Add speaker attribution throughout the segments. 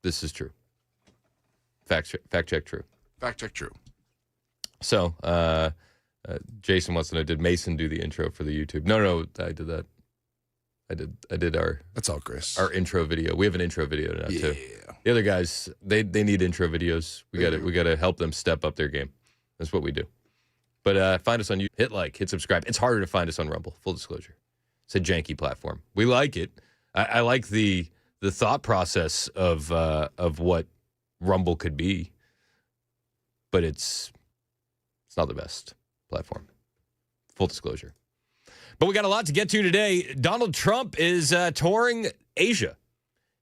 Speaker 1: This is true. Fact check true.
Speaker 2: Fact check true.
Speaker 1: So, Jason wants to know, did Mason do the intro for the YouTube? No, I did that. I did our...
Speaker 2: That's all, Chris.
Speaker 1: Our intro video. We have an intro video now, too.
Speaker 2: Yeah.
Speaker 1: The other guys, they need intro videos. We got to help them step up their game. That's what we do. But find us on YouTube. Hit like, hit subscribe. It's harder to find us on Rumble, full disclosure. It's a janky platform. We like it. I like the thought process of what Rumble could be, but it's not the best platform. Full disclosure. But we got a lot to get to today. Donald Trump is touring Asia.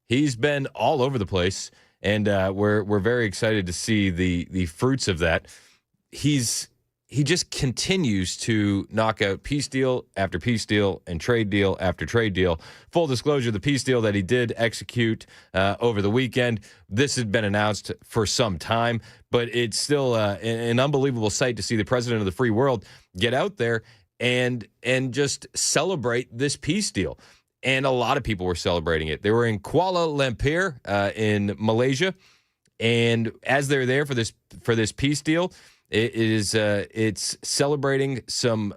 Speaker 1: He's been all over the place, and we're very excited to see the fruits of that. He just continues to knock out peace deal after peace deal and trade deal after trade deal. Full disclosure, the peace deal that he did execute over the weekend, this had been announced for some time, but it's still an unbelievable sight to see the president of the free world get out there and just celebrate this peace deal. And a lot of people were celebrating it. They were in Kuala Lumpur in Malaysia, and as they're there for this peace deal, it's celebrating some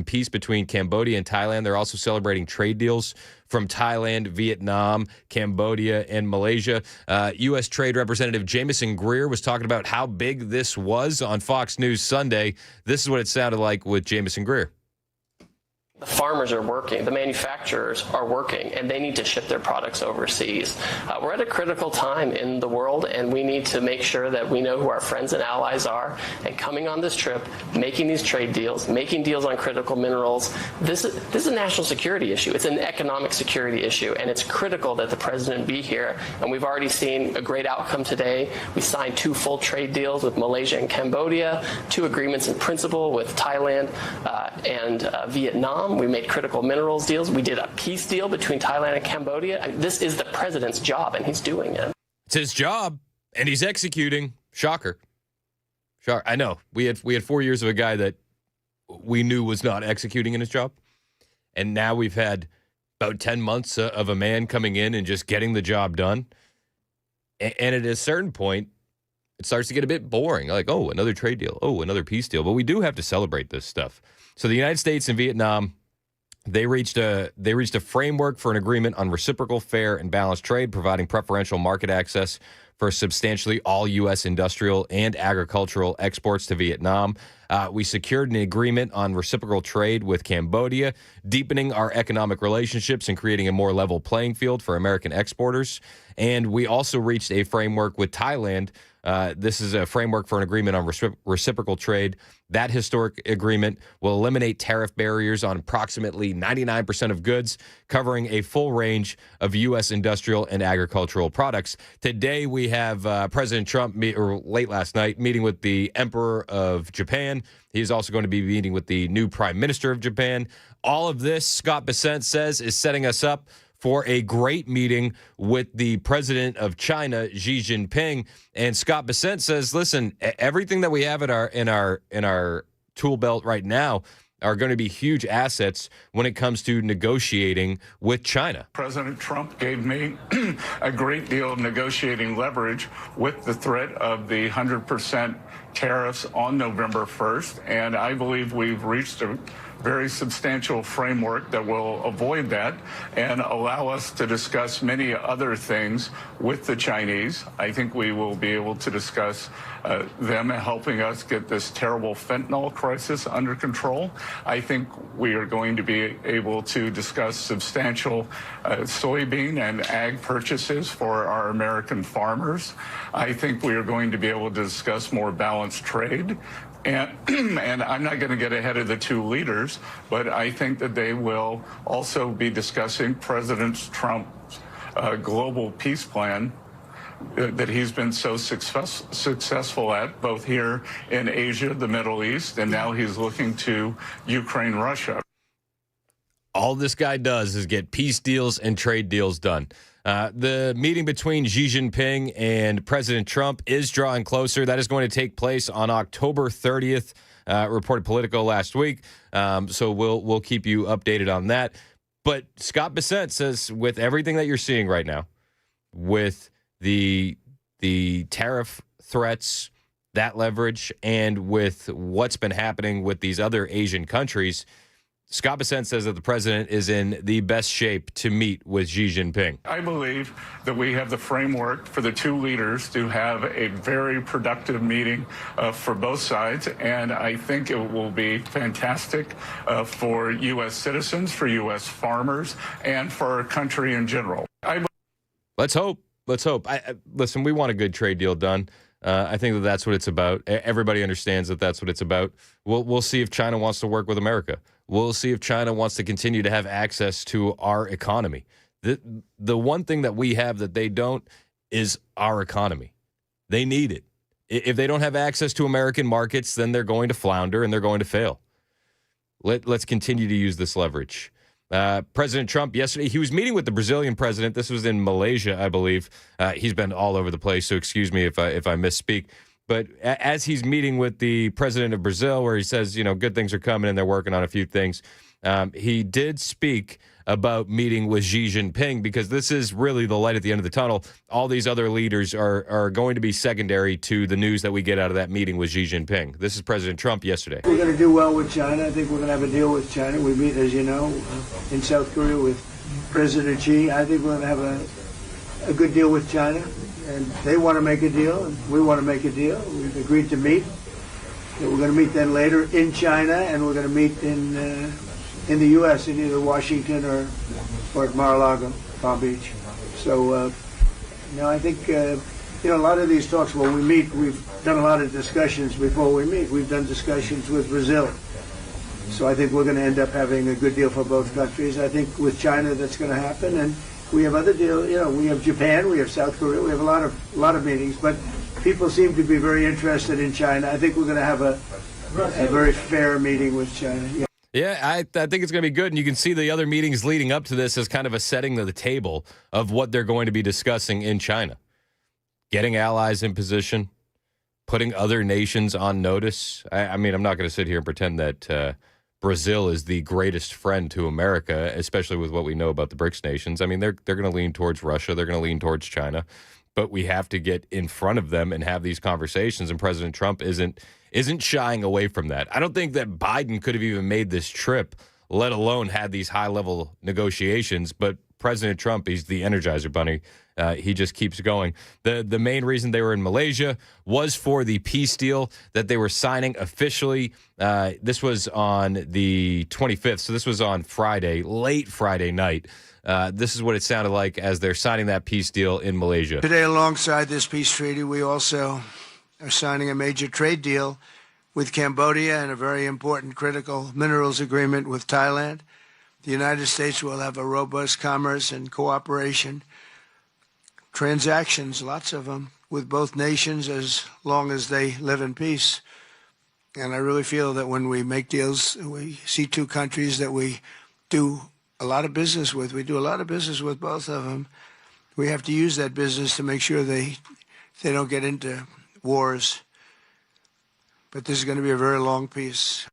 Speaker 1: peace between Cambodia and Thailand. They're also celebrating trade deals from Thailand, Vietnam, Cambodia, and Malaysia. U.S. Trade Representative Jamieson Greer was talking about how big this was on Fox News Sunday. This is what it sounded like with Jamieson Greer.
Speaker 3: The farmers are working, the manufacturers are working, and they need to ship their products overseas. We're at a critical time in the world, and we need to make sure that we know who our friends and allies are. And coming on this trip, making these trade deals, making deals on critical minerals, this is a national security issue. It's an economic security issue, and it's critical that the president be here. And we've already seen a great outcome today. We signed 2 full trade deals with Malaysia and Cambodia, 2 agreements in principle with Thailand and Vietnam. We made critical minerals deals. We did a peace deal between Thailand and Cambodia. I mean, this is the president's job, and he's doing it.
Speaker 1: It's his job, and he's executing. Shocker. I know. We had 4 years of a guy that we knew was not executing in his job, and now we've had about 10 months of a man coming in and just getting the job done. And at a certain point, it starts to get a bit boring. Like, oh, another trade deal. Oh, another peace deal. But we do have to celebrate this stuff. So the United States and Vietnam, they reached a framework for an agreement on reciprocal, fair, and balanced trade, providing preferential market access for substantially all U.S. industrial and agricultural exports to Vietnam. We secured an agreement on reciprocal trade with Cambodia, deepening our economic relationships and creating a more level playing field for American exporters. And we also reached a framework with Thailand. This is a framework for an agreement on reciprocal trade. That historic agreement will eliminate tariff barriers on approximately 99% of goods, covering a full range of U.S. industrial and agricultural products. Today, we have President Trump, late last night, meeting with the Emperor of Japan. He's also going to be meeting with the new Prime Minister of Japan. All of this, Scott Bessent says, is setting us up for a great meeting with the president of China, Xi Jinping. And Scott Bessent says, listen, everything that we have in our tool belt right now are going to be huge assets when it comes to negotiating with China.
Speaker 4: President Trump gave me a great deal of negotiating leverage with the threat of the 100% tariffs on November 1st, and I believe we've reached a very substantial framework that will avoid that and allow us to discuss many other things with the Chinese. I think we will be able to discuss them helping us get this terrible fentanyl crisis under control. I think we are going to be able to discuss substantial soybean and ag purchases for our American farmers. I think we are going to be able to discuss more balanced trade. And I'm not going to get ahead of the 2 leaders, but I think that they will also be discussing President Trump's global peace plan that he's been so successful at, both here in Asia, the Middle East, and now he's looking to Ukraine, Russia.
Speaker 1: All this guy does is get peace deals and trade deals done. The meeting between Xi Jinping and President Trump is drawing closer. That is going to take place on October 30th, reported Politico last week. So we'll keep you updated on that. But Scott Bessent says with everything that you're seeing right now, with the tariff threats, that leverage, and with what's been happening with these other Asian countries, Scott Bessent says that the president is in the best shape to meet with Xi Jinping.
Speaker 4: I believe that we have the framework for the two leaders to have a very productive meeting for both sides, and I think it will be fantastic for U.S. citizens, for U.S. farmers, and for our country in general.
Speaker 1: Let's hope. Let's hope. Listen, we want a good trade deal done. I think that that's what it's about. Everybody understands that that's what it's about. We'll see if China wants to work with America. We'll see if China wants to continue to have access to our economy. The one thing that we have that they don't is our economy. They need it. If they don't have access to American markets, then they're going to flounder and they're going to fail. Let's continue to use this leverage. President Trump, yesterday, he was meeting with the Brazilian president. This was in Malaysia, I believe. He's been all over the place, so excuse me if I misspeak. But as he's meeting with the president of Brazil, where he says, good things are coming and they're working on a few things, he did speak about meeting with Xi Jinping, because this is really the light at the end of the tunnel. All these other leaders are going to be secondary to the news that we get out of that meeting with Xi Jinping. This is President Trump yesterday.
Speaker 2: We're going to do well with China. I think we're going to have a deal with China. We meet, as you know, in South Korea with President Xi. I think we're going to have a good deal with China. And they want to make a deal, and we want to make a deal. We've agreed to meet. We're going to meet then later in China, and we're going to meet in the U.S. in either Washington or at Mar-a-Lago, Palm Beach. So, I think a lot of these talks when we meet, we've done a lot of discussions before we meet. We've done discussions with Brazil. So I think we're going to end up having a good deal for both countries. I think with China that's going to happen, and we have other deals. We have Japan, we have South Korea, we have a lot of meetings, but people seem to be very interested in China. I think we're going to have a very fair meeting with China.
Speaker 1: Yeah, I think it's going to be good, and you can see the other meetings leading up to this as kind of a setting of the table of what they're going to be discussing in China. Getting allies in position, putting other nations on notice. I mean, I'm not going to sit here and pretend that Brazil is the greatest friend to America, especially with what we know about the BRICS nations. I mean, they're going to lean towards Russia. They're going to lean towards China. But we have to get in front of them and have these conversations, and President Trump isn't shying away from that. I don't think that Biden could have even made this trip, let alone had these high-level negotiations, but President Trump, he's the Energizer Bunny. He just keeps going. The main reason they were in Malaysia was for the peace deal that they were signing officially. This was on the 25th, so this was on Friday, late Friday night. This is what it sounded like as they're signing that peace deal in Malaysia.
Speaker 2: Today, alongside this peace treaty, we also are signing a major trade deal with Cambodia and a very important critical minerals agreement with Thailand. The United States will have a robust commerce and cooperation transactions, lots of them, with both nations as long as they live in peace. And I really feel that when we make deals, we see two countries that we do a lot of business with. We do a lot of business with both of them. We have to use that business to make sure they don't get into wars. But this is going to be a very long peace.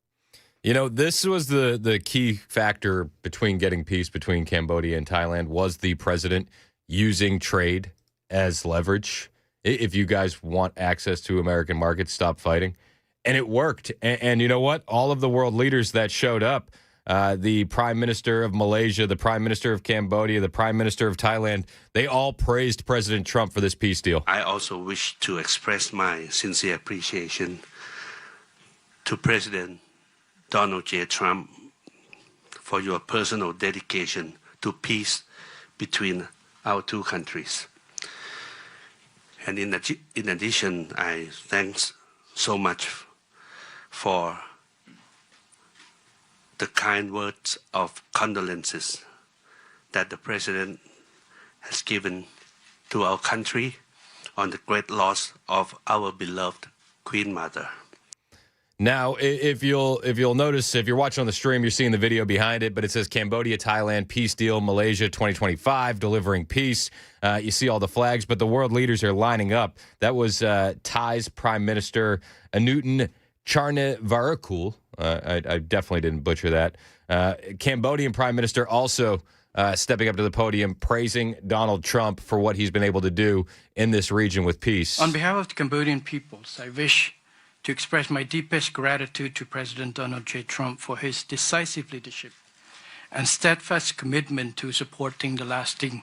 Speaker 1: This was the key factor between getting peace between Cambodia and Thailand was the president using trade as leverage. If you guys want access to American markets, stop fighting. And it worked. And you know what? All of the world leaders that showed up, the Prime Minister of Malaysia, the Prime Minister of Cambodia, the Prime Minister of Thailand, they all praised President Trump for this peace deal.
Speaker 5: I also wish to express my sincere appreciation to President Donald J. Trump for your personal dedication to peace between our two countries. And in addition, I thanks so much for the kind words of condolences that the President has given to our country on the great loss of our beloved Queen Mother.
Speaker 1: Now, if you'll notice, if you're watching on the stream, you're seeing the video behind it, but it says Cambodia, Thailand, peace deal, Malaysia 2025, delivering peace. You see all the flags, but the world leaders are lining up. That was Thai's Prime Minister, Anutin Charnvirakul. I definitely didn't butcher that. Cambodian Prime Minister also stepping up to the podium, praising Donald Trump for what he's been able to do in this region with peace.
Speaker 6: On behalf of the Cambodian peoples, I wish to express my deepest gratitude to President Donald J. Trump for his decisive leadership and steadfast commitment to supporting the lasting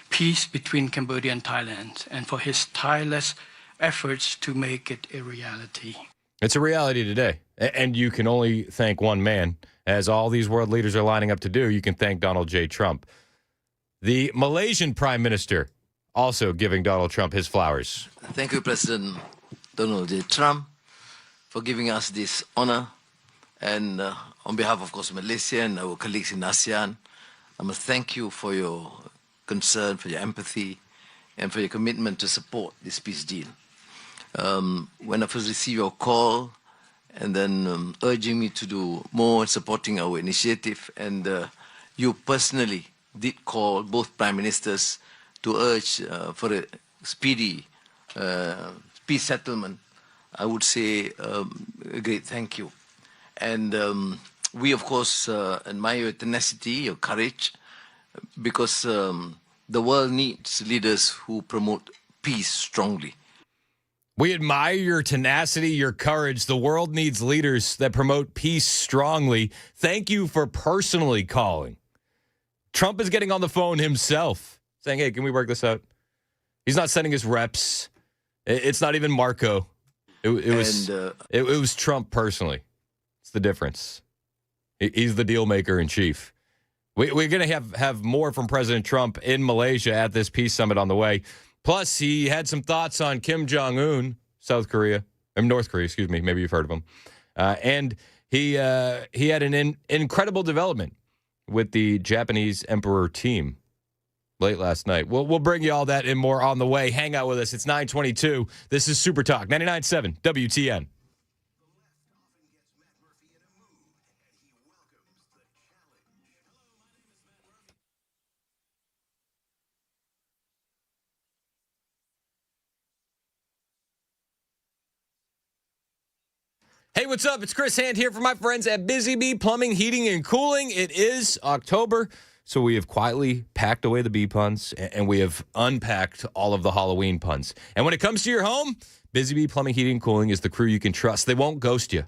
Speaker 6: peace between Cambodia and Thailand, and for his tireless efforts to make it a reality.
Speaker 1: It's a reality today, and you can only thank one man. As all these world leaders are lining up to do, you can thank Donald J. Trump. The Malaysian Prime Minister also giving Donald Trump his flowers.
Speaker 7: Thank you, President Donald J. Trump, for giving us this honor. And on behalf, of course, Malaysia and our colleagues in ASEAN, I must thank you for your concern, for your empathy, and for your commitment to support this peace deal. When I first received your call, and then urging me to do more, supporting our initiative, and you personally did call both prime ministers to urge for a speedy peace settlement, I would say a great thank you. And we, of course, admire your tenacity, your courage, because the world needs leaders who promote peace strongly.
Speaker 1: We admire your tenacity, your courage. The world needs leaders that promote peace strongly. Thank you for personally calling. Trump is getting on the phone himself, saying, hey, can we work this out? He's not sending his reps. It's not even Marco. It was Trump personally. It's the difference. He's the deal maker in chief. We're going to have more from President Trump in Malaysia at this peace summit on the way. Plus, he had some thoughts on Kim Jong-un, North Korea, excuse me. Maybe you've heard of him. And he had an incredible development with the Japanese Emperor team late last night. We'll bring you all that and more on the way. Hang out with us. It's 9:22. This is Super Talk 99.7 WTN. Hey, what's up? It's Chris Hand here for my friends at Busy Bee Plumbing, Heating, and Cooling. It is October, so we have quietly packed away the bee puns, and we have unpacked all of the Halloween puns. And when it comes to your home, Busy Bee Plumbing, Heating, and Cooling is the crew you can trust. They won't ghost you.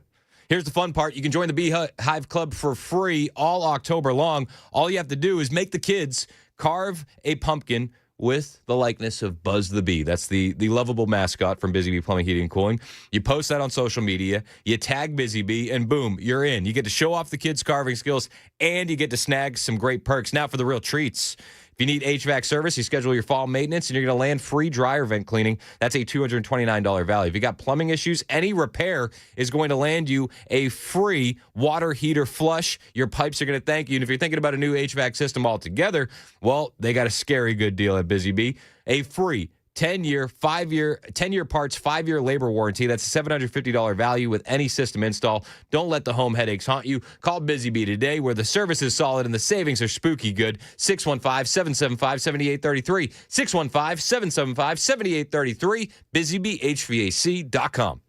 Speaker 1: Here's the fun part. You can join the Beehive Club for free all October long. All you have to do is make the kids carve a pumpkin with the likeness of Buzz the Bee. That's the lovable mascot from Busy Bee Plumbing, Heating, and Cooling. You post that on social media, you tag Busy Bee, and boom, you're in. You get to show off the kids' carving skills, and you get to snag some great perks. Now for the real treats. If you need HVAC service, you schedule your fall maintenance, and you're going to land free dryer vent cleaning. That's a $229 value. If you got plumbing issues, any repair is going to land you a free water heater flush. Your pipes are going to thank you. And if you're thinking about a new HVAC system altogether, well, they got a scary good deal at Busy Bee. A free 10-year parts, 5-year labor warranty. That's a $750 value with any system install. Don't let the home headaches haunt you. Call Busy Bee today, where the service is solid and the savings are spooky good. 615-775-7833. 615-775-7833. BusyBeeHVAC.com.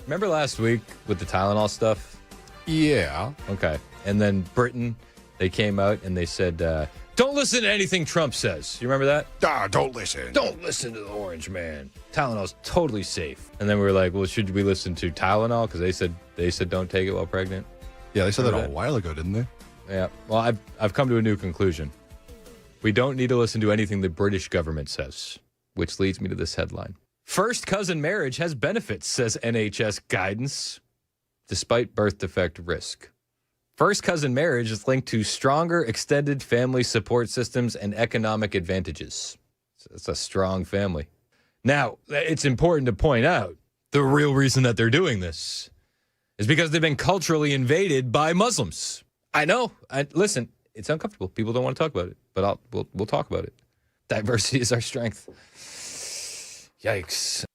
Speaker 1: Remember last week with the Tylenol stuff?
Speaker 8: Yeah.
Speaker 1: Okay. And then Britain, they came out and they said, don't listen to anything Trump says. You remember that?
Speaker 8: Don't listen.
Speaker 1: Don't listen to the orange man. Tylenol's totally safe. And then we were like, well, should we listen to Tylenol? Because they said don't take it while pregnant.
Speaker 8: Yeah, they said that a
Speaker 1: Remember that?
Speaker 8: while ago, didn't they?
Speaker 1: Yeah. Well, I've come to a new conclusion. We don't need to listen to anything the British government says, which leads me to this headline. First cousin marriage has benefits, says NHS guidance, despite birth defect risk. First cousin marriage is linked to stronger extended family support systems and economic advantages. It's a strong family. Now, it's important to point out the real reason that they're doing this is because they've been culturally invaded by Muslims. I know. Listen, it's uncomfortable. People don't want to talk about it, but we'll talk about it. Diversity is our strength. Yikes.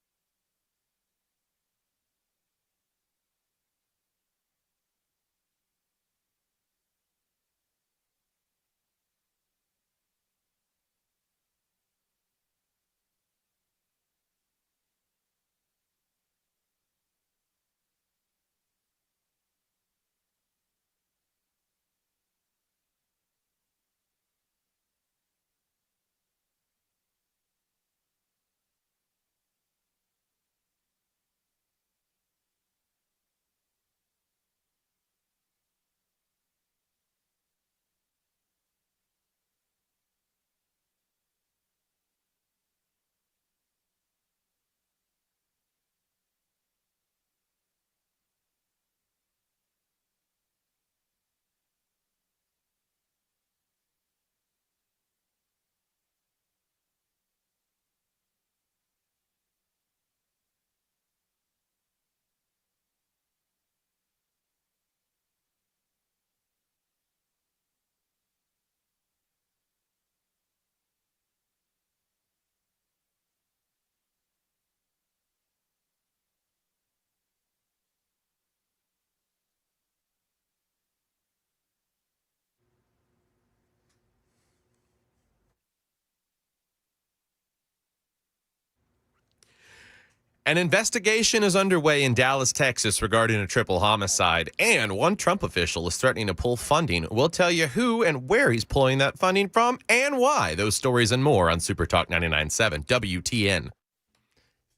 Speaker 9: An investigation is underway in Dallas, Texas regarding a triple homicide, and one Trump official is threatening to pull funding. We'll tell you who and where he's pulling that funding from and why. Those stories and more on Super Talk 99.7 WTN.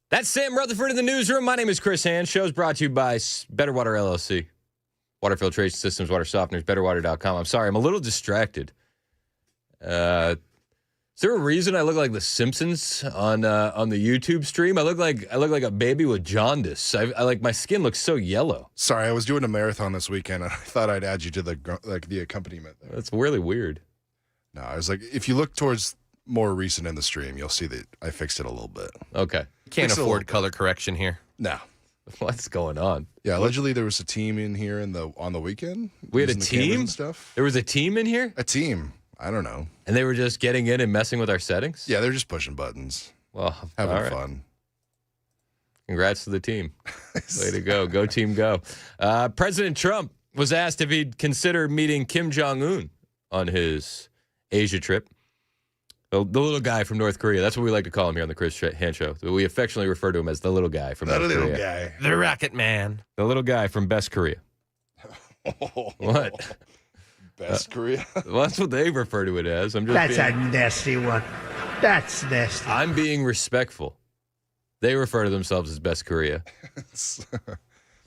Speaker 1: That's Sam Rutherford in the newsroom. My name is Chris Hand. Show's brought to you by Better Water LLC. Water filtration systems, water softeners, betterwater.com. I'm sorry, I'm a little distracted. Is there a reason I look like The Simpsons on the YouTube stream? I look like a baby with jaundice. I like my skin looks so yellow.
Speaker 8: Sorry, I was doing a marathon this weekend, and I thought I'd add you to the accompaniment there.
Speaker 1: That's really weird.
Speaker 8: No, I was like, if you look towards more recent in the stream, you'll see that I fixed it a little bit.
Speaker 1: Okay.
Speaker 9: Can't
Speaker 8: Fix it a
Speaker 9: afford
Speaker 8: little
Speaker 9: color correction here.
Speaker 8: No.
Speaker 1: What's going on?
Speaker 8: Yeah, allegedly there was a team in here on the weekend.
Speaker 1: We had a
Speaker 8: using the cameras
Speaker 1: team?
Speaker 8: and stuff.
Speaker 1: There was a team in here?
Speaker 8: A team. I don't know.
Speaker 1: And they were just getting in and messing with our settings?
Speaker 8: Yeah, they're just pushing buttons,
Speaker 1: Well,
Speaker 8: having
Speaker 1: all right.
Speaker 8: fun.
Speaker 1: Congrats to the team. Way to go. Go team go. President Trump was asked if he'd consider meeting Kim Jong-un on his Asia trip. The little guy from North Korea. That's what we like to call him here on the Chris Hand Show. We affectionately refer to him as the little guy from
Speaker 8: That
Speaker 1: North
Speaker 8: little
Speaker 1: Korea.
Speaker 8: guy.
Speaker 9: The Rocket Man.
Speaker 1: The little guy from Best Korea. What?
Speaker 8: Best Korea.
Speaker 1: Well, that's what they refer to it as. I'm just
Speaker 2: nasty one. That's nasty.
Speaker 1: I'm being respectful. They refer to themselves as Best Korea.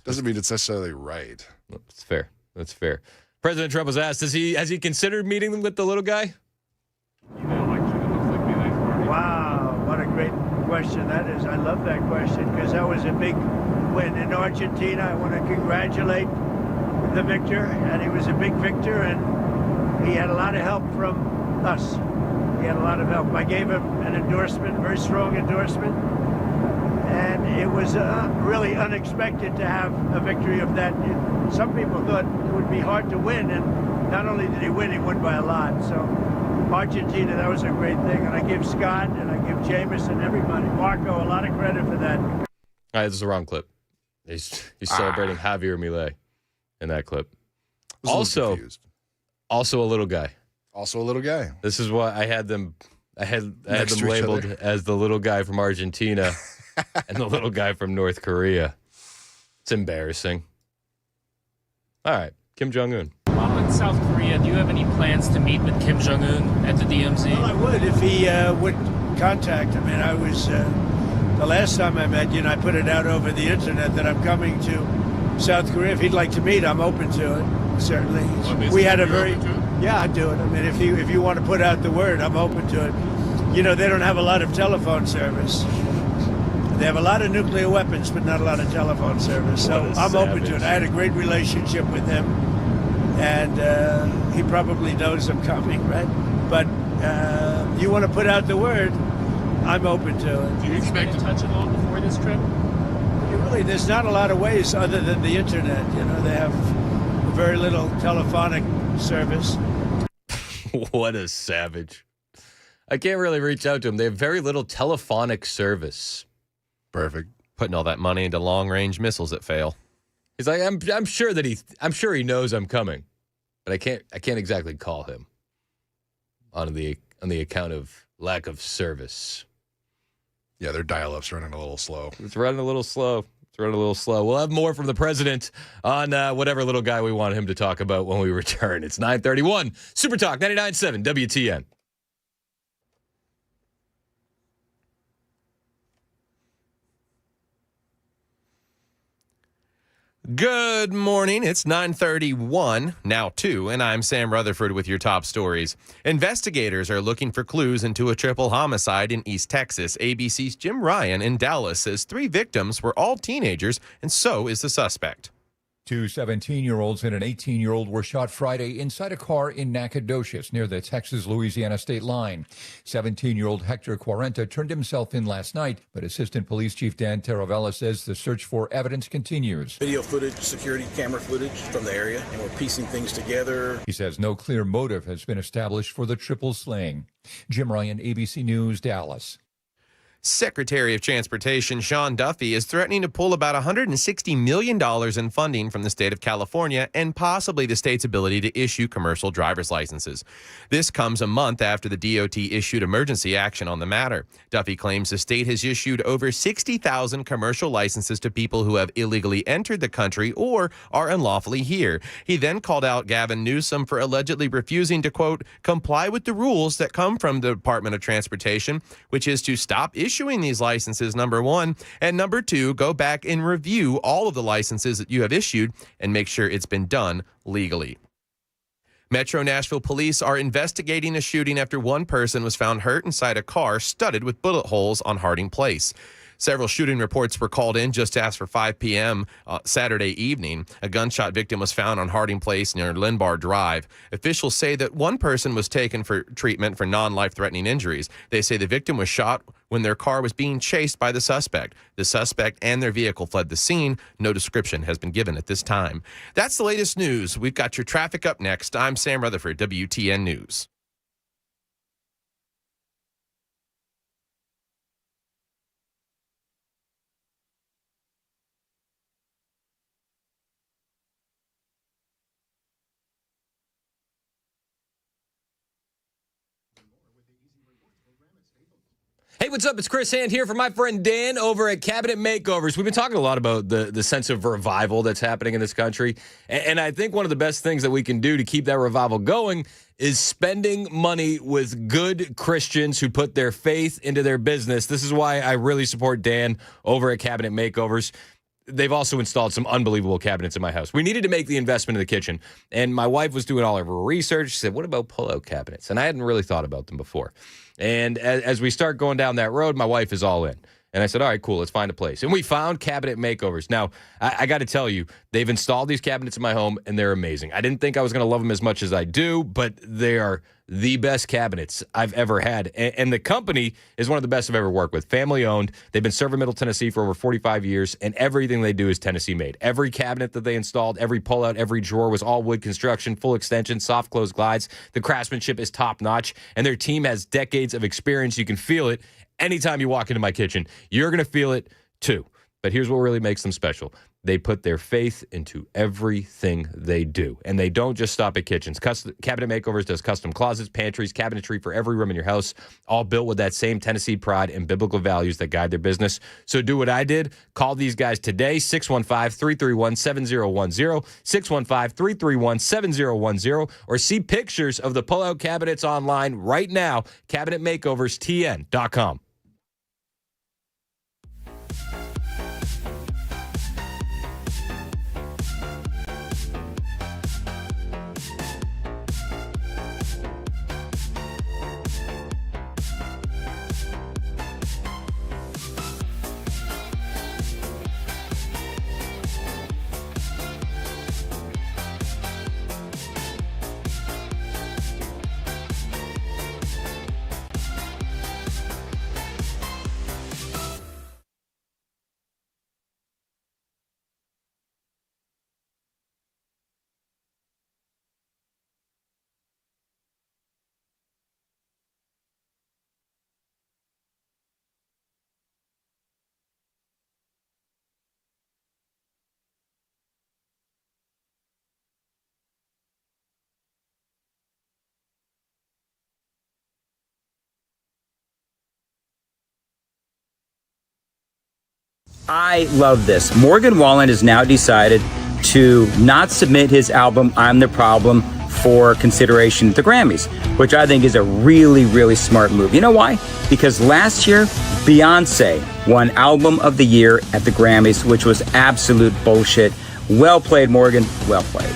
Speaker 8: Doesn't mean it's necessarily right.
Speaker 1: That's fair. That's fair. President Trump was asked, has he considered meeting with the little guy?
Speaker 2: Wow, what a great question that is. I love that question because that was a big win in Argentina. I want to congratulate the victor, and he was a big victor, and he had a lot of help from us. He had a lot of help. I gave him an endorsement, very strong endorsement, and it was really unexpected to have a victory of that. Some people thought it would be hard to win, and not only did he won by a lot. So Argentina, that was a great thing, and I give Scott and I give Jameis and everybody, Marco, a lot of credit for that.
Speaker 1: All right, this is the wrong clip. He's celebrating Javier Milei in that clip.
Speaker 8: I was a little confused.
Speaker 1: Also a little guy.
Speaker 8: Also a little guy.
Speaker 1: This is why I had them. I had
Speaker 8: Next
Speaker 1: them
Speaker 8: to each
Speaker 1: labeled
Speaker 8: other.
Speaker 1: as the little guy from Argentina and the little guy from North Korea. It's embarrassing. All right, Kim Jong-un.
Speaker 10: While in South Korea, do you have any plans to meet with Kim Jong-un at the DMZ?
Speaker 2: Well, I would if he would contact. I mean, I was the last time I met you, and I put it out over the internet that I'm coming to South Korea. If he'd like to meet, I'm open to it. Certainly, we had a very I'd do it. I mean, if you want to put out the word, I'm open to it. You know, they don't have a lot of telephone service. They have a lot of nuclear weapons, but not a lot of telephone service. So I'm open to it. I had a great relationship with him, and he probably knows I'm coming, right? But you want to put out the word, I'm open to it.
Speaker 10: Do you expect to touch at all before this trip?
Speaker 2: Really, there's not a lot of ways other than the internet. You know, they have very little telephonic service.
Speaker 1: What a savage. I can't really reach out to him. They have very little telephonic service.
Speaker 8: Perfect.
Speaker 9: Putting all that money into long-range missiles that fail.
Speaker 1: He's like, I'm sure he knows I'm coming, but I can't exactly call him on the account of lack of service.
Speaker 8: Yeah, their dial-up's running a little slow.
Speaker 1: It's running a little slow. We'll have more from the president on whatever little guy we want him to talk about when we return. It's 9:31. Super Talk 99.7 WTN.
Speaker 9: Good morning. It's 9:31, now 2, and I'm Sam Rutherford with your top stories. Investigators are looking for clues into a triple homicide in East Texas. ABC's Jim Ryan in Dallas says 3 victims were all teenagers, and so is the suspect.
Speaker 11: 2 17-year-olds and an 18-year-old were shot Friday inside a car in Nacogdoches near the Texas-Louisiana state line. 17-year-old Hector Quarenta turned himself in last night, but Assistant Police Chief Dan Taravella says the search for evidence continues.
Speaker 12: Video footage, security camera footage from the area, and we're piecing things together.
Speaker 11: He says no clear motive has been established for the triple slaying. Jim Ryan, ABC News, Dallas.
Speaker 9: Secretary of Transportation Sean Duffy is threatening to pull about $160 million in funding from the state of California and possibly the state's ability to issue commercial driver's licenses. This comes a month after the DOT issued emergency action on the matter. Duffy claims the state has issued over 60,000 commercial licenses to people who have illegally entered the country or are unlawfully here. He then called out Gavin Newsom for allegedly refusing to, quote, comply with the rules that come from the Department of Transportation, which is to stop issuing these licenses, number 1, and number 2, go back and review all of the licenses that you have issued and make sure it's been done legally. Metro Nashville police are investigating a shooting after one person was found hurt inside a car studded with bullet holes on Harding Place. Several shooting reports were called in just after 5 p.m. Saturday evening. A gunshot victim was found on Harding Place near Linbar Drive. Officials say that one person was taken for treatment for non-life-threatening injuries. They say the victim was shot when their car was being chased by the suspect. The suspect and their vehicle fled the scene. No description has been given at this time. That's the latest news. We've got your traffic up next. I'm Sam Rutherford, WTN News.
Speaker 1: Hey, what's up? It's Chris Hand here for my friend Dan over at Cabinet Makeovers. We've been talking a lot about the sense of revival that's happening in this country. And I think one of the best things that we can do to keep that revival going is spending money with good Christians who put their faith into their business. This is why I really support Dan over at Cabinet Makeovers. They've also installed some unbelievable cabinets in my house. We needed to make the investment in the kitchen, and my wife was doing all of her research. She said, what about pull-out cabinets? And I hadn't really thought about them before. And as we start going down that road, my wife is all in. And I said, all right, cool, let's find a place. And we found Cabinet Makeovers. Now, I got to tell you, they've installed these cabinets in my home, and they're amazing. I didn't think I was going to love them as much as I do, but they are the best cabinets I've ever had. And the company is one of the best I've ever worked with. Family-owned. They've been serving Middle Tennessee for over 45 years, and everything they do is Tennessee-made. Every cabinet that they installed, every pull-out, every drawer was all wood construction, full extension, soft-close glides. The craftsmanship is top-notch, and their team has decades of experience. You can feel it. Anytime you walk into my kitchen, you're going to feel it too. But here's what really makes them special. They put their faith into everything they do. And they don't just stop at kitchens. Cabinet Makeovers does custom closets, pantries, cabinetry for every room in your house, all built with that same Tennessee pride and biblical values that guide their business. So do what I did. Call these guys today, 615-331-7010, 615-331-7010, or see pictures of the pull-out cabinets online right now, cabinetmakeoverstn.com.
Speaker 13: I love this. Morgan Wallen has now decided to not submit his album, I'm the Problem, for consideration at the Grammys, which I think is a really, really smart move. You know why? Because last year, Beyonce won Album of the Year at the Grammys, which was absolute bullshit. Well played, Morgan. Well played.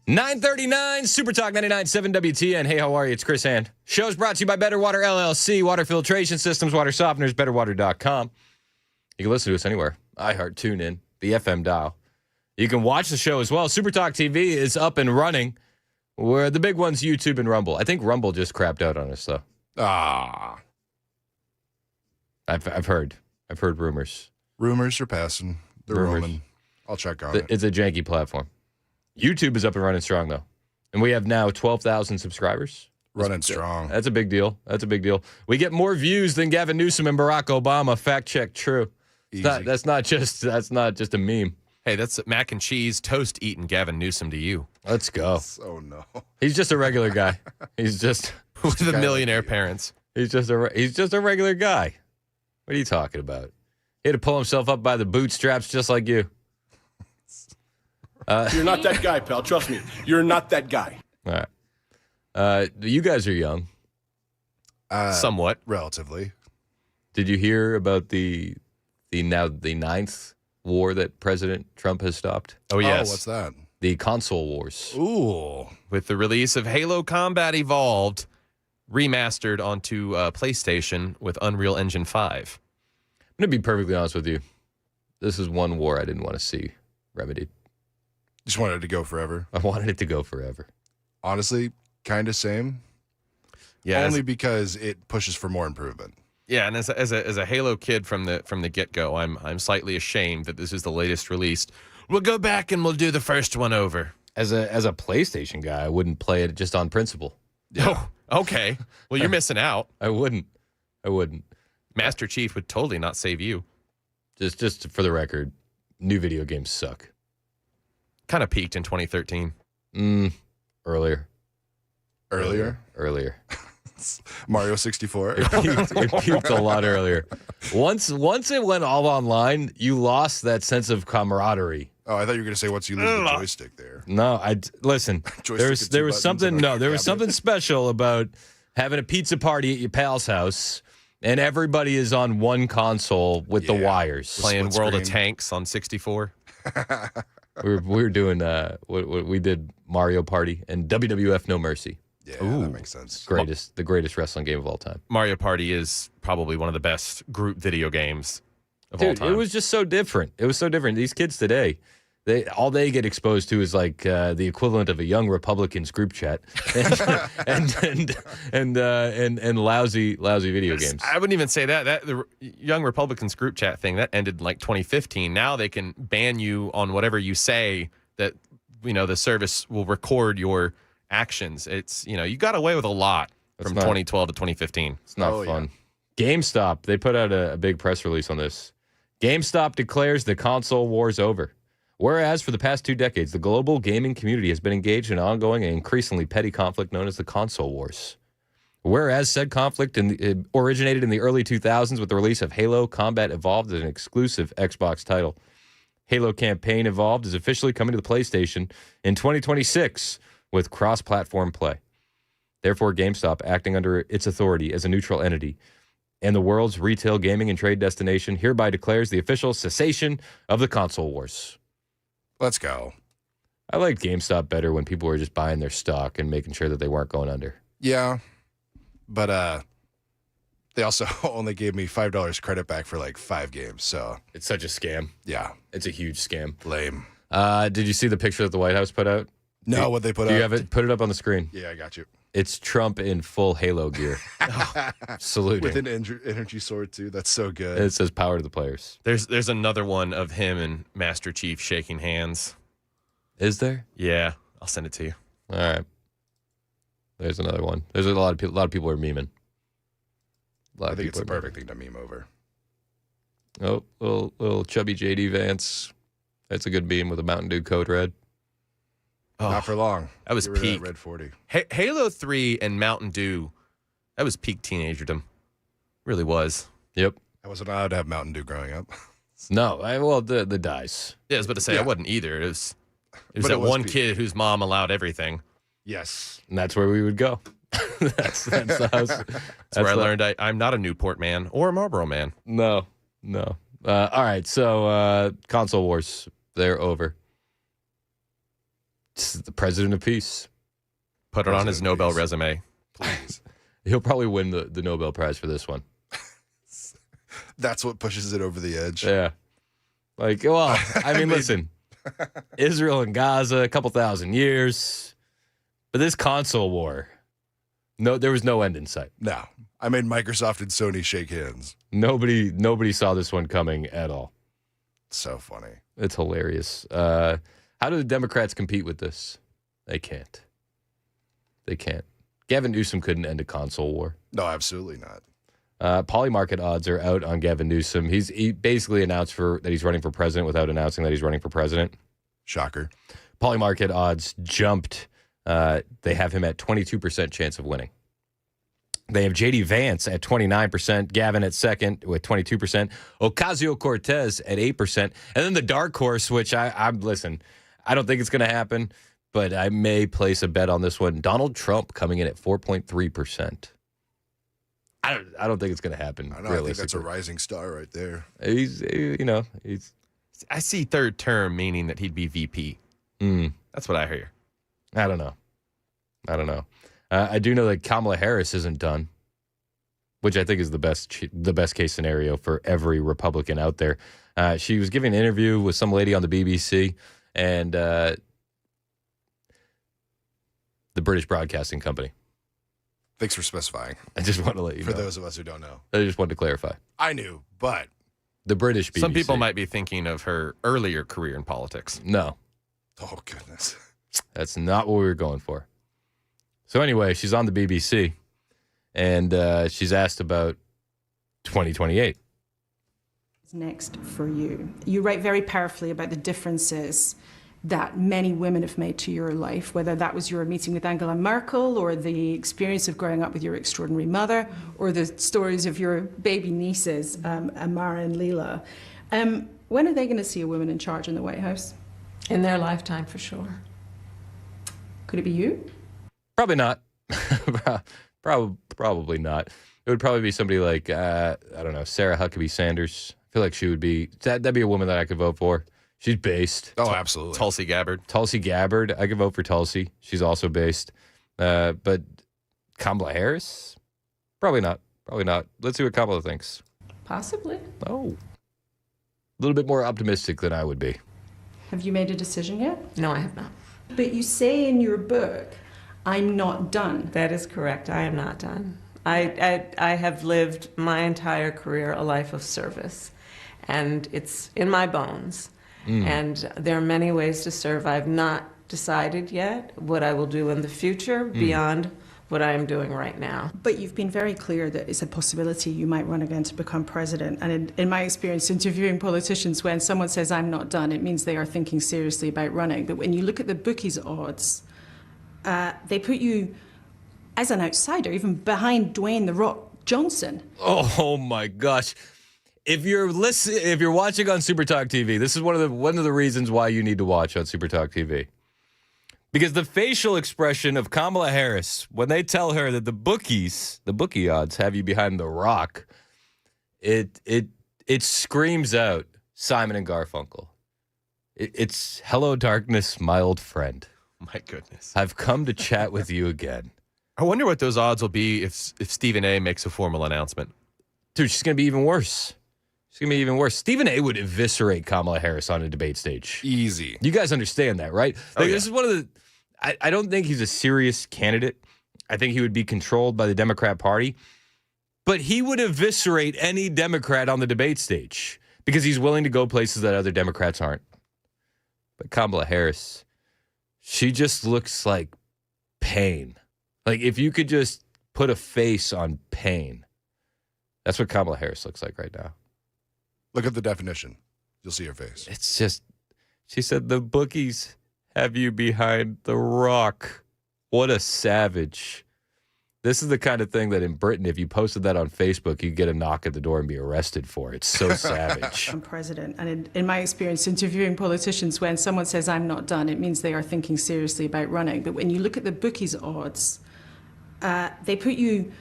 Speaker 1: $9:39, Super Talk 99.7 WTN. Hey, how are you? It's Chris Hand. Show's brought to you by Better Water LLC, water filtration systems, water softeners, betterwater.com. You can listen to us anywhere. iHeart, TuneIn, the FM dial. You can watch the show as well. Super Talk TV is up and running. Where the big ones, YouTube and Rumble. I think Rumble just crapped out on us, though. I've heard rumors.
Speaker 8: Rumors are passing. They're roaming. I'll check on it.
Speaker 1: It's a janky platform. YouTube is up and running strong, though. And we have now 12,000 subscribers.
Speaker 8: Running strong.
Speaker 1: That's a big deal. We get more views than Gavin Newsom and Barack Obama. Fact check true. That's not just a meme.
Speaker 9: Hey, that's mac and cheese toast eating Gavin Newsom to you.
Speaker 1: Let's go.
Speaker 8: Oh, no.
Speaker 1: He's just a regular guy. He's just
Speaker 9: with the millionaire parents.
Speaker 1: He's just a regular guy. What are you talking about? He had to pull himself up by the bootstraps just like you.
Speaker 12: You're not that guy, pal. Trust me. You're not that guy.
Speaker 1: All right. You guys are young.
Speaker 9: Somewhat.
Speaker 8: Relatively.
Speaker 1: Did you hear about the ninth war that President Trump has stopped?
Speaker 9: Oh, yes.
Speaker 8: Oh, what's that?
Speaker 1: The console wars.
Speaker 8: Ooh.
Speaker 9: With the release of Halo Combat Evolved, remastered onto PlayStation with Unreal Engine 5.
Speaker 1: I'm going to be perfectly honest with you. This is one war I didn't want to see remedied.
Speaker 8: Just wanted it to go forever.
Speaker 1: I wanted it to go forever.
Speaker 8: Honestly, kind of same.
Speaker 9: Yeah,
Speaker 8: Only because it pushes for more improvement.
Speaker 9: Yeah, and as a Halo kid from the get-go, I'm slightly ashamed that this is the latest release. We'll go back and we'll do the first one over.
Speaker 1: As a PlayStation guy, I wouldn't play it just on principle.
Speaker 9: Oh, okay. Well, you're missing out.
Speaker 1: I wouldn't.
Speaker 9: Master Chief would totally not save you.
Speaker 1: Just for the record, new video games suck.
Speaker 9: Kind of peaked in 2013.
Speaker 1: Earlier.
Speaker 8: Mario 64.
Speaker 1: It peaked a lot earlier. Once it went all online, you lost that sense of camaraderie.
Speaker 8: Oh, I thought you were going to say once you lose the joystick there.
Speaker 1: No, listen.
Speaker 8: Joystick
Speaker 1: there was
Speaker 8: and two
Speaker 1: something.
Speaker 8: buttons
Speaker 1: No,
Speaker 8: on a
Speaker 1: there was
Speaker 8: cabinet.
Speaker 1: something special about having a pizza party at your pal's house, and everybody is on one console with the wires,
Speaker 9: Playing
Speaker 8: split
Speaker 9: World of
Speaker 8: screen.
Speaker 9: Tanks on 64.
Speaker 1: we were doing what we did Mario Party and WWF No Mercy.
Speaker 8: Yeah, that makes sense.
Speaker 1: The greatest wrestling game of all time.
Speaker 9: Mario Party is probably one of the best group video games of all
Speaker 1: Dude,
Speaker 9: time.
Speaker 1: it was just so different. It was so different. These kids today, all they get exposed to is like the equivalent of a Young Republicans group chat and lousy video games.
Speaker 9: I wouldn't even say that the Young Republicans group chat thing that ended in like 2015. Now they can ban you on whatever you say. That the service will record your actions. It's you got away with a lot from 2012 to 2015.
Speaker 1: It's not fun. Yeah. GameStop, they put out a big press release on this. GameStop declares the console war's over. Whereas for the past 2 decades, the global gaming community has been engaged in ongoing and increasingly petty conflict known as the console wars. Whereas said conflict originated in the early 2000s with the release of Halo Combat Evolved as an exclusive Xbox title. Halo Campaign Evolved is officially coming to the PlayStation in 2026 with cross-platform play. Therefore, GameStop, acting under its authority as a neutral entity and the world's retail gaming and trade destination, hereby declares the official cessation of the console wars.
Speaker 8: Let's go.
Speaker 1: I liked GameStop better when people were just buying their stock and making sure that they weren't going under.
Speaker 8: Yeah, but they also only gave me $5 credit back for like 5 games. So
Speaker 1: It's such a scam.
Speaker 8: yeah,
Speaker 1: It's a huge scam.
Speaker 8: lame.
Speaker 1: Did you see the picture that the White House put out?
Speaker 8: No, what they put
Speaker 1: Do
Speaker 8: up.
Speaker 1: you have it? Put it up on the screen.
Speaker 8: Yeah, I got you.
Speaker 1: It's Trump in full Halo gear. Saluting.
Speaker 8: With an energy sword too. That's so good.
Speaker 1: It says power to the players.
Speaker 9: There's another one of him and Master Chief shaking hands.
Speaker 1: Is there?
Speaker 9: Yeah, I'll send it to you.
Speaker 1: All right. There's another one. There's a lot of people are memeing.
Speaker 8: I think it's the perfect thing to meme over.
Speaker 1: Oh, little chubby JD Vance. That's a good meme with a Mountain Dew Code Red.
Speaker 9: Oh,
Speaker 8: Not for long.
Speaker 9: that was
Speaker 8: Get rid of
Speaker 9: peak.
Speaker 8: that Red 40.
Speaker 9: Halo 3 and Mountain Dew, that was peak teenagerdom. Really was.
Speaker 1: Yep.
Speaker 8: I wasn't allowed to have Mountain Dew growing up.
Speaker 1: No, the dice.
Speaker 9: Yeah, I was about to say, I
Speaker 8: Yeah.
Speaker 9: wasn't either. It was
Speaker 8: But
Speaker 9: that
Speaker 8: it was
Speaker 9: one
Speaker 8: peak.
Speaker 9: kid whose mom allowed everything.
Speaker 8: Yes.
Speaker 1: And that's where we would go. that's the house.
Speaker 9: That's where I learned I'm not a Newport man or a Marlboro man.
Speaker 1: No. All right, so console wars, they're over. This is the president of peace.
Speaker 9: Put it on his
Speaker 8: President of
Speaker 9: Nobel
Speaker 8: peace.
Speaker 9: resume.
Speaker 8: Please.
Speaker 1: He'll probably win the Nobel Prize for this one.
Speaker 8: That's what pushes it over the edge.
Speaker 1: Yeah. Like, well, I mean, listen, Israel and Gaza, a couple thousand years, but this console war, no, there was no end in sight.
Speaker 8: No. I made Microsoft and Sony shake hands.
Speaker 1: Nobody saw this one coming at all.
Speaker 8: So funny.
Speaker 1: It's hilarious. How do the Democrats compete with this? They can't. Gavin Newsom couldn't end a console war.
Speaker 8: No, absolutely not.
Speaker 1: Polymarket odds are out on Gavin Newsom. He basically announced that he's running for president without announcing that he's running for president.
Speaker 8: Shocker.
Speaker 1: Polymarket odds jumped. They have him at 22% chance of winning. They have J.D. Vance at 29%, Gavin at second with 22%, Ocasio-Cortez at 8%, and then the dark horse, which I'm listen, I don't think it's going to happen, but I may place a bet on this one. Donald Trump coming in at 4.3%. I don't think it's going to happen.
Speaker 8: I know. I think that's a rising star right there.
Speaker 1: He's.
Speaker 9: I see third term meaning that he'd be VP. That's what I hear.
Speaker 1: I don't know. I do know that Kamala Harris isn't done, which I think is the best case scenario for every Republican out there. She was giving an interview with some lady on the BBC and the British Broadcasting Company.
Speaker 8: Thanks for specifying.
Speaker 1: I just want to let you know.
Speaker 8: For those of us who don't know.
Speaker 1: I just wanted to clarify.
Speaker 8: I knew, but
Speaker 1: the British BBC.
Speaker 9: Some people might be thinking of her earlier career in politics.
Speaker 1: No.
Speaker 8: Oh, goodness.
Speaker 1: That's not what we were going for. So anyway, she's on the BBC, and she's asked about 2028.
Speaker 14: What's next for you? You write very powerfully about the differences that many women have made to your life, whether that was your meeting with Angela Merkel or the experience of growing up with your extraordinary mother or the stories of your baby nieces, Amara and Leela. When are they going to see a woman in charge in the White House?
Speaker 15: In their lifetime, for sure.
Speaker 14: Could it be you?
Speaker 1: Probably not. Probably not. It would probably be somebody like, I don't know, Sarah Huckabee Sanders. I feel like she would be, that'd be a woman that I could vote for. She's based.
Speaker 8: Oh, absolutely.
Speaker 9: Tulsi Gabbard.
Speaker 1: Tulsi Gabbard. I could vote for Tulsi. She's also based. But Kamala Harris? Probably not. Let's see what Kamala thinks.
Speaker 14: Possibly.
Speaker 1: Oh. A little bit more optimistic than I would be.
Speaker 14: Have you made a decision yet?
Speaker 15: No, I have not.
Speaker 14: But you say in your book, I'm not done.
Speaker 15: That is correct. I am not done. I have lived my entire career a life of service, and it's in my bones. And there are many ways to serve. I've not decided yet what I will do in the future beyond what I am doing right now.
Speaker 14: But you've been very clear that it's a possibility you might run again to become president. And in my experience interviewing politicians, when someone says, I'm not done, it means they are thinking seriously about running. But when you look at the bookies' odds, they put you as an outsider, even behind Dwayne "The Rock" Johnson.
Speaker 1: Oh my gosh. If you're watching on Supertalk TV, this is one of the reasons why you need to watch on Supertalk TV. Because the facial expression of Kamala Harris, when they tell her that the bookie odds have you behind The Rock, it screams out Simon and Garfunkel. It's hello darkness, my old friend.
Speaker 9: My goodness.
Speaker 1: I've come to chat with you again.
Speaker 9: I wonder what those odds will be if Stephen A makes a formal announcement.
Speaker 1: Dude, she's going to be even worse. Stephen A would eviscerate Kamala Harris on a debate stage.
Speaker 8: Easy.
Speaker 1: You guys understand that, right? This is one of the... I don't think he's a serious candidate. I think he would be controlled by the Democrat Party. But he would eviscerate any Democrat on the debate stage because he's willing to go places that other Democrats aren't. But Kamala Harris, she just looks like pain. Like if you could just put a face on pain. That's what Kamala Harris looks like right now.
Speaker 8: Look at the definition. You'll see her face.
Speaker 1: It's just, she said, the bookies have you behind The Rock. What a savage. This is the kind of thing that in Britain, if you posted that on Facebook, you'd get a knock at the door and be arrested for. It's so savage.
Speaker 14: I'm president. And in my experience interviewing politicians, when someone says I'm not done, it means they are thinking seriously about running. But when you look at the bookies' odds, they put you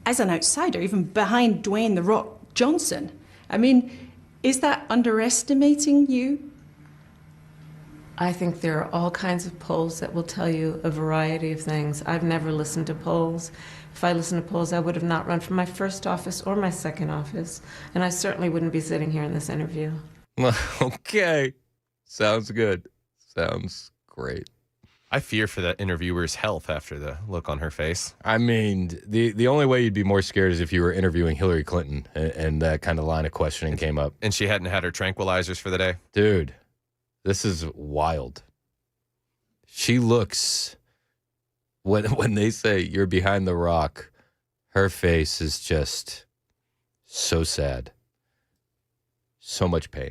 Speaker 14: as an outsider, even behind Dwayne "The Rock" Johnson. I mean, is that underestimating you?
Speaker 15: I think there are all kinds of polls that will tell you a variety of things. I've never listened to polls. If I listened to polls, I would have not run for my first office or my second office, and I certainly wouldn't be sitting here in this interview.
Speaker 1: Okay. Sounds good. Sounds great.
Speaker 9: I fear for that interviewer's health after the look on her face.
Speaker 1: I mean, the only way you'd be more scared is if you were interviewing Hillary Clinton and that kind of line of questioning came up.
Speaker 9: And she hadn't had her tranquilizers for the day?
Speaker 1: Dude, this is wild. She looks, when they say you're behind The Rock, her face is just so sad. So much pain.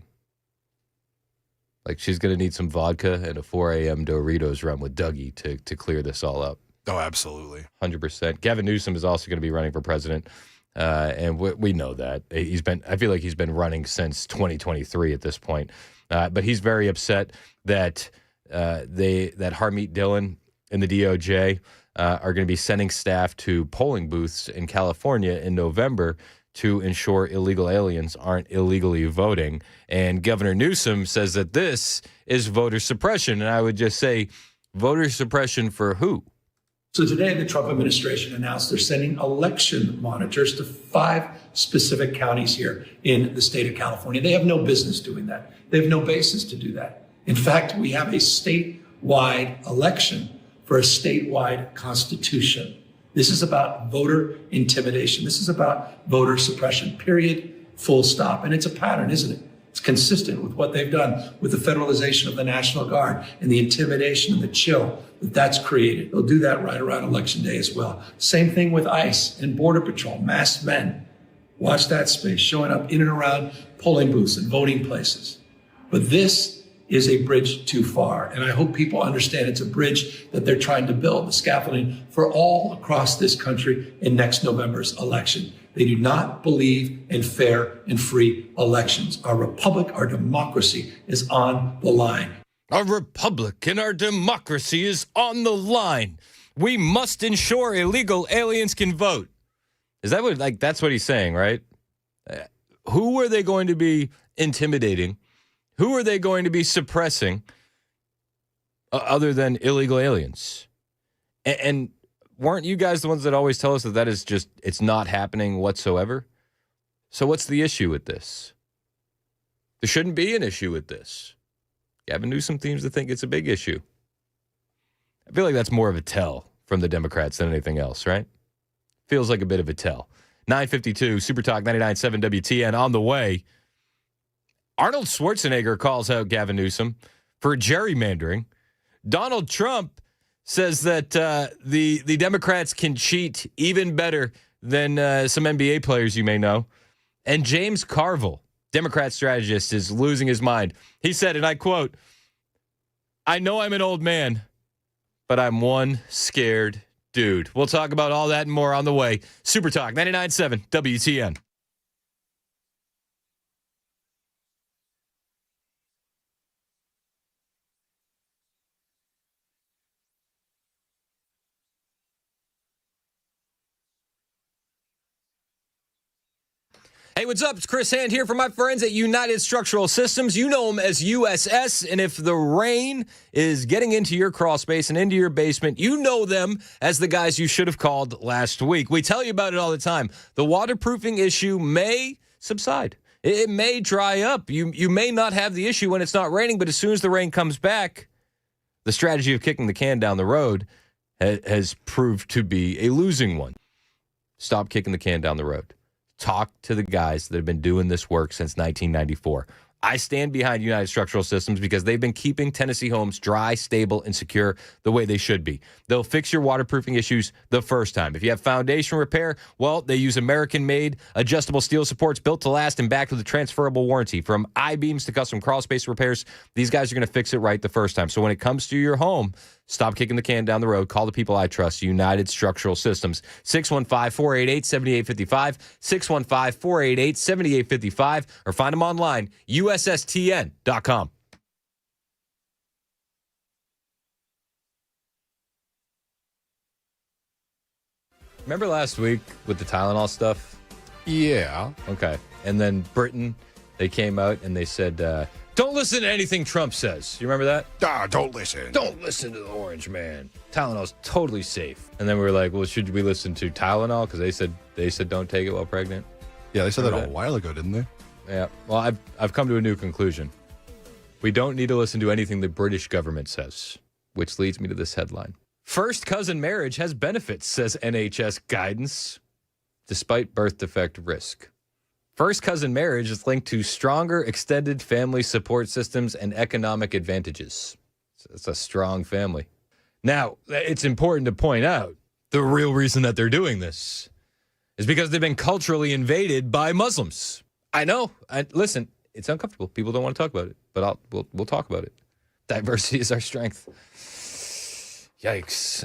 Speaker 1: Like she's going to need some vodka and a 4 a.m. Doritos run with Dougie to clear this all up.
Speaker 8: Oh, absolutely.
Speaker 1: 100%. Gavin Newsom is also going to be running for president. And we know that. I feel like he's been running since 2023 at this point. But he's very upset that that Harmeet Dillon and the DOJ are going to be sending staff to polling booths in California in November to ensure illegal aliens aren't illegally voting. And Governor Newsom says that this is voter suppression. And I would just say, voter suppression for who?
Speaker 16: So today, the Trump administration announced they're sending election monitors to 5 specific counties here in the state of California. They have no business doing that. They have no basis to do that. In fact, we have a statewide election for a statewide constitution. This is about voter intimidation. This is about voter suppression, period, full stop. And it's a pattern, isn't it? It's consistent with what they've done with the federalization of the National Guard and the intimidation and the chill that's created. They'll do that right around Election Day as well. Same thing with ICE and Border Patrol, masked men. Watch that space, showing up in and around polling booths and voting places. But this is a bridge too far. And I hope people understand it's a bridge that they're trying to build, the scaffolding for all across this country in next November's election. They do not believe in fair and free elections. Our republic, our democracy is on the line.
Speaker 1: Our republic and our democracy is on the line. We must ensure illegal aliens can vote. Is that what, like, that's what he's saying, right? Who are they going to be intimidating? Who are they going to be suppressing other than illegal aliens? And weren't you guys the ones that always tell us that is just, it's not happening whatsoever? So what's the issue with this? There shouldn't be an issue with this. Gavin Newsom seems to think it's a big issue. I feel like that's more of a tell from the Democrats than anything else, right? Feels like a bit of a tell. 9:52, Super Talk 99.7 WTN on the way. Arnold Schwarzenegger calls out Gavin Newsom for gerrymandering. Donald Trump says that the Democrats can cheat even better than some NBA players you may know. And James Carville, Democrat strategist, is losing his mind. He said, and I quote, "I know I'm an old man, but I'm one scared dude." We'll talk about all that and more on the way. Super Talk 99.7 WTN. Hey, what's up? It's Chris Hand here from my friends at United Structural Systems. You know them as USS, and if the rain is getting into your crawl space and into your basement, you know them as the guys you should have called last week. We tell you about it all the time. The waterproofing issue may subside. It may dry up. You may not have the issue when it's not raining, but as soon as the rain comes back, the strategy of kicking the can down the road has proved to be a losing one. Stop kicking the can down the road. Talk to the guys that have been doing this work since 1994. I stand behind United Structural Systems because they've been keeping Tennessee homes dry, stable, and secure the way they should be. They'll fix your waterproofing issues the first time. If you have foundation repair, well, they use American-made adjustable steel supports built to last and backed with a transferable warranty. From I-beams to custom crawl space repairs, these guys are going to fix it right the first time. So when it comes to your home, stop kicking the can down the road. Call the people I trust, United Structural Systems. 615-488-7855, 615-488-7855, or find them online, USSTN.com. Remember last week with the Tylenol stuff?
Speaker 8: Yeah.
Speaker 1: Okay. And then Britain, they came out and they said, don't listen to anything Trump says. You remember that?
Speaker 8: Don't listen.
Speaker 1: Don't listen to the orange man. Tylenol's totally safe. And then we were like, well, should we listen to Tylenol? Because they said don't take it while pregnant.
Speaker 8: Yeah, they said that a while ago, didn't they?
Speaker 1: Yeah. Well, I've come to a new conclusion. We don't need to listen to anything the British government says, which leads me to this headline. First cousin marriage has benefits, says NHS guidance, despite birth defect risk. First cousin marriage is linked to stronger extended family support systems and economic advantages. So it's a strong family. Now, it's important to point out the real reason that they're doing this is because they've been culturally invaded by Muslims. I know. Listen, it's uncomfortable. People don't want to talk about it, but we'll talk about it. Diversity is our strength. Yikes.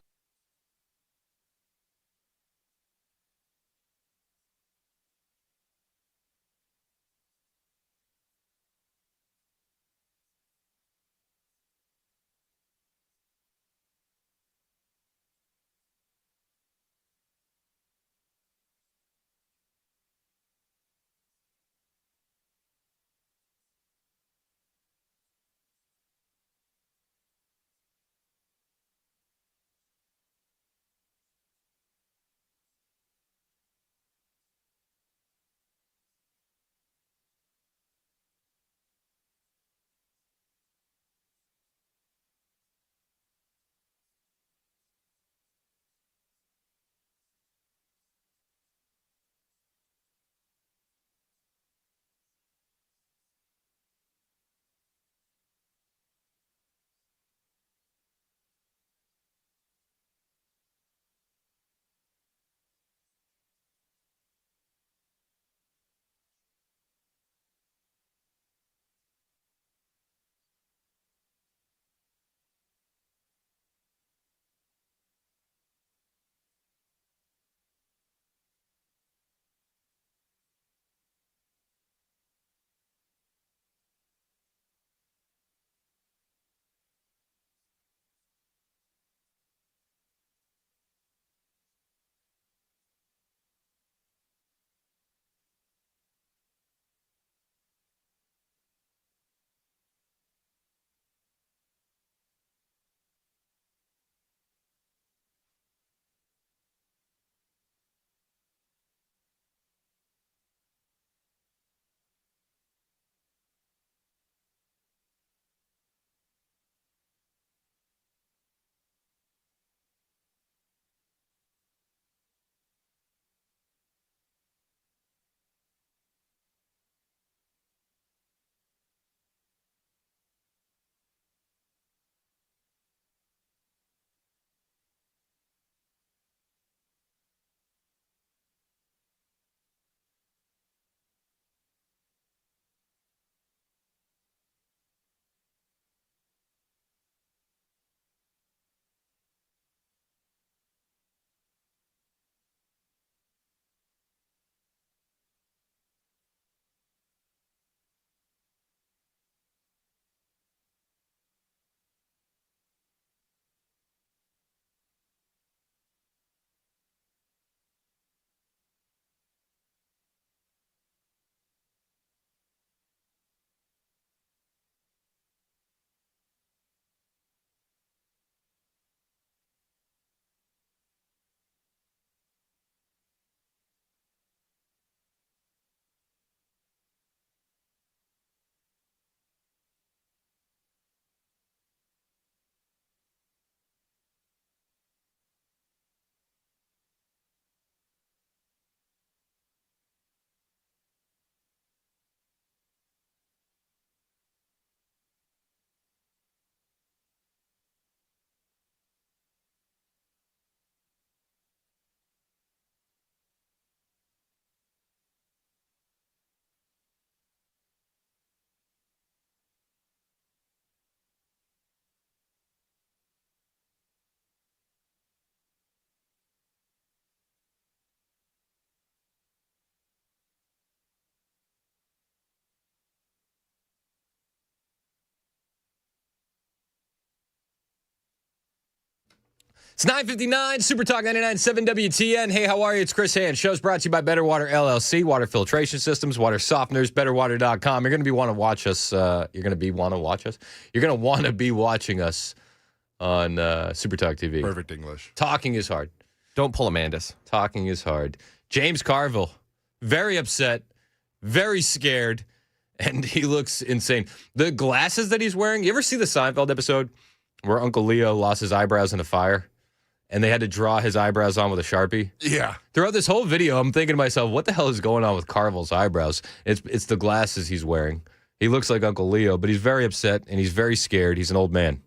Speaker 1: It's 9:59, Super Talk 99.7 WTN. Hey, how are you? It's Chris Hand. Show's brought to you by Better Water LLC, water filtration systems, water softeners, betterwater.com. You're going to be want to watch us. You're going to want to be watching us on Super Talk TV.
Speaker 8: Perfect English.
Speaker 1: Talking is hard.
Speaker 9: Don't pull Amanda's.
Speaker 1: Talking is hard. James Carville, very upset, very scared, and he looks insane. The glasses that he's wearing, you ever see the Seinfeld episode where Uncle Leo lost his eyebrows in a fire? And they had to draw his eyebrows on with a Sharpie.
Speaker 8: Yeah.
Speaker 1: Throughout this whole video, I'm thinking to myself, what the hell is going on with Carville's eyebrows? It's the glasses he's wearing. He looks like Uncle Leo, but he's very upset and he's very scared. He's an old man.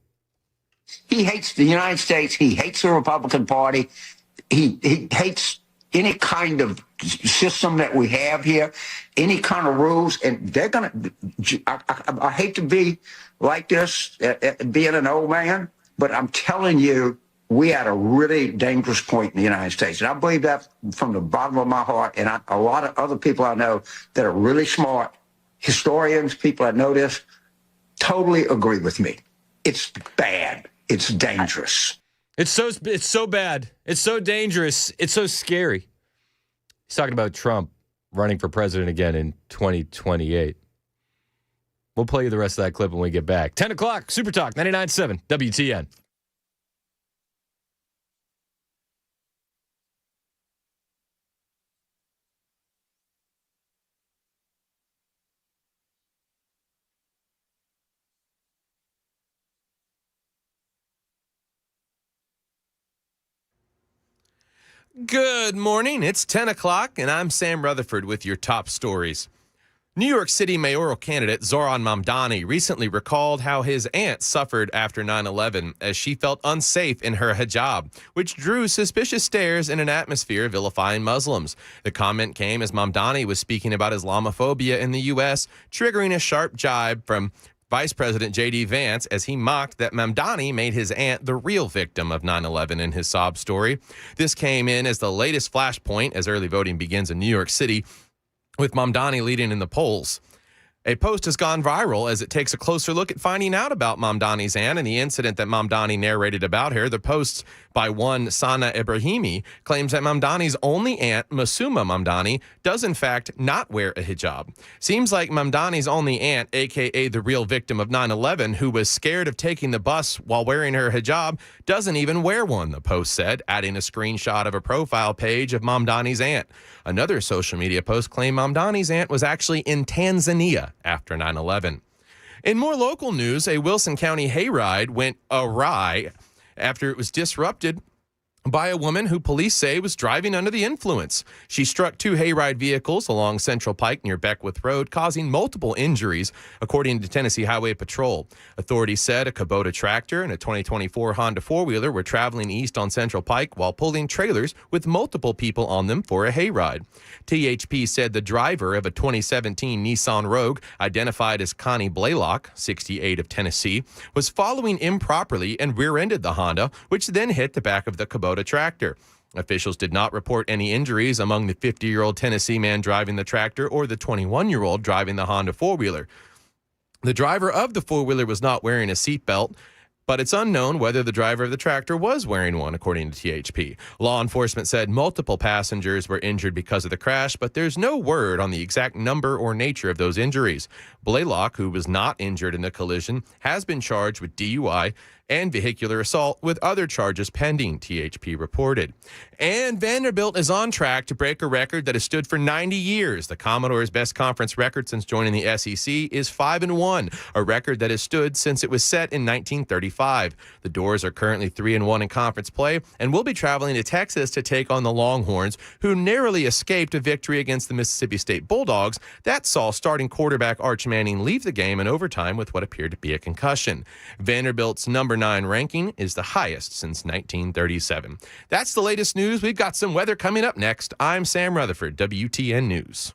Speaker 17: He hates the United States. He hates the Republican Party. He hates any kind of system that we have here, any kind of rules. And they're going to, I hate to be like this, being an old man, but I'm telling you, we at a really dangerous point in the United States. And I believe that from the bottom of my heart. And a lot of other people I know that are really smart, historians, people that know this, totally agree with me. It's bad. It's dangerous.
Speaker 1: It's so bad. It's so dangerous. It's so scary. He's talking about Trump running for president again in 2028. We'll play you the rest of that clip when we get back. 10 o'clock, Super Talk 99.7 WTN.
Speaker 9: Good morning. It's 10 o'clock, and I'm Sam Rutherford with your top stories. New York City mayoral candidate Zoran Mamdani recently recalled how his aunt suffered after 9/11 as she felt unsafe in her hijab, which drew suspicious stares in an atmosphere vilifying Muslims. The comment came as Mamdani was speaking about Islamophobia in the U.S., triggering a sharp jibe from Vice President J.D. Vance as he mocked that Mamdani made his aunt the real victim of 9/11 in his sob story. This came in as the latest flashpoint as early voting begins in New York City, with Mamdani leading in the polls. A post has gone viral as it takes a closer look at finding out about Mamdani's aunt and the incident that Mamdani narrated about her. The post by one Sana Ibrahimi claims that Mamdani's only aunt, Masuma Mamdani, does in fact not wear a hijab. Seems like Mamdani's only aunt, a.k.a. the real victim of 9/11, who was scared of taking the bus while wearing her hijab, doesn't even wear one, the post said, adding a screenshot of a profile page of Mamdani's aunt. Another social media post claimed Mamdani's aunt was actually in Tanzania after 9/11. In more local news, a Wilson County hayride went awry after it was disrupted by a woman who police say was driving under the influence. She struck two hayride vehicles along Central Pike near Beckwith Road, causing multiple injuries, according to Tennessee Highway Patrol. Authorities said a Kubota tractor and a 2024 Honda four-wheeler were traveling east on Central Pike while pulling trailers with multiple people on them for a hayride. THP said the driver of a 2017 Nissan Rogue, identified as Connie Blaylock, 68 of Tennessee, was following improperly and rear-ended the Honda, which then hit the back of the Kubota tractor. Officials did not report any injuries among the 50-year-old Tennessee man driving the tractor or the 21-year-old driving the Honda four-wheeler. The driver of the four-wheeler was not wearing a seatbelt, but it's unknown whether the driver of the tractor was wearing one, according to THP. Law enforcement said multiple passengers were injured because of the crash, but there's no word on the exact number or nature of those injuries. Blaylock, who was not injured in the collision, has been charged with DUI and vehicular assault, with other charges pending, THP reported. And Vanderbilt is on track to break a record that has stood for 90 years. The Commodore's best conference record since joining the SEC is 5-1, a record that has stood since it was set in 1935. The Doors are currently 3-1 in conference play and will be traveling to Texas to take on the Longhorns, who narrowly escaped a victory against the Mississippi State Bulldogs that saw starting quarterback Arch Manning leave the game in overtime with what appeared to be a concussion. Vanderbilt's number 9 ranking is the highest since 1937. That's the latest news. We've got some weather coming up next. I'm Sam Rutherford, WTN News.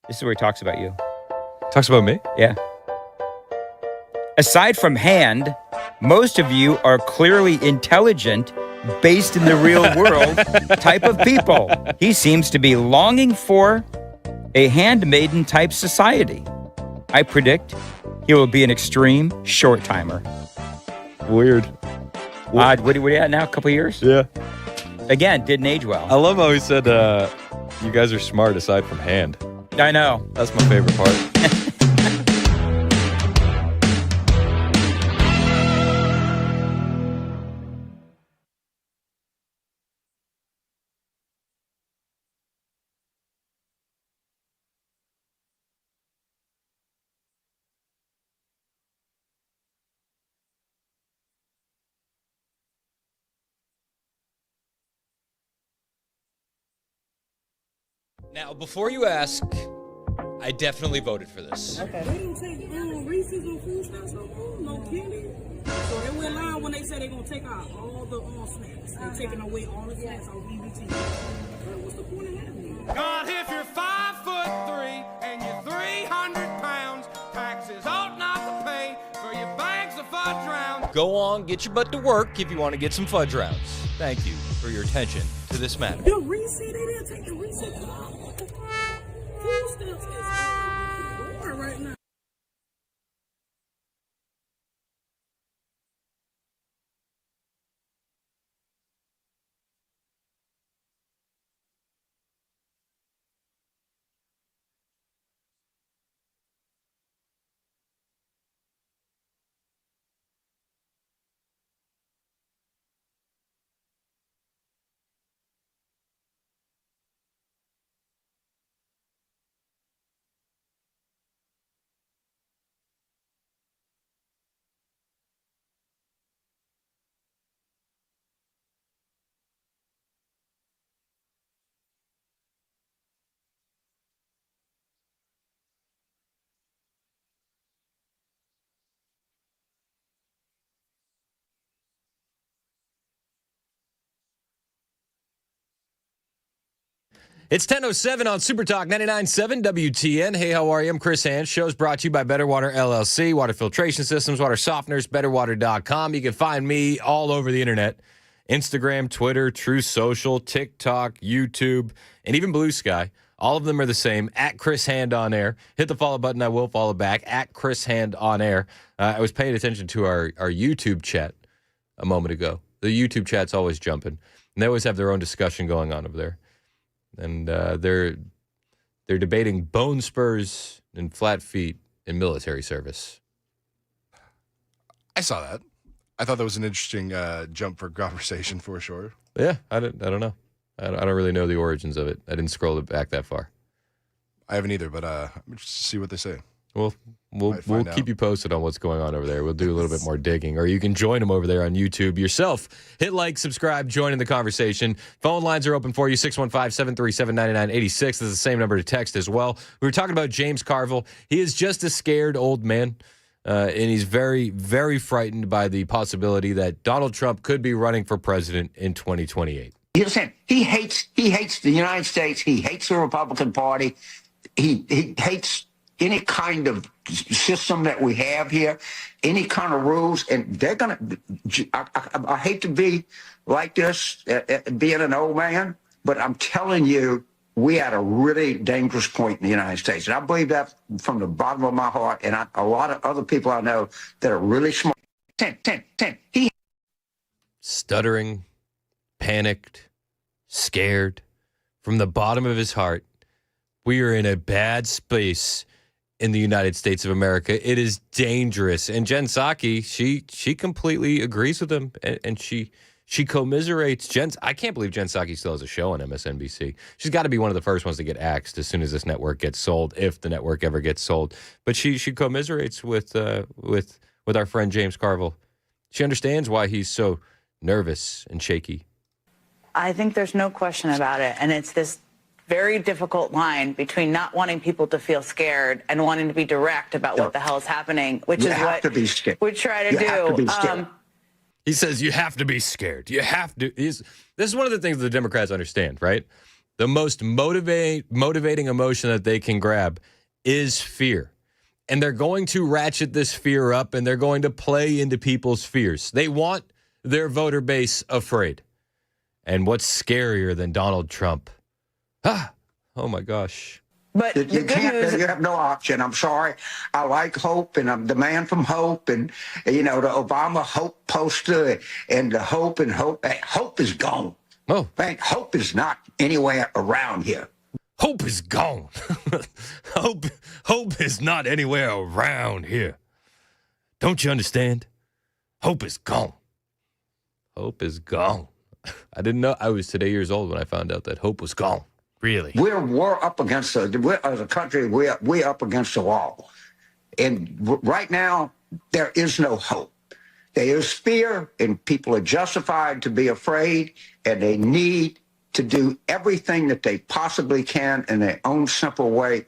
Speaker 13: This is where he talks about you.
Speaker 1: Talks about me?
Speaker 13: Yeah. Aside from hand, most of you are clearly intelligent, based in the real world type of people. He seems to be longing for a handmaiden type society. I predict he will be an extreme short timer.
Speaker 1: Weird.
Speaker 13: Odd. What are you at now? A couple years?
Speaker 1: Yeah.
Speaker 13: Again, didn't age well.
Speaker 1: I love how he said, you guys are smart aside from hand.
Speaker 13: I know.
Speaker 1: That's my favorite part. Now, before you ask, I definitely voted for this.
Speaker 18: They didn't take Reese's or food stamps no more, no candy. So they went live when they said they're going to take out all the snacks. They're taking away all the snacks on EBT. What's the point of having it?
Speaker 19: God, if you're 5'3" and you're 300 pounds, taxes ought not to pay for your bags of fudge rounds.
Speaker 1: Go on, get your butt to work if you want to get some fudge rounds. Thank you for your attention to this matter.
Speaker 18: The Reese, they didn't take the Reese off. Food stamps is boring right now.
Speaker 1: It's 10:07 on Super Talk 99.7 WTN. Hey, how are you? I'm Chris Hands. Show's brought to you by Better Water LLC, water filtration systems, water softeners, betterwater.com. You can find me all over the internet. Instagram, Twitter, True Social, TikTok, YouTube, and even Blue Sky. All of them are the same, at Chris Hand on Air. Hit the follow button. I will follow back, at Chris Hand on Air. I was paying attention to our YouTube chat a moment ago. The YouTube chat's always jumping. And they always have their own discussion going on over there. And they're debating bone spurs and flat feet in military service.
Speaker 8: I saw that. I thought that was an interesting jump for conversation for sure.
Speaker 1: Yeah, I don't know. I don't really know the origins of it. I didn't scroll it back that far.
Speaker 8: I haven't either, but just see what they say.
Speaker 1: Well, we'll keep you posted on what's going on over there. We'll do a little bit more digging, or you can join them over there on YouTube yourself. Hit like, subscribe, join in the conversation. Phone lines are open for you, 615-737-9986. This is the same number to text as well. We were talking about James Carville. He is just a scared old man, and he's very, very frightened by the possibility that Donald Trump could be running for president in 2028.
Speaker 17: You understand? He hates the United States. He hates the Republican Party. He hates any kind of system that we have here, any kind of rules, and they're going to, I hate to be like this, being an old man, but I'm telling you, we at a really dangerous point in the United States. And I believe that from the bottom of my heart, and a lot of other people I know that are really smart. He
Speaker 1: Stuttering, panicked, scared, from the bottom of his heart, we are in a bad space in the United States of America. It is dangerous. And Jen Psaki, she completely agrees with him, and she commiserates. I can't believe Jen Psaki still has a show on MSNBC. She's got to be one of the first ones to get axed as soon as this network gets sold, if the network ever gets sold. But she commiserates with our friend James Carville. She understands why he's so nervous and shaky.
Speaker 20: I think there's no question about it, and it's this very difficult line between not wanting people to feel scared and wanting to be direct about what the hell is happening, which is what we try to do.
Speaker 1: He says you have to be scared. You have to. This is one of the things the Democrats understand, right? the most motivating emotion that they can grab is fear. And they're going to ratchet this fear up, and they're going to play into people's fears. They want their voter base afraid. And what's scarier than Donald Trump? Oh my gosh.
Speaker 20: But
Speaker 17: you can't. You have no option. I'm sorry. I like hope, and I'm the man from Hope, and the Obama Hope poster, and the Hope and Hope. Hope is gone.
Speaker 1: Oh,
Speaker 17: man, Hope is not anywhere around here.
Speaker 1: Hope is gone. Hope is not anywhere around here. Don't you understand? Hope is gone. Hope is gone. I didn't know. I was today years old when I found out that hope was gone.
Speaker 9: Really?
Speaker 17: We're up against as a country. We're up against the wall, and right now there is no hope. There is fear, and people are justified to be afraid, and they need to do everything that they possibly can in their own simple way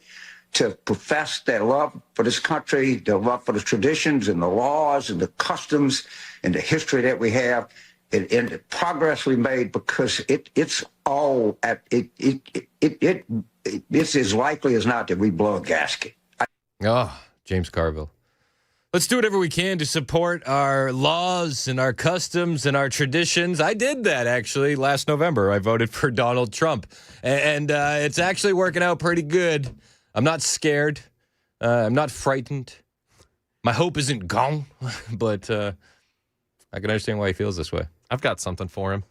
Speaker 17: to profess their love for this country, their love for the traditions and the laws and the customs and the history that we have, and the progress we made, because it's all at it's as likely as not that we blow a gasket.
Speaker 1: James Carville. Let's do whatever we can to support our laws and our customs and our traditions. I did that, actually, last November. I voted for Donald Trump. And it's actually working out pretty good. I'm not scared. I'm not frightened. My hope isn't gone. But I can understand why he feels this way.
Speaker 9: I've got something for him.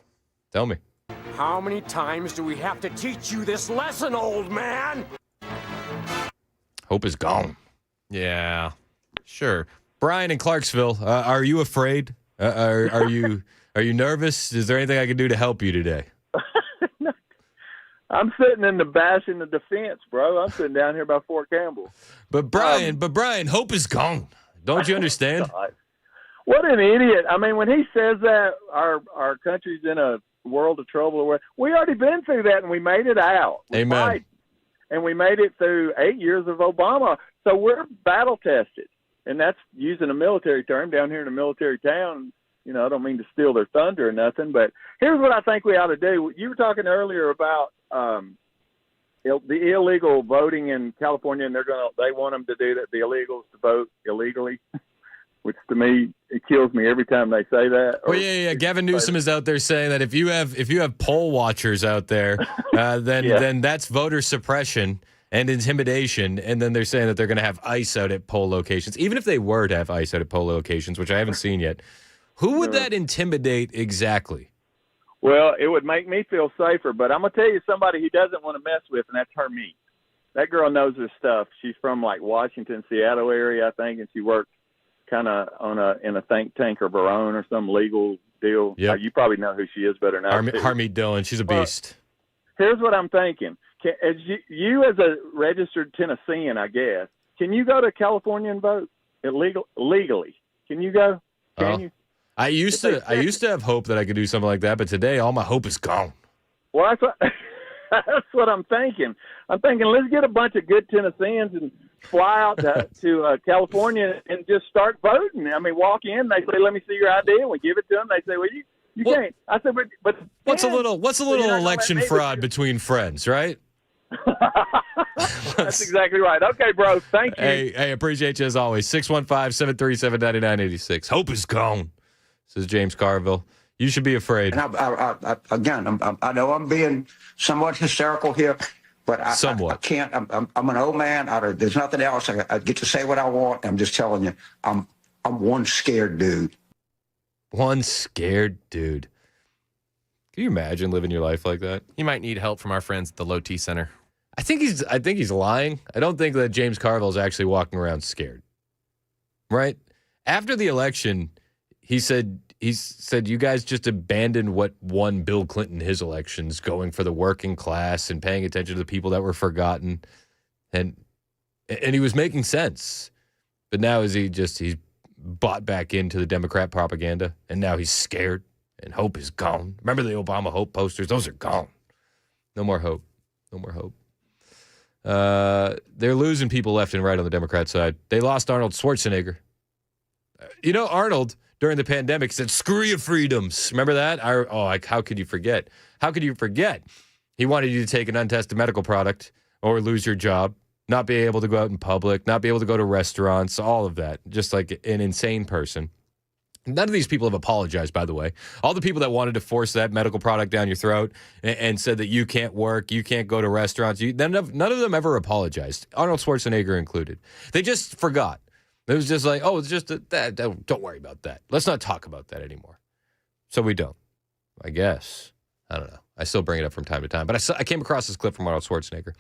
Speaker 1: Tell me.
Speaker 19: How many times do we have to teach you this lesson, old man?
Speaker 1: Hope is gone.
Speaker 9: Yeah. Sure.
Speaker 1: Brian in Clarksville, are you afraid? Are you nervous? Is there anything I can do to help you today?
Speaker 21: I'm sitting in the Bastion of Defense, bro. I'm sitting down here by Fort Campbell.
Speaker 1: But Brian, hope is gone. Don't you understand?
Speaker 21: What an idiot. I mean, when he says that our country's in a world of trouble, we already been through that, and we made it out.
Speaker 1: Amen.
Speaker 21: And we made it through 8 years of Obama. So we're battle tested. And that's using a military term down here in a military town. I don't mean to steal their thunder or nothing, but here's what I think we ought to do. You were talking earlier about the illegal voting in California, and they want them to do that, the illegals to vote illegally, which to me, it kills me every time they say that.
Speaker 1: Well, yeah. Gavin Newsom is out there saying that if you have poll watchers out there, then that's voter suppression and intimidation, and then they're saying that they're going to have ICE out at poll locations. Even if they were to have ICE out at poll locations, which I haven't seen yet, who would that intimidate exactly?
Speaker 21: Well, it would make me feel safer, but I'm going to tell you somebody he doesn't want to mess with, and that's Hermit. That girl knows her stuff. She's from, Washington, Seattle area, I think, and she worked kind of in a think tank of her own or some legal deal.
Speaker 1: Yep.
Speaker 21: You probably know who she is better than I do.
Speaker 1: Harmeet Dillon, she's a beast.
Speaker 21: Here's what I'm thinking. As you as a registered Tennessean, I guess, can you go to California and vote legally? Can you go? Can you?
Speaker 1: I used to have hope that I could do something like that, but today all my hope is gone.
Speaker 21: Well, that's what I'm thinking. I'm thinking let's get a bunch of good Tennesseans and fly out to California and just start voting. I mean, walk in, they say, "Let me see your ID," and we give it to them. They say, "Well, you can't." I said, "But
Speaker 1: what's a little election fraud between friends, right?"
Speaker 21: That's exactly right. Okay, bro. Thank you.
Speaker 1: Hey, appreciate you as always. 615-737-9986. Hope is gone, says James Carville. You should be afraid.
Speaker 17: And I know I'm being somewhat hysterical here, but I can't. I'm an old man. There's nothing else. I get to say what I want. I'm just telling you, I'm one scared dude.
Speaker 1: One scared dude. Can you imagine living your life like that?
Speaker 9: You might need help from our friends at the Low T Center.
Speaker 1: I think he's lying. I don't think that James Carville is actually walking around scared. Right? After the election, he said you guys just abandoned what won Bill Clinton his elections, going for the working class and paying attention to the people that were forgotten. And he was making sense. But now he's bought back into the Democrat propaganda, and now he's scared. And hope is gone. Remember the Obama hope posters? Those are gone. No more hope. No more hope. They're losing people left and right on the Democrat side. They lost Arnold Schwarzenegger. Arnold, during the pandemic, said, "Screw your freedoms." Remember that? How could you forget? How could you forget? He wanted you to take an untested medical product or lose your job, not be able to go out in public, not be able to go to restaurants, all of that, just like an insane person. None of these people have apologized, by the way. All the people that wanted to force that medical product down your throat and said that you can't work, you can't go to restaurants, none of them ever apologized, Arnold Schwarzenegger included. They just forgot. It was just like, oh, it's just that. Don't worry about that. Let's not talk about that anymore. So we don't, I guess. I don't know. I still bring it up from time to time. But I came across this clip from Arnold Schwarzenegger,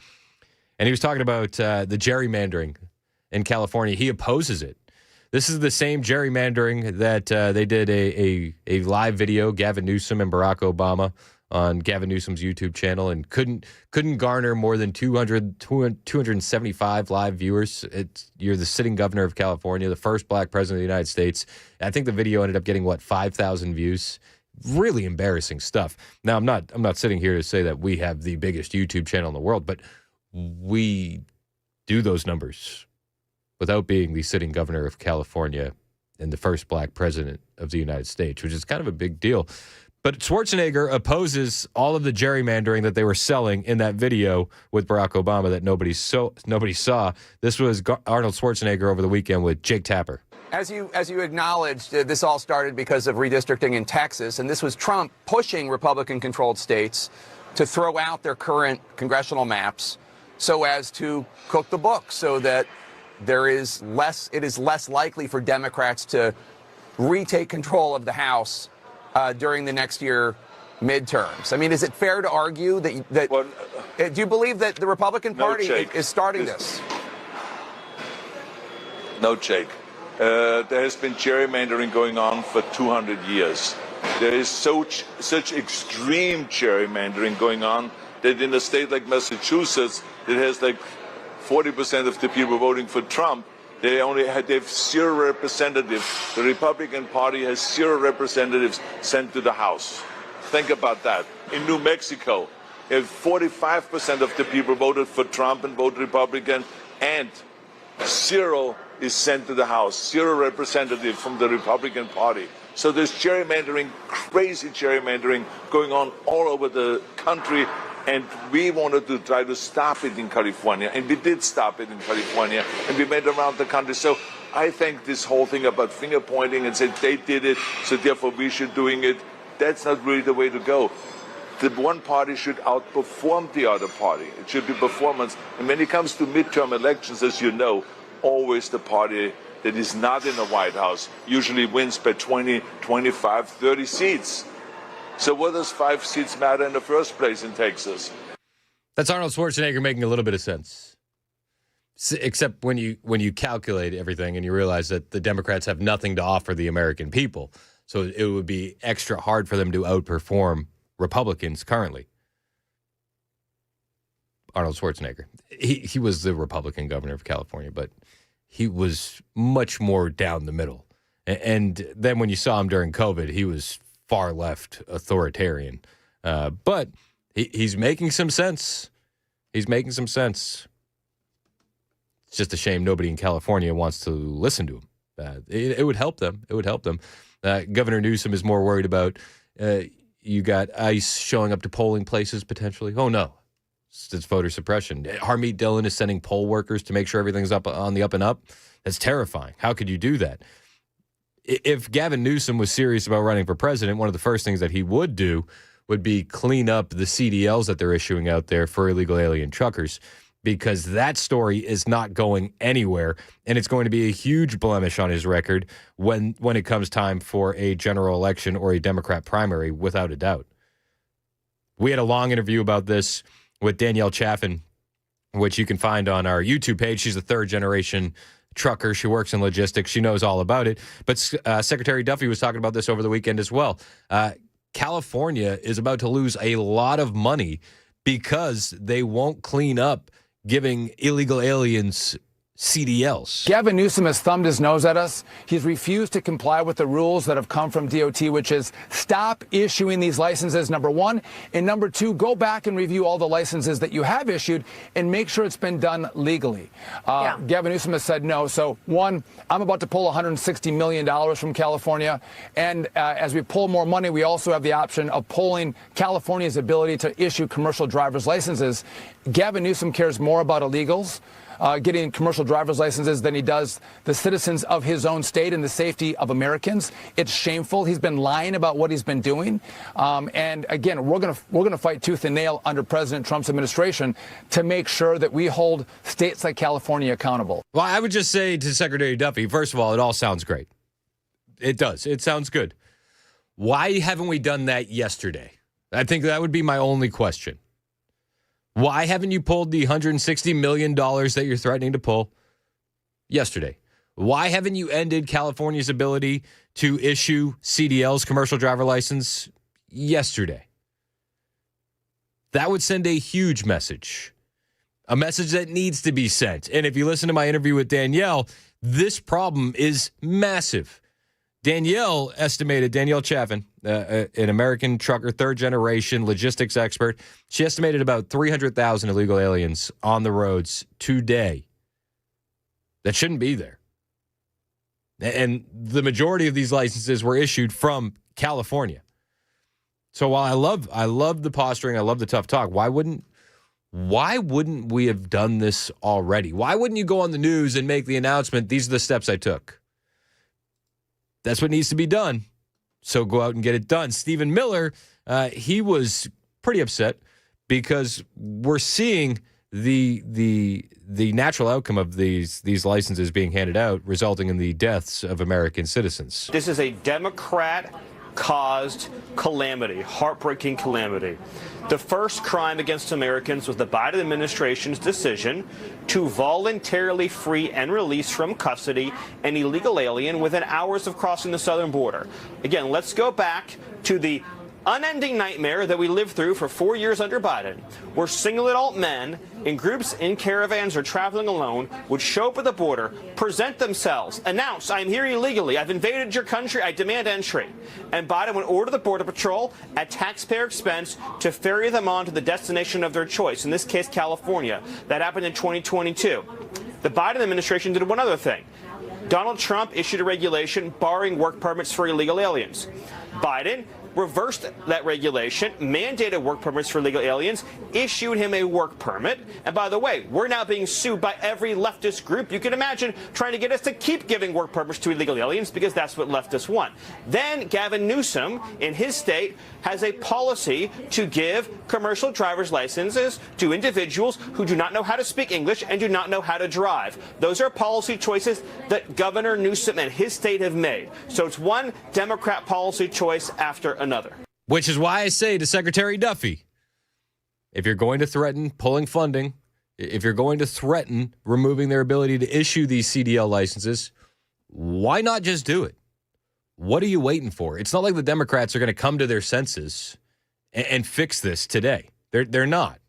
Speaker 1: and he was talking about the gerrymandering in California. He opposes it. This is the same gerrymandering that they did a live video, Gavin Newsom and Barack Obama, on Gavin Newsom's YouTube channel, and couldn't garner more than 275 live viewers. You're the sitting governor of California, the first black president of the United States. I think the video ended up getting, 5,000 views. Really embarrassing stuff. Now, I'm not sitting here to say that we have the biggest YouTube channel in the world, but we do those numbers without being the sitting governor of California and the first black president of the United States, which is kind of a big deal. But Schwarzenegger opposes all of the gerrymandering that they were selling in that video with Barack Obama that nobody saw. This was Arnold Schwarzenegger over the weekend with Jake Tapper.
Speaker 3: As you acknowledged, this all started because of redistricting in Texas, and this was Trump pushing Republican-controlled states to throw out their current congressional maps so as to cook the books, so that it is less likely for Democrats to retake control of the House during the next year midterms. I mean, is it fair to argue that do you believe that the Republican Party is starting this?
Speaker 22: No, Jake. There has been gerrymandering going on for 200 years. There is such extreme gerrymandering going on that in a state like Massachusetts, it has 40% of the people voting for Trump. They have 0 representatives. The Republican Party has 0 representatives sent to the House. Think about that. In New Mexico, if 45% of the people voted for Trump and voted Republican, and 0 is sent to the House, 0 representative from the Republican Party. So there's gerrymandering, crazy gerrymandering going on all over the country. And we wanted to try to stop it in California, and we did stop it in California, and we went around the country. So I think this whole thing about finger pointing and said they did it, so therefore we should doing it, that's not really the way to go. The one party should outperform the other party. It should be performance. And when it comes to midterm elections, as you know, always the party that is not in the White House usually wins by 20, 25, 30 seats. So what does 5 seats matter in the first place in Texas?
Speaker 1: That's Arnold Schwarzenegger making a little bit of sense. Except when you calculate everything and you realize that the Democrats have nothing to offer the American people. So it would be extra hard for them to outperform Republicans currently. Arnold Schwarzenegger. He was the Republican governor of California, but he was much more down the middle. And then when you saw him during COVID, he was far left authoritarian. But he's making some sense. He's making some sense. It's just a shame nobody in California wants to listen to him. It would help them. It would help them. Governor Newsom is more worried about you got ICE showing up to polling places potentially. Oh, no. It's voter suppression. Harmeet Dillon is sending poll workers to make sure everything's up on the up and up. That's terrifying. How could you do that? If Gavin Newsom was serious about running for president, one of the first things that he would do would be clean up the CDLs that they're issuing out there for illegal alien truckers, because that story is not going anywhere, and it's going to be a huge blemish on his record when it comes time for a general election or a Democrat primary, without a doubt. We had a long interview about this with Danielle Chaffin, which you can find on our YouTube page. She's a third-generation trucker. She works in logistics. She knows all about it. But Secretary Duffy was talking about this over the weekend as well. California is about to lose a lot of money because they won't clean up giving illegal aliens CDLs.
Speaker 4: Gavin Newsom has thumbed his nose at us. He's refused to comply with the rules that have come from DOT, which is stop issuing these licenses, number one. And number two, go back and review all the licenses that you have issued and make sure it's been done legally. Gavin Newsom has said no. So, one, I'm about to pull $160 million from California. And as we pull more money, we also have the option of pulling California's ability to issue commercial driver's licenses. Gavin Newsom cares more about illegals getting commercial driver's licenses than he does the citizens of his own state and the safety of Americans. It's shameful. He's been lying about what he's been doing. And again, we're gonna fight tooth and nail under President Trump's administration to make sure that we hold states like California accountable.
Speaker 1: Well, I would just say to Secretary Duffy, first of all, it all sounds great. It does. It sounds good. Why haven't we done that yesterday? I think that would be my only question. Why haven't you pulled the $160 million that you're threatening to pull yesterday? Why haven't you ended California's ability to issue CDLs, commercial driver license, yesterday? That would send a huge message, a message that needs to be sent. And if you listen to my interview with Danielle, this problem is massive. Danielle Chaffin, an American trucker, third-generation logistics expert, she estimated about 300,000 illegal aliens on the roads today that shouldn't be there. And the majority of these licenses were issued from California. So while I love the posturing, I love the tough talk, why wouldn't we have done this already? Why wouldn't you go on the news and make the announcement, these are the steps I took? That's what needs to be done. So go out and get it done. Stephen Miller, he was pretty upset because we're seeing the natural outcome of these licenses being handed out, resulting in the deaths of American citizens.
Speaker 5: This is a Democrat-caused calamity, heartbreaking calamity. The first crime against Americans was the Biden administration's decision to voluntarily free and release from custody an illegal alien within hours of crossing the southern border. Again, let's go back to the unending nightmare that we lived through for 4 years under Biden, where single adult men in groups in caravans or traveling alone would show up at the border, present themselves, announce, I'm here illegally, I've invaded your country, I demand entry. And Biden would order the Border Patrol at taxpayer expense to ferry them on to the destination of their choice, in this case, California. That happened in 2022. The Biden administration did one other thing. Donald Trump issued a regulation barring work permits for illegal aliens. Biden reversed that regulation, mandated work permits for illegal aliens, issued him a work permit. And by the way, we're now being sued by every leftist group you can imagine trying to get us to keep giving work permits to illegal aliens because that's what leftists want. Then Gavin Newsom in his state has a policy to give commercial driver's licenses to individuals who do not know how to speak English and do not know how to drive. Those are policy choices that Governor Newsom and his state have made. So it's one Democrat policy choice after another.
Speaker 1: Which is why I say to Secretary Duffy, if you're going to threaten pulling funding, if you're going to threaten removing their ability to issue these CDL licenses, why not just do it? What are you waiting for? It's not like the Democrats are going to come to their senses and fix this today. They're not.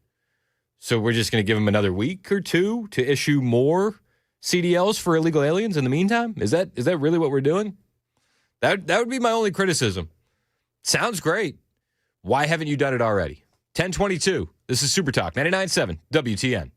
Speaker 1: So we're just going to give them another week or two to issue more CDLs for illegal aliens in the meantime? Is that really what we're doing? That would be my only criticism. Sounds great. Why haven't you done it already? 1022. This is Super Talk 99.7 WTN.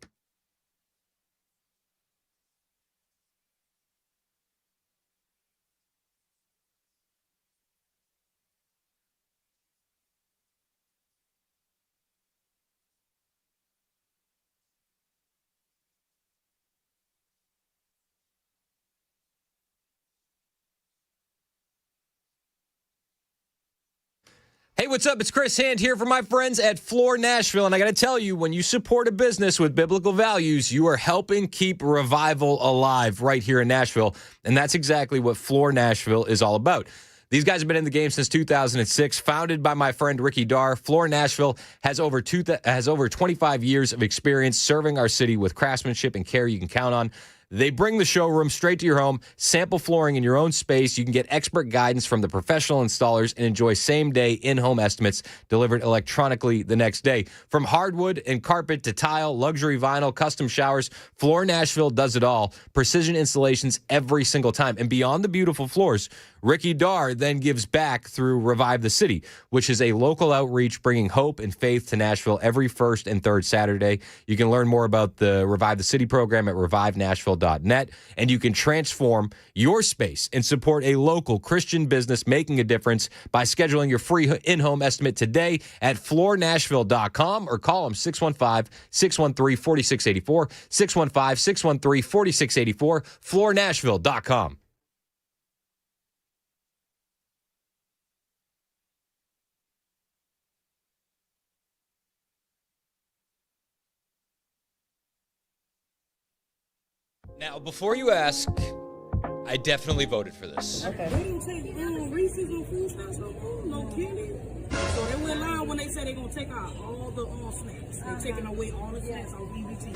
Speaker 1: Hey, what's up? It's Chris Hand here for my friends at Floor Nashville. And I got to tell you, when you support a business with biblical values, you are helping keep revival alive right here in Nashville. And that's exactly what Floor Nashville is all about. These guys have been in the game since 2006, founded by my friend Ricky Dar. Floor Nashville has over 25 years of experience serving our city with craftsmanship and care you can count on. They bring the showroom straight to your home, sample flooring in your own space. You can get expert guidance from the professional installers and enjoy same-day in-home estimates delivered electronically the next day. From hardwood and carpet to tile, luxury vinyl, custom showers, Floor Nashville does it all. Precision installations every single time. And beyond the beautiful floors, Ricky Darr then gives back through Revive the City, which is a local outreach bringing hope and faith to Nashville every first and third Saturday. You can learn more about the Revive the City program at revivenashville.net, and you can transform your space and support a local Christian business making a difference by scheduling your free in-home estimate today at floornashville.com or call them 615-613-4684, 615-613-4684, floornashville.com. Now, before you ask, I definitely voted for this.
Speaker 18: Okay. They didn't take Reese's or food stamps no more, no candy. So they went live when they said they're going to take out all the snacks. They're taking away all the snacks on EBT.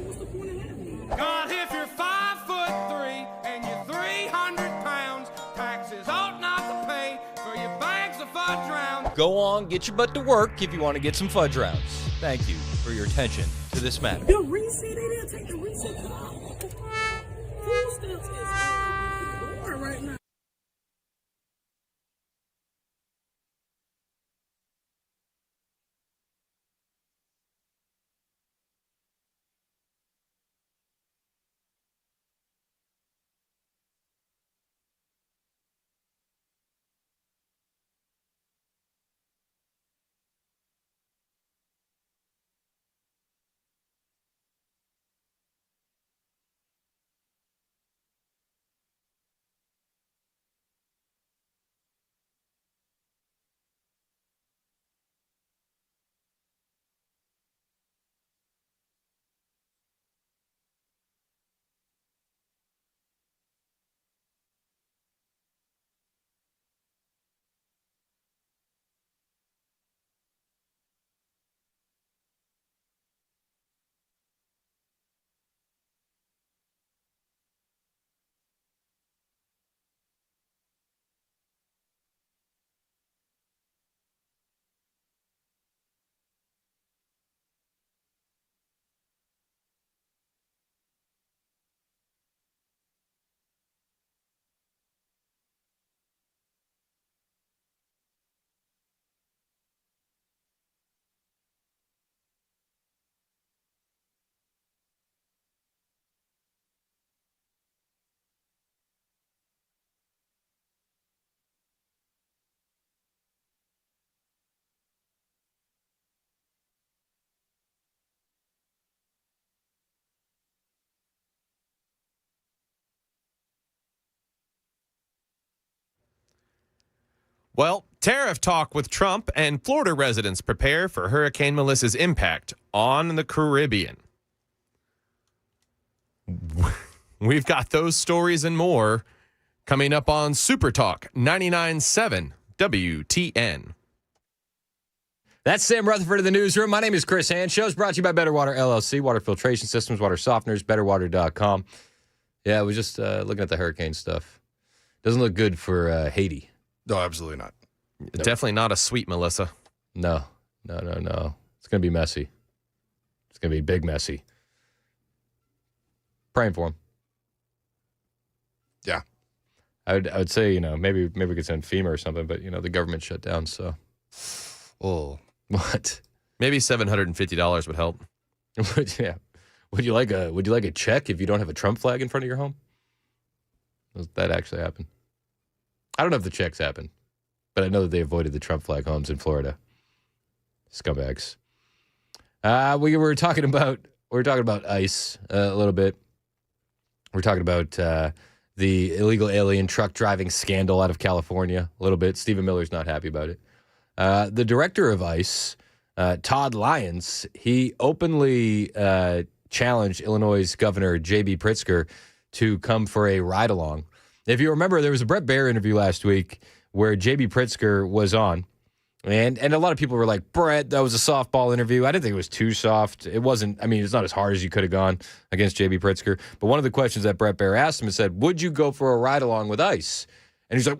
Speaker 18: What's the point of having it?
Speaker 19: God, if you're 5'3" and you're 300 pounds, taxes ought not to pay for your bags of fudge rounds.
Speaker 1: Go on, get your butt to work if you want to get some fudge rounds. Thank you for your attention to this matter.
Speaker 18: The Reese, they didn't take the Reese out. Food stamps is boring right now.
Speaker 9: Well, tariff talk with Trump and Florida residents prepare for Hurricane Melissa's impact on the Caribbean. We've got those stories and more coming up on Super Talk 99.7 WTN.
Speaker 1: That's Sam Rutherford of the newsroom. My name is Chris Hand. Show's brought to you by Better Water LLC, water filtration systems, water softeners, betterwater.com. Yeah, I was just looking at the hurricane stuff. Doesn't look good for Haiti.
Speaker 8: No, absolutely not.
Speaker 9: Definitely not a sweet Melissa.
Speaker 1: No. It's going to be messy. It's going to be big messy. Praying for him.
Speaker 8: Yeah.
Speaker 1: I would say, maybe we could send FEMA or something, but, the government shut down, so.
Speaker 8: Oh.
Speaker 1: What?
Speaker 9: Maybe $750 would help.
Speaker 1: Yeah. Would you like a check if you don't have a Trump flag in front of your home? Does that actually happen? I don't know if the checks happen, but I know that they avoided the Trump flag homes in Florida. Scumbags. We were talking about ICE a little bit. We're talking about the illegal alien truck driving scandal out of California a little bit. Stephen Miller's not happy about it. The director of ICE, Todd Lyons, he openly challenged Illinois Governor J.B. Pritzker to come for a ride-along. If you remember, there was a Bret Baier interview last week where J.B. Pritzker was on, And a lot of people were like, Brett, that was a softball interview. I didn't think it was too soft. It wasn't, I mean, it's not as hard as you could have gone against J.B. Pritzker. But one of the questions that Brett Baer asked him said, would you go for a ride along with ICE? And he's like,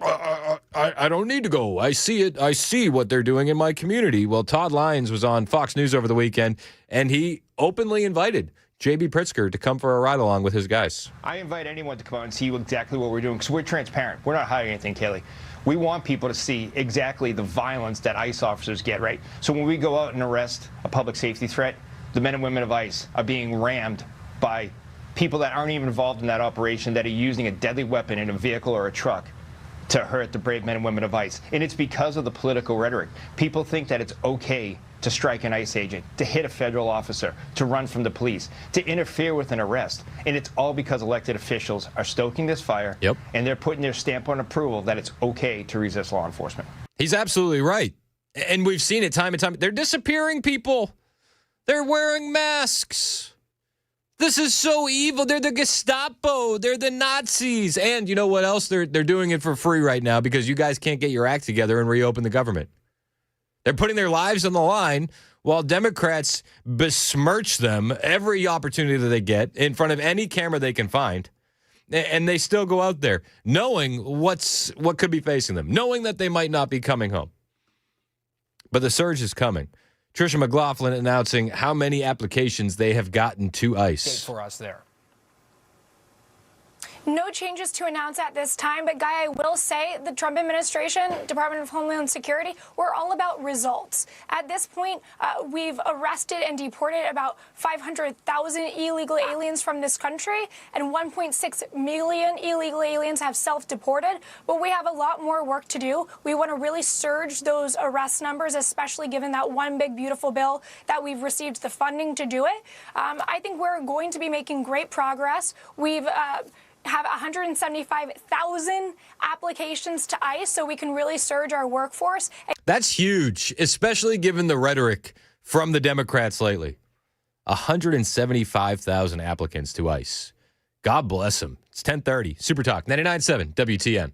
Speaker 1: I don't need to go. I see it. I see what they're doing in my community. Well, Todd Lyons was on Fox News over the weekend, and he openly invited J.B. Pritzker to come for a ride along with his guys.
Speaker 6: I invite anyone to come out and see exactly what we're doing because we're transparent. We're not hiding anything, Kaylee. We want people to see exactly the violence that ICE officers get, right? So when we go out and arrest a public safety threat, the men and women of ICE are being rammed by people that aren't even involved in that operation, that are using a deadly weapon in a vehicle or a truck to hurt the brave men and women of ICE. And it's because of the political rhetoric. People think that it's okay to strike an ICE agent, to hit a federal officer, to run from the police, to interfere with an arrest. And it's all because elected officials are stoking this fire, and they're putting their stamp on approval that it's okay to resist law enforcement.
Speaker 1: He's absolutely right. And we've seen it time and time. They're disappearing people. They're wearing masks. This is so evil. They're the Gestapo. They're the Nazis. And you know what else? They're doing it for free right now because you guys can't get your act together and reopen the government. They're putting their lives on the line while Democrats besmirch them every opportunity that they get in front of any camera they can find. And they still go out there knowing what could be facing them, knowing that they might not be coming home. But the surge is coming. Tricia McLaughlin announcing how many applications they have gotten to ICE.
Speaker 7: For us there.
Speaker 23: No changes to announce at this time, but Guy, I will say the Trump administration, Department of Homeland Security, we're all about results. At this point, we've arrested and deported about 500,000 illegal aliens from this country, and 1.6 million illegal aliens have self-deported, but we have a lot more work to do. We want to really surge those arrest numbers, especially given that one big, beautiful bill that we've received the funding to do it. I think we're going to be making great progress. We've have 175,000 applications to ICE, so we can really surge our workforce.
Speaker 1: That's huge, especially given the rhetoric from the Democrats lately. 175,000 applicants to ICE. God bless them. It's 10:30. Super Talk 99.7 WTN.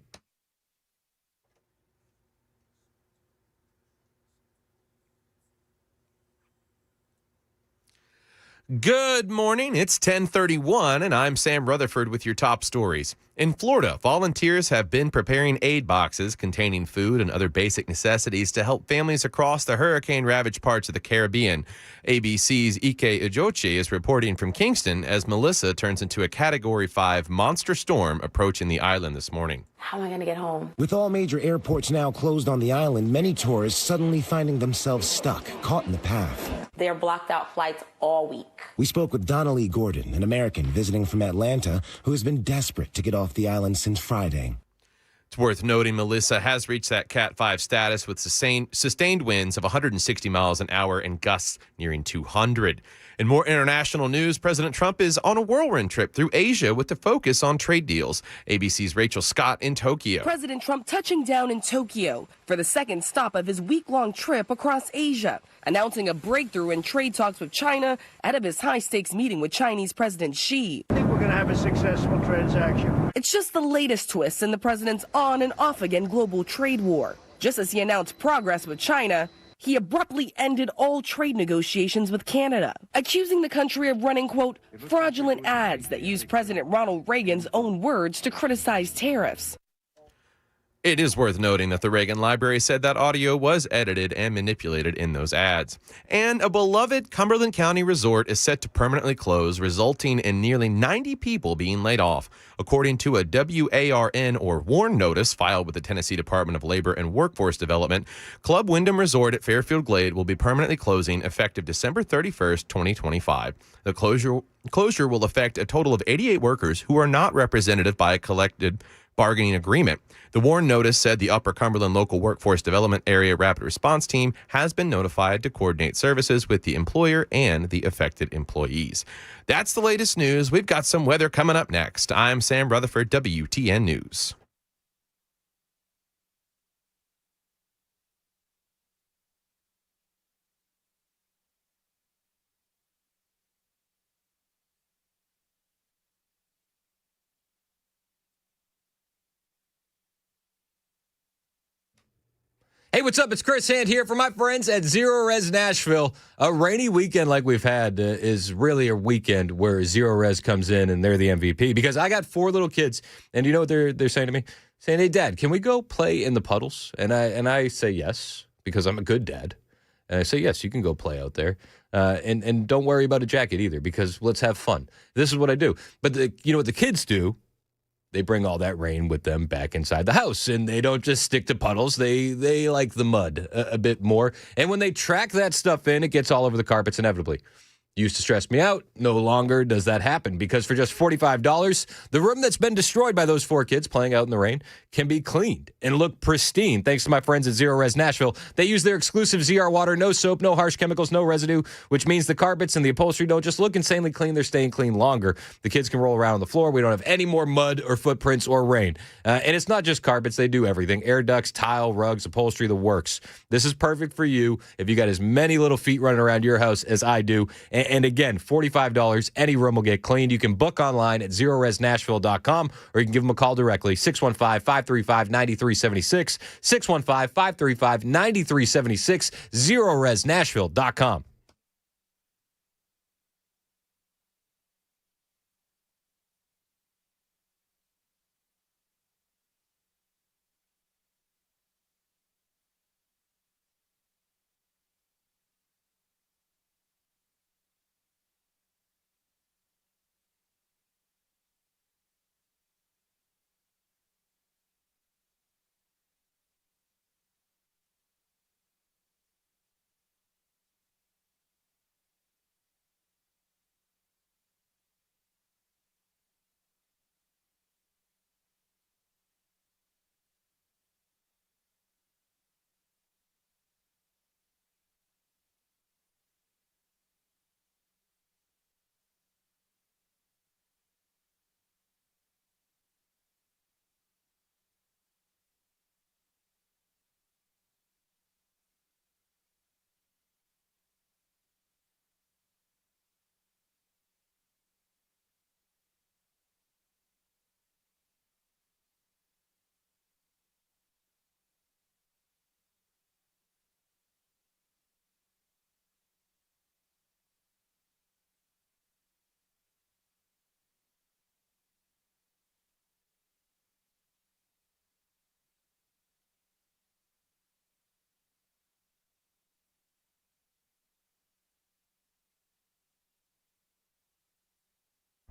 Speaker 9: Good morning. It's 10:31, and I'm Sam Rutherford with your top stories. In Florida, volunteers have been preparing aid boxes containing food and other basic necessities to help families across the hurricane-ravaged parts of the Caribbean. ABC's Ike Ejoche is reporting from Kingston as Melissa turns into a Category 5 monster storm approaching the island this morning.
Speaker 24: How am I going to get home?
Speaker 25: With all major airports now closed on the island, many tourists suddenly finding themselves stuck, caught in the path.
Speaker 24: They are blocked out flights all week.
Speaker 25: We spoke with Donnelly Gordon, an American visiting from Atlanta who has been desperate to get off the island since Friday.
Speaker 9: It's worth noting Melissa has reached that Cat 5 status with sustained winds of 160 miles an hour and gusts nearing 200. In more international news, President Trump is on a whirlwind trip through Asia with the focus on trade deals. ABC's Rachel Scott in Tokyo.
Speaker 26: President Trump touching down in Tokyo for the second stop of his week-long trip across Asia, announcing a breakthrough in trade talks with China ahead of his high-stakes meeting with Chinese President Xi.
Speaker 2: I think we're going to have a successful transaction.
Speaker 26: It's just the latest twist in the president's on and off again global trade war. Just as he announced progress with China, he abruptly ended all trade negotiations with Canada, accusing the country of running, quote, fraudulent ads that use President Ronald Reagan's own words to criticize tariffs.
Speaker 9: It is worth noting that the Reagan Library said that audio was edited and manipulated in those ads. And a beloved Cumberland County resort is set to permanently close, resulting in nearly 90 people being laid off. According to a WARN or WARN notice filed with the Tennessee Department of Labor and Workforce Development, Club Wyndham Resort at Fairfield Glade will be permanently closing effective December 31st, 2025. The closure will affect a total of 88 workers who are not representative by a collective bargaining agreement. The WARN notice said the Upper Cumberland Local Workforce Development Area Rapid Response Team has been notified to coordinate services with the employer and the affected employees. That's the latest news. We've got some weather coming up next. I'm Sam Rutherford, WTN News.
Speaker 1: Hey, what's up? It's Chris Hand here for my friends at Zero Res Nashville. A rainy weekend like we've had is really a weekend where Zero Res comes in and they're the MVP. Because I got 4 little kids, and you know what they're saying to me? Saying, hey, Dad, can we go play in the puddles? And I say yes, because I'm a good dad. And I say, yes, you can go play out there. And don't worry about a jacket either, because let's have fun. This is what I do. But you know what the kids do? They bring all that rain with them back inside the house, and they don't just stick to puddles. They like the mud a bit more. And when they track that stuff in, it gets all over the carpets inevitably. Used to stress me out. No longer does that happen, because for just $45, the room that's been destroyed by those 4 kids playing out in the rain can be cleaned and look pristine thanks to my friends at Zero Res Nashville. They use their exclusive ZR water, no soap, no harsh chemicals, no residue, which means the carpets and the upholstery don't just look insanely clean, they're staying clean longer. The kids can roll around on the floor. We don't have any more mud or footprints or rain. And it's not just carpets. They do everything. Air ducts, tile, rugs, upholstery, the works. This is perfect for you if you got as many little feet running around your house as I do. And again, $45, any room will get cleaned. You can book online at zeroresnashville.com, or you can give them a call directly, 615-535-9376, 615-535-9376, zeroresnashville.com.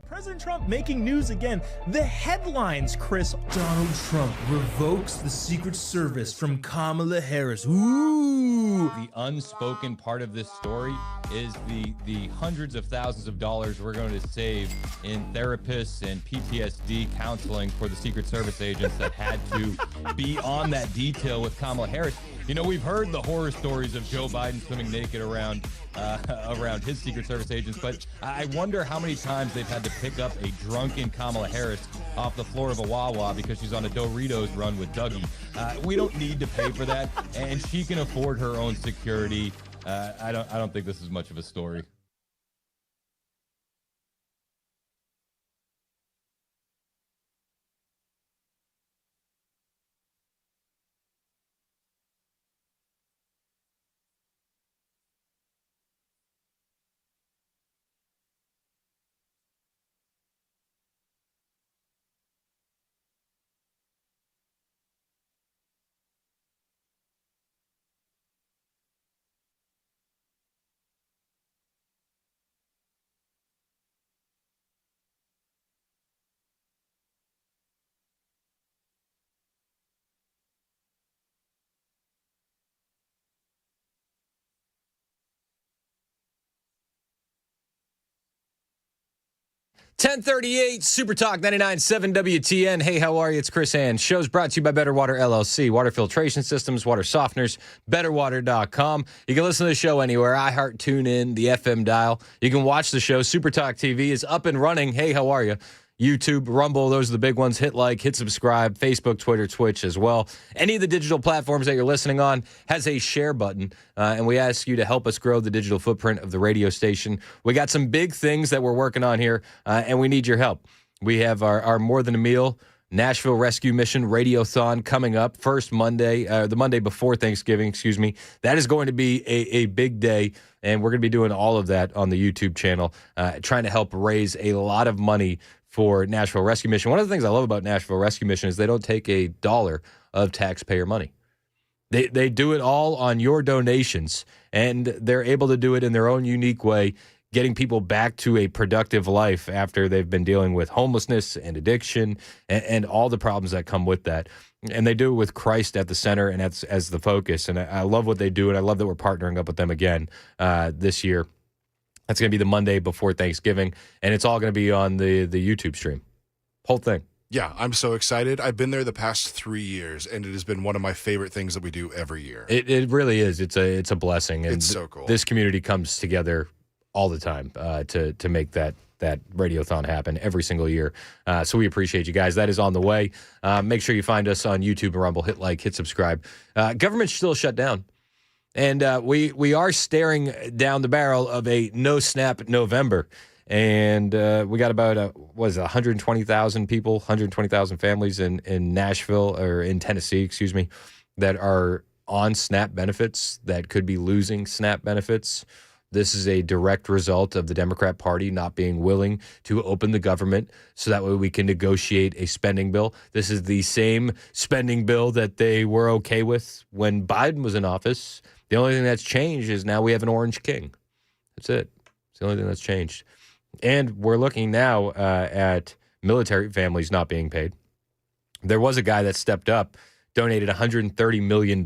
Speaker 7: President Trump making news again. The headlines, Chris. Donald Trump revokes the Secret Service from Kamala Harris. Ooh.
Speaker 1: The unspoken part of this story is the hundreds of thousands of dollars we're going to save in therapists and PTSD counseling for the Secret Service agents that had to be on that detail with Kamala Harris. You know, we've heard the horror stories of Joe Biden swimming naked around his Secret Service agents, but I wonder how many times they've had to pick up a drunken Kamala Harris off the floor of a Wawa because she's on a Doritos run with Dougie. We don't need to pay for that, and she can afford her own security. I don't think this is much of a story. $10:38, Super Talk 99.7 WTN. Hey, how are you? It's Chris Hand. Show's brought to you by Better Water LLC. Water filtration systems, water softeners, betterwater.com. You can listen to the show anywhere. iHeart, TuneIn, the FM dial. You can watch the show. Super Talk TV is up and running. Hey, how are you? YouTube, Rumble, those are the big ones. Hit like, hit subscribe, Facebook, Twitter, Twitch as well. Any of the digital platforms that you're listening on has a share button, and we ask you to help us grow the digital footprint of the radio station. We got some big things that we're working on here, and we need your help. We have our More Than a Meal Nashville Rescue Mission Radiothon coming up the Monday before Thanksgiving, excuse me. That is going to be a big day, and we're going to be doing all of that on the YouTube channel, trying to help raise a lot of money for Nashville Rescue Mission. One of the things I love about Nashville Rescue Mission is they don't take a dollar of taxpayer money. They do it all on your donations, and they're able to do it in their own unique way, getting people back to a productive life after they've been dealing with homelessness and addiction and all the problems that come with that. And they do it with Christ at the center and as the focus. And I love what they do, and I love that we're partnering up with them again this year. That's going to be the Monday before Thanksgiving, and it's all going to be on the YouTube stream. Whole thing.
Speaker 8: Yeah, I'm so excited. I've been there the past 3 years, and it has been one of my favorite things that we do every year.
Speaker 1: It really is. It's a blessing. And
Speaker 8: it's so cool.
Speaker 1: This community comes together all the time to make that radiothon happen every single year. So we appreciate you guys. That is on the way. Make sure you find us on YouTube and Rumble. Hit like, hit subscribe. Government's still shut down. And we are staring down the barrel of a no-snap November. And we got about 120,000 people, 120,000 families in Nashville, or in Tennessee, excuse me, that are on SNAP benefits, that could be losing SNAP benefits. This is a direct result of the Democrat Party not being willing to open the government so that way we can negotiate a spending bill. This is the same spending bill that they were okay with when Biden was in office. The only thing that's changed is now we have an orange king. That's it. It's the only thing that's changed. And we're looking now at military families not being paid. There was a guy that stepped up, donated $130 million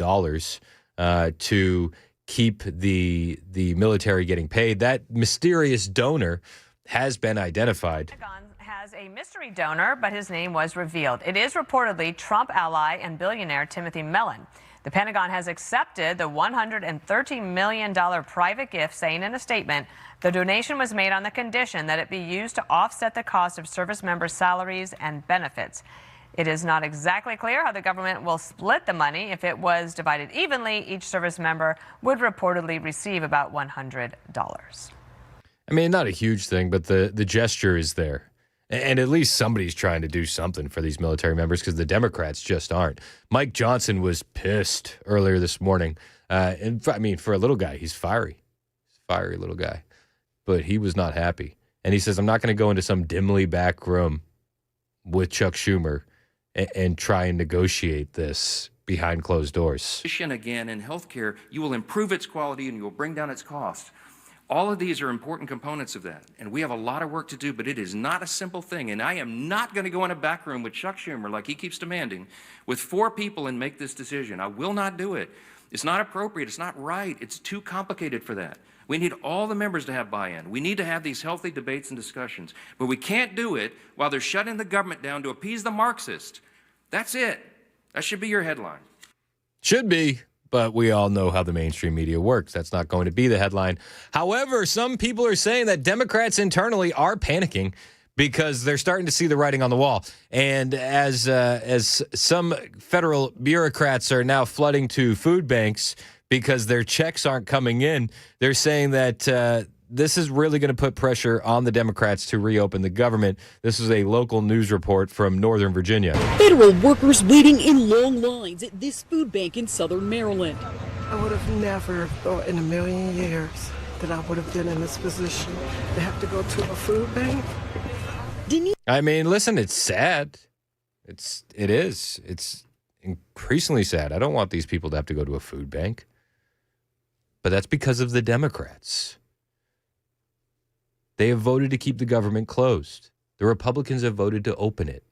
Speaker 1: to keep the military getting paid. That mysterious donor has been identified.
Speaker 10: Pentagon has a mystery donor, but his name was revealed. It is reportedly Trump ally and billionaire Timothy Mellon. The Pentagon has accepted the $130 million private gift, saying in a statement, the donation was made on the condition that it be used to offset the cost of service members' salaries and benefits. It is not exactly clear how the government will split the money. If it was divided evenly, each service member would reportedly receive about $100.
Speaker 1: I mean, not a huge thing, but the gesture is there. And at least somebody's trying to do something for these military members, because the Democrats just aren't. Mike Johnson was pissed earlier this morning. And I mean, for a little guy, he's fiery. He's a fiery little guy. But he was not happy. And he says, I'm not going to go into some dimly back room with Chuck Schumer and try and negotiate this behind closed doors.
Speaker 11: Again, in healthcare, you will improve its quality and you will bring down its cost. All of these are important components of that, and we have a lot of work to do, but it is not a simple thing, and I am not going to go in a back room with Chuck Schumer, like he keeps demanding, with 4 people and make this decision. I will not do it. It's not appropriate. It's not right. It's too complicated for that. We need all the members to have buy-in. We need to have these healthy debates and discussions, but we can't do it while they're shutting the government down to appease the Marxists. That's it. That should be your headline.
Speaker 1: Should be. But we all know how the mainstream media works. That's not going to be the headline. However, some people are saying that Democrats internally are panicking because they're starting to see the writing on the wall. And as some federal bureaucrats are now flooding to food banks because their checks aren't coming in, they're saying that this is really going to put pressure on the Democrats to reopen the government. This is a local news report from Northern Virginia.
Speaker 12: Federal workers waiting in long lines at this food bank in Southern Maryland.
Speaker 14: I would have never thought in a million years that I would have been in this position to have to go to a food bank.
Speaker 1: I mean, listen, it's sad. It is. It's increasingly sad. I don't want these people to have to go to a food bank. But that's because of the Democrats. They have voted to keep the government closed. The Republicans have voted to open it.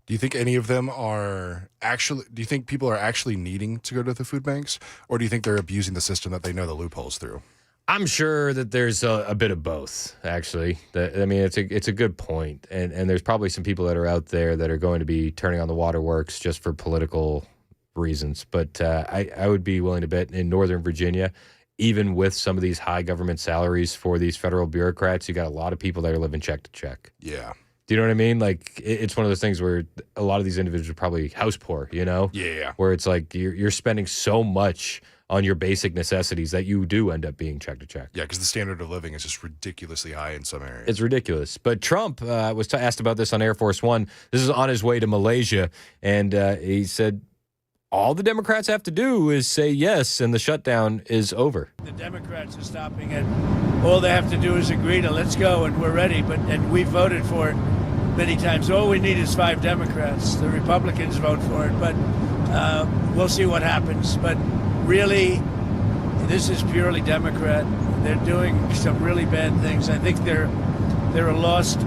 Speaker 8: Do you think any of them do you think people are actually needing to go to the food banks? Or do you think they're abusing the system that they know the loopholes through?
Speaker 1: I'm sure that there's a bit of both, actually. I mean, it's a good point. And there's probably some people that are out there that are going to be turning on the waterworks just for political reasons. But I would be willing to bet in Northern Virginia, even with some of these high government salaries for these federal bureaucrats, you got a lot of people that are living check to check.
Speaker 8: Yeah.
Speaker 1: Do you know what I mean? Like, it's one of those things where a lot of these individuals are probably house poor, you know?
Speaker 8: Yeah.
Speaker 1: Where it's like you're spending so much on your basic necessities that you do end up being check to check.
Speaker 8: Yeah, because the standard of living is just ridiculously high in some areas.
Speaker 1: It's ridiculous. But Trump was asked about this on Air Force One. This is on his way to Malaysia, and he said all the Democrats have to do is say yes, and the shutdown is over.
Speaker 2: The Democrats are stopping it. All they have to do is agree to let's go, and we're ready. And we voted for it many times. All we need is 5 Democrats. The Republicans vote for it, but we'll see what happens. But really, this is purely Democrat. They're doing some really bad things. I think they're lost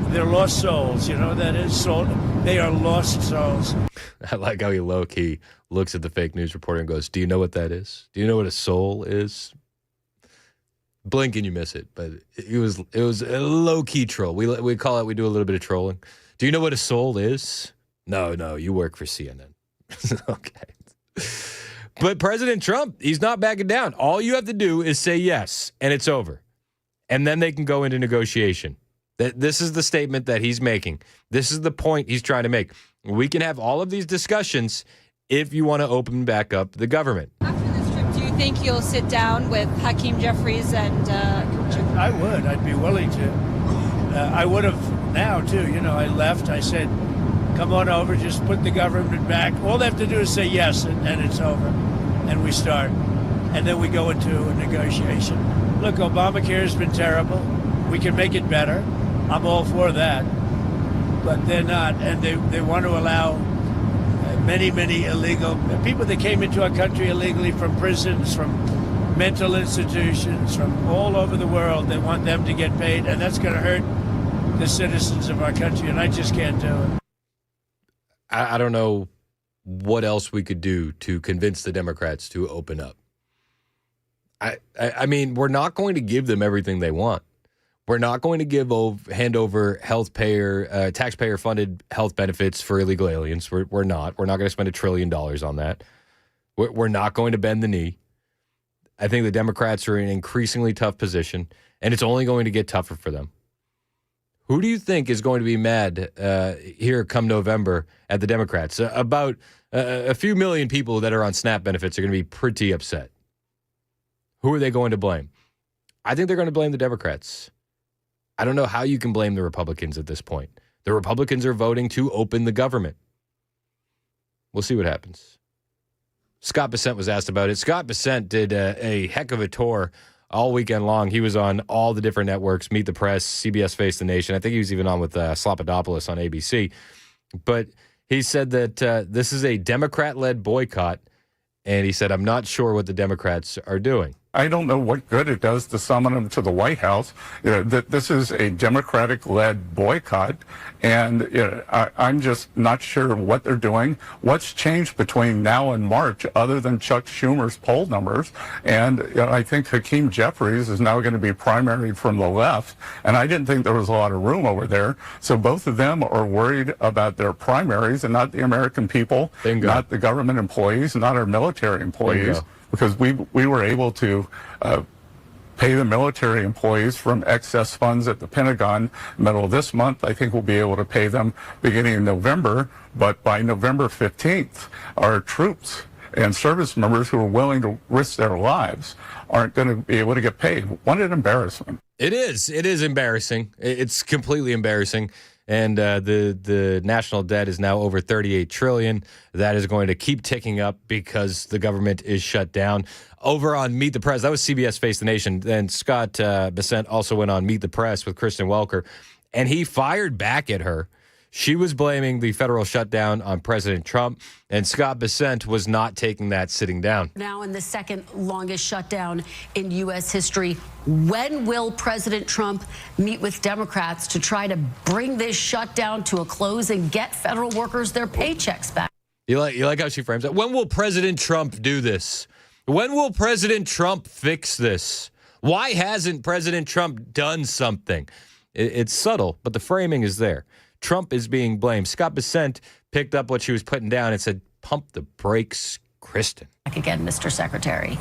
Speaker 2: souls. You know what that is? They are lost souls.
Speaker 1: I like how he low-key looks at the fake news reporter and goes, do you know what that is? Do you know what a soul is? Blink and you miss it, but it was a low-key troll. We call it, we do a little bit of trolling. Do you know what a soul is? No, you work for CNN. Okay. But President Trump, he's not backing down. All you have to do is say yes, and it's over. And then they can go into negotiation. This is the statement that he's making. This is the point he's trying to make. We can have all of these discussions if you want to open back up the government.
Speaker 13: After this trip, do you think you'll sit down with Hakeem Jeffries and...
Speaker 2: I would. I'd be willing to. I would have now, too. You know, I left. I said, come on over, just put the government back. All they have to do is say yes, and it's over. And we start. And then we go into a negotiation. Look, Obamacare has been terrible. We can make it better. I'm all for that. But they're not. And they want to allow many illegal people that came into our country illegally from prisons, from mental institutions, from all over the world. They want them to get paid, and that's going to hurt the citizens of our country, and I just can't do it.
Speaker 1: I don't know what else we could do to convince the Democrats to open up. I mean, we're not going to give them everything they want. We're not going to hand over taxpayer-funded health benefits for illegal aliens. We're not. We're not going to spend $1 trillion on that. We're not going to bend the knee. I think the Democrats are in an increasingly tough position, and it's only going to get tougher for them. Who do you think is going to be mad here come November at the Democrats? About a few million people that are on SNAP benefits are going to be pretty upset. Who are they going to blame? I think they're going to blame the Democrats. I don't know how you can blame the Republicans at this point. The Republicans are voting to open the government. We'll see what happens. Scott Bessent was asked about it. Scott Bessent did a heck of a tour all weekend long. He was on all the different networks, Meet the Press, CBS Face the Nation. I think he was even on with Slopadopoulos on ABC. But he said that this is a Democrat-led boycott, and he said, I'm not sure what the Democrats are doing.
Speaker 15: I don't know what good it does to summon them to the White House. That this is a Democratic-led boycott, and I'm just not sure what they're doing. What's changed between now and March, other than Chuck Schumer's poll numbers? And I think Hakeem Jeffries is now going to be primaried from the left, and I didn't think there was a lot of room over there. So both of them are worried about their primaries and not the American people, not the government employees, not our military employees. Because we were able to pay the military employees from excess funds at the Pentagon middle of this month. I think we'll be able to pay them beginning in November. But by November 15th, our troops and service members who are willing to risk their lives aren't going to be able to get paid. What an embarrassment.
Speaker 1: It is. It is embarrassing. It's completely embarrassing. And the national debt is now over $38 trillion. That is going to keep ticking up because the government is shut down. Over on Meet the Press, that was CBS Face the Nation. And Scott Bessent also went on Meet the Press with Kristen Welker, and he fired back at her. She was blaming the federal shutdown on President Trump, and Scott Bessent was not taking that sitting down.
Speaker 16: Now in the second longest shutdown in U.S. history, when will President Trump meet with Democrats to try to bring this shutdown to a close and get federal workers their paychecks back?
Speaker 1: You like how she frames it? When will President Trump do this? When will President Trump fix this? Why hasn't President Trump done something? It's subtle, but the framing is there. Trump is being blamed. Scott Bessent picked up what she was putting down and said, pump the brakes, Kristen.
Speaker 16: Back again, Mr. Secretary.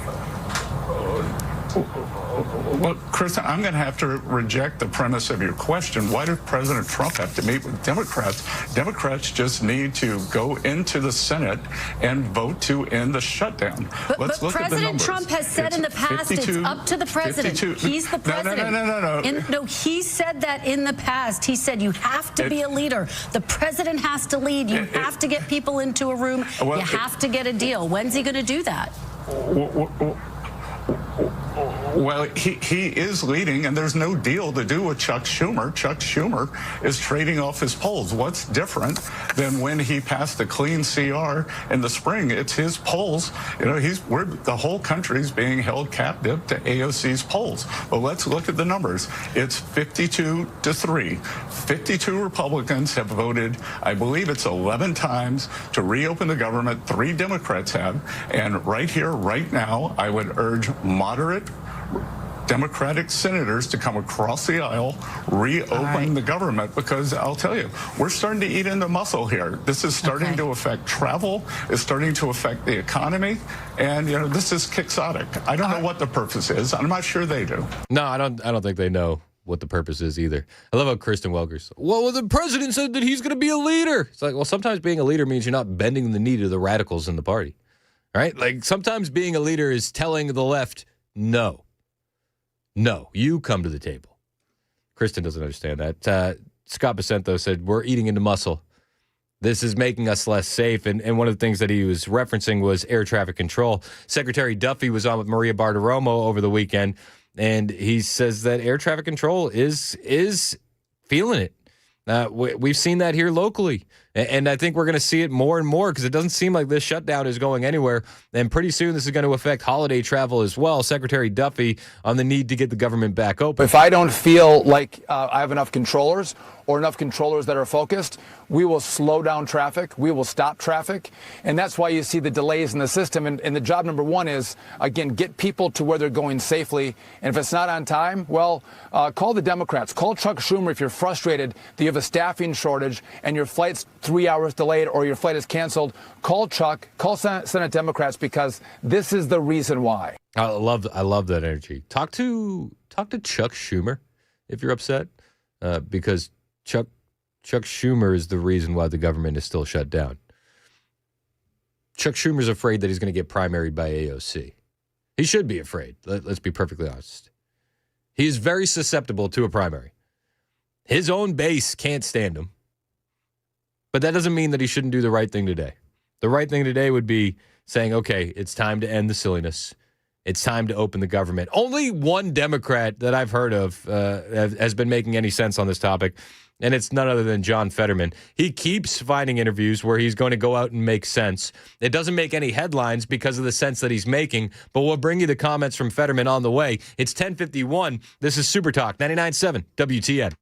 Speaker 15: Well, Chris, I'm going to have to reject the premise of your question. Why does President Trump have to meet with Democrats? Democrats just need to go into the Senate and vote to end the shutdown.
Speaker 16: But
Speaker 15: look at the
Speaker 16: President
Speaker 15: numbers.
Speaker 16: Trump has said in the past it's up to the president.
Speaker 15: 52.
Speaker 16: He's the president.
Speaker 15: No.
Speaker 16: No, he said that in the past. He said you have to be a leader. The president has to lead. You have to get people into a room. You have to get a deal. When's he going to do that?
Speaker 15: Well, he is leading, and there's no deal to do with Chuck Schumer. Chuck Schumer is trading off his polls. What's different than when he passed the clean CR in the spring? It's his polls. You know, the whole country's being held captive to AOC's polls. But let's look at the numbers. It's 52-3. 52 Republicans have voted, I believe it's 11 times, to reopen the government. 3 Democrats have. And right here, right now, I would urge moderate Democratic senators to come across the aisle, reopen the government, because I'll tell you, we're starting to eat into muscle here. This is starting to affect travel. It's starting to affect the economy. And, you know, this is quixotic. I don't know what the purpose is. I'm not sure they do.
Speaker 1: No, I don't think they know what the purpose is either. I love how Kristen Welker's, well, the president said that he's going to be a leader. It's like, well, sometimes being a leader means you're not bending the knee to the radicals in the party. Right? Like, sometimes being a leader is telling the left, no, you come to the table. Kristen doesn't understand that. Scott Bacento said, we're eating into muscle. This is making us less safe. And one of the things that he was referencing was air traffic control. Secretary Duffy was on with Maria Bartiromo over the weekend, and he says that air traffic control is feeling it. We've seen that here locally, and I think we're going to see it more and more because it doesn't seem like this shutdown is going anywhere, and pretty soon this is going to affect holiday travel as well. Secretary Duffy on the need to get the government back open.
Speaker 3: If I don't feel like I have enough controllers or enough controllers that are focused, we will slow down traffic, we will stop traffic, and that's why you see the delays in the system. And the job number one is, again, get people to where they're going safely, and if it's not on time, well, call the Democrats. Call Chuck Schumer if you're frustrated that you have a staffing shortage and your flight's 3 hours delayed or your flight is canceled. Call Chuck, call Senate Democrats, because this is the reason why.
Speaker 1: I love that energy. Talk to Chuck Schumer if you're upset, because Chuck Schumer is the reason why the government is still shut down. Chuck Schumer's afraid that he's going to get primaried by AOC. He should be afraid. Let's be perfectly honest. He is very susceptible to a primary. His own base can't stand him. But that doesn't mean that he shouldn't do the right thing today. The right thing today would be saying, okay, it's time to end the silliness. It's time to open the government. Only one Democrat that I've heard of has been making any sense on this topic, and it's none other than John Fetterman. He keeps finding interviews where he's going to go out and make sense. It doesn't make any headlines because of the sense that he's making, but we'll bring you the comments from Fetterman on the way. It's 10:51. This is Super Talk 99.7 WTN.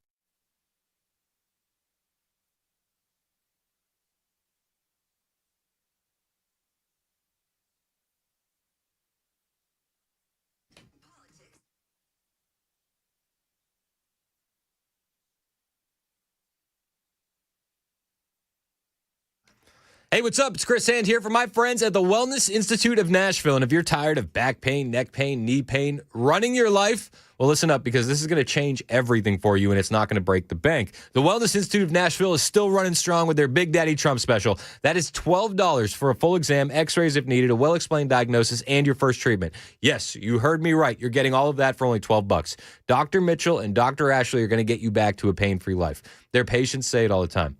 Speaker 1: Hey, what's up? It's Chris Hand here for my friends at the Wellness Institute of Nashville. And if you're tired of back pain, neck pain, knee pain, running your life, well, listen up, because this is going to change everything for you, and it's not going to break the bank. The Wellness Institute of Nashville is still running strong with their Big Daddy Trump special. That is $12 for a full exam, x-rays if needed, a well-explained diagnosis, and your first treatment. Yes, you heard me right. You're getting all of that for only $12. Dr. Mitchell and Dr. Ashley are going to get you back to a pain-free life. Their patients say it all the time.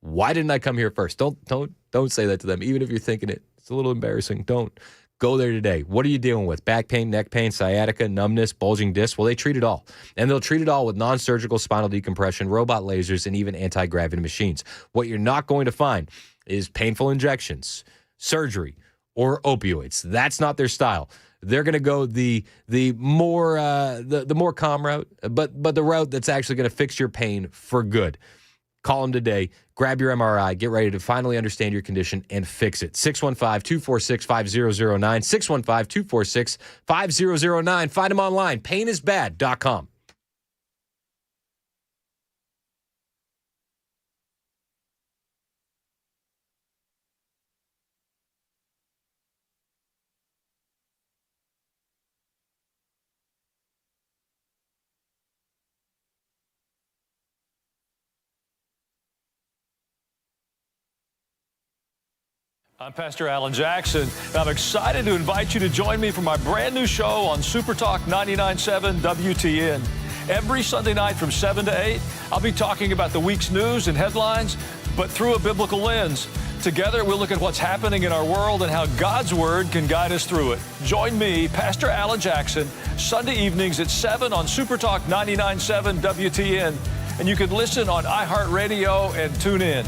Speaker 1: Why didn't I come here first? Don't say that to them, even if you're thinking it. It's a little embarrassing. Don't. Go there today. What are you dealing with? Back pain, neck pain, sciatica, numbness, bulging discs? Well, they treat it all. And they'll treat it all with non-surgical spinal decompression, robot lasers, and even anti-gravity machines. What you're not going to find is painful injections, surgery, or opioids. That's not their style. They're going to go the more calm route, but the route that's actually going to fix your pain for good. Call them today. Grab your MRI. Get ready to finally understand your condition and fix it. 615-246-5009. 615-246-5009. Find them online. Painisbad.com.
Speaker 4: I'm Pastor Alan Jackson, and I'm excited to invite you to join me for my brand new show on Super Talk 99.7 WTN. Every Sunday night from 7 to 8, I'll be talking about the week's news and headlines, but through a biblical lens. Together, we'll look at what's happening in our world and how God's Word can guide us through it. Join me, Pastor Alan Jackson, Sunday evenings at 7 on Super Talk 99.7 WTN. And you can listen on iHeartRadio and tune in.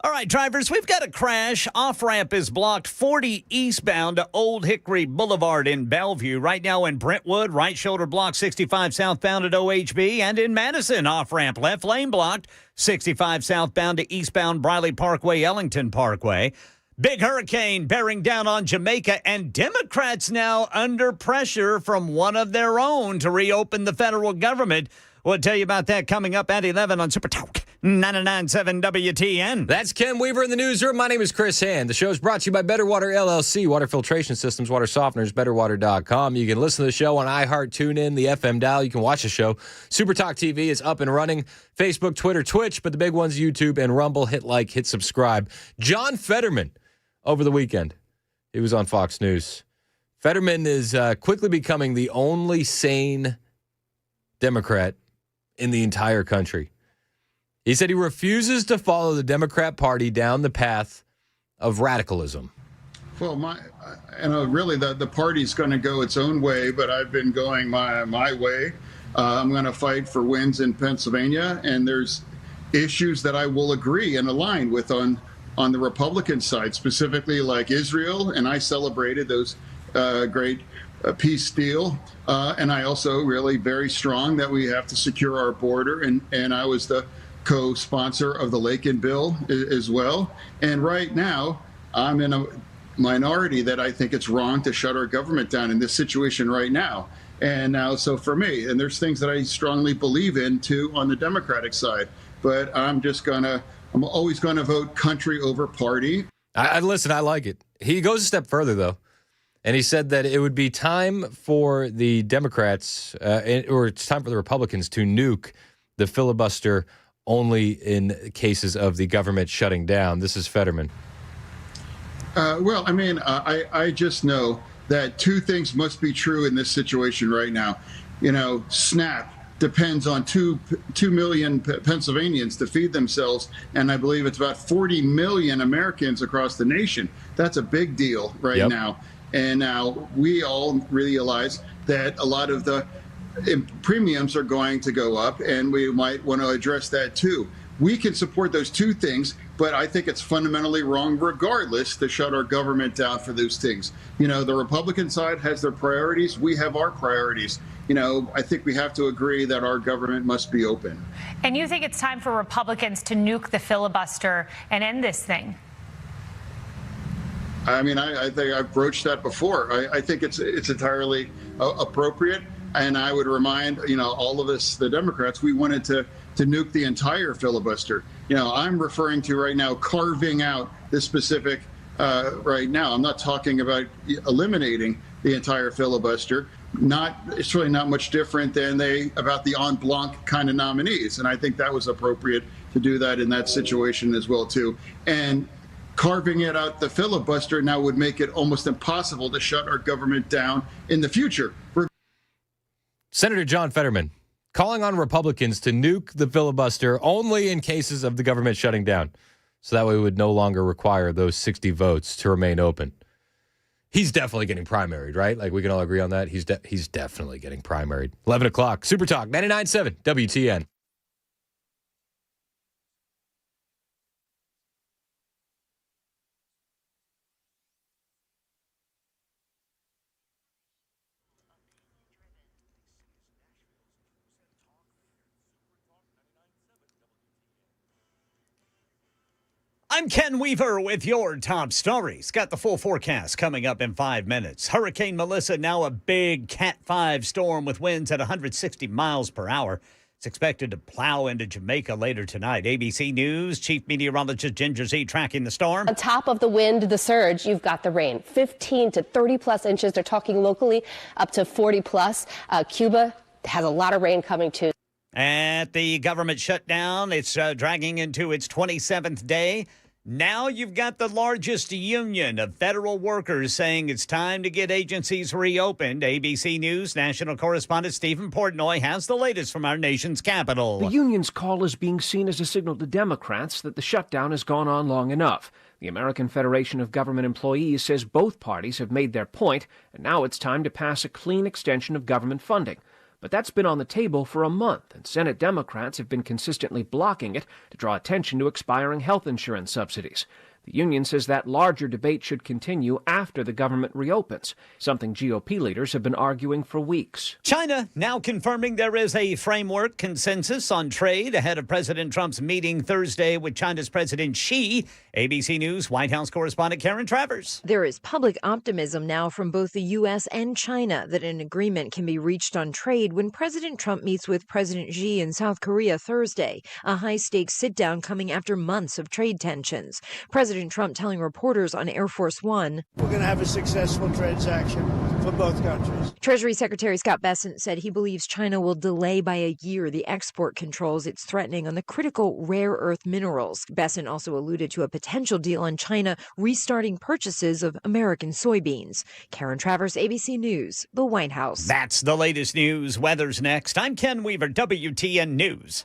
Speaker 5: All right, drivers, we've got a crash. Off-ramp is blocked 40 eastbound to Old Hickory Boulevard in Bellevue. Right now in Brentwood, right shoulder blocked 65 southbound at OHB. And in Madison, off-ramp left lane blocked 65 southbound to eastbound Briley Parkway, Ellington Parkway. Big hurricane bearing down on Jamaica, and Democrats now under pressure from one of their own to reopen the federal government. We'll tell you about that coming up at 11 on Super Talk 99.7 WTN.
Speaker 1: That's Ken Weaver in the newsroom. My name is Chris Hand. The show is brought to you by Better Water LLC, water filtration systems, water softeners, betterwater.com. You can listen to the show on iHeart, TuneIn, the FM dial. You can watch the show. Super Talk TV is up and running. Facebook, Twitter, Twitch, but the big ones, YouTube and Rumble. Hit like, hit subscribe. John Fetterman over the weekend He was on Fox News. Fetterman is quickly becoming the only sane Democrat in the entire country. He said he refuses to follow the Democrat Party down the path of radicalism.
Speaker 17: Well, really the party's going to go its own way, but I've been going my way. I'm going to fight for wins in Pennsylvania, and there's issues that I will agree and align with on the Republican side, specifically like Israel, and I celebrated those great peace deal. And I also really very strong that we have to secure our border, and I was the co-sponsor of the Laken bill as well. And right now, I'm in a minority that I think it's wrong to shut our government down in this situation right now. And now, so for me, and there's things that I strongly believe in too on the Democratic side, but I'm always going to vote country over party.
Speaker 1: Listen, I like it. He goes a step further, though, and he said that it would be time for the Democrats, or it's time for the Republicans to nuke the filibuster only in cases of the government shutting down. This is Fetterman.
Speaker 17: I just know that two things must be true in this situation right now. SNAP depends on 2 million Pennsylvanians to feed themselves, and I believe it's about 40 million Americans across the nation. That's a big deal right now. And now we all realize that a lot of the premiums are going to go up, and we might want to address that too. We can support those two things, but I think it's fundamentally wrong regardless to shut our government down for those things. The Republican side has their priorities. We have our priorities. I think we have to agree that our government must be open.
Speaker 18: And you think it's time for Republicans to nuke the filibuster and end this thing?
Speaker 17: I think I've broached that before. I think it's entirely appropriate. And I would remind, all of us, the Democrats, we wanted to nuke the entire filibuster. I'm referring to right now carving out this specific right now. I'm not talking about eliminating the entire filibuster. It's really not much different than about the en blanc kind of nominees. And I think that was appropriate to do that in that situation as well, too. And carving it out the filibuster now would make it almost impossible to shut our government down in the future.
Speaker 1: Senator John Fetterman calling on Republicans to nuke the filibuster only in cases of the government shutting down. So that way we would no longer require those 60 votes to remain open. He's definitely getting primaried, right? Like, we can all agree on that. He's definitely getting primaried. 11 o'clock, Super Talk, 99.7 WTN.
Speaker 5: I'm Ken Weaver with your top stories. Got the full forecast coming up in 5 minutes. Hurricane Melissa, now a big Cat 5 storm with winds at 160 miles per hour. It's expected to plow into Jamaica later tonight. ABC News Chief Meteorologist Ginger Z tracking the storm.
Speaker 19: On top of the wind, the surge, you've got the rain. 15 to 30 plus inches. They're talking locally up to 40 plus. Cuba has a lot of rain coming too.
Speaker 5: At the government shutdown, it's dragging into its 27th day. Now you've got the largest union of federal workers saying it's time to get agencies reopened. ABC News national correspondent Stephen Portnoy has the latest from our nation's capital.
Speaker 20: The union's call is being seen as a signal to Democrats that the shutdown has gone on long enough. The American Federation of Government Employees says both parties have made their point, and now it's time to pass a clean extension of government funding. But that's been on the table for a month, and Senate Democrats have been consistently blocking it to draw attention to expiring health insurance subsidies. The union says that larger debate should continue after the government reopens, something GOP leaders have been arguing for weeks.
Speaker 5: China now confirming there is a framework consensus on trade ahead of President Trump's meeting Thursday with China's President Xi. ABC News White House correspondent Karen Travers.
Speaker 21: There is public optimism now from both the U.S. and China that an agreement can be reached on trade when President Trump meets with President Xi in South Korea Thursday, a high-stakes sit-down coming after months of trade tensions. President Trump telling reporters on Air Force One,
Speaker 2: we're going to have a successful transaction for for both countries.
Speaker 21: Treasury Secretary Scott Bessent said he believes China will delay by a year the export controls it's threatening on the critical rare earth minerals. Bessent also alluded to a potential deal on China restarting purchases of American soybeans. Karen Travers, ABC News, the White House.
Speaker 5: That's the latest news. Weather's next. I'm Ken Weaver, WTN News.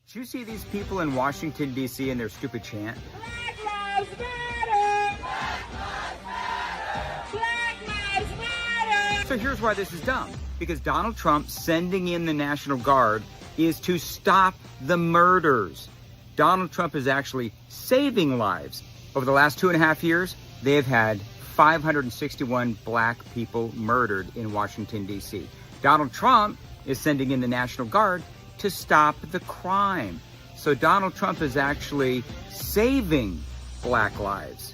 Speaker 6: Did you see these people in Washington, D.C. and their stupid chant?
Speaker 22: Black Lives Matter! Black Lives Matter! Black Lives Matter!
Speaker 6: So here's why this is dumb. Because Donald Trump sending in the National Guard is to stop the murders. Donald Trump is actually saving lives. Over the last 2.5 years, they have had 561 black people murdered in Washington, D.C. Donald Trump is sending in the National Guard to stop the crime. So Donald Trump is actually saving black lives.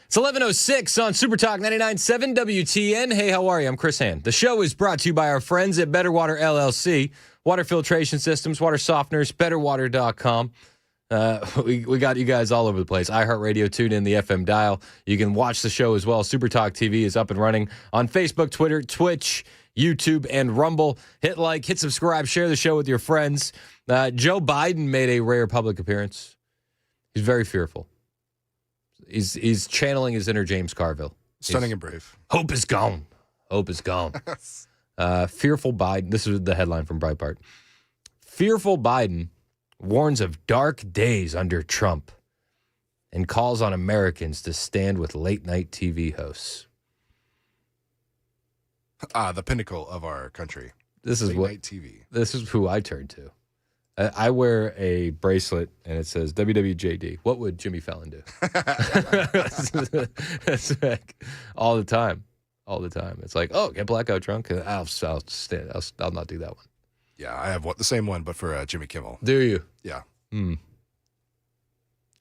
Speaker 1: It's 11:06 on Super Talk 99.7 WTN. Hey, how are you? I'm Chris Hand. The show is brought to you by our friends at Better Water LLC. Water filtration systems, water softeners, betterwater.com. We got you guys all over the place. iHeartRadio, tune in the FM dial. You can watch the show as well. Super Talk TV is up and running on Facebook, Twitter, Twitch, YouTube, and Rumble. Hit like, hit subscribe, share the show with your friends. Joe Biden made a rare public appearance. He's very fearful. He's channeling his inner James Carville.
Speaker 8: Stunning and brave.
Speaker 1: Hope is gone. Hope is gone. Fearful Biden. This is the headline from Breitbart. Fearful Biden warns of dark days under Trump and calls on Americans to stand with late-night TV hosts.
Speaker 8: The pinnacle of our country.
Speaker 1: This is
Speaker 8: late-night TV. This
Speaker 1: is who I turn to. I wear a bracelet, and it says WWJD. What would Jimmy Fallon do? That's like all the time. All the time. It's like, oh, get blackout drunk. I'll not do that one.
Speaker 8: Yeah, I have the same one, but for Jimmy Kimmel.
Speaker 1: Do you?
Speaker 8: Yeah.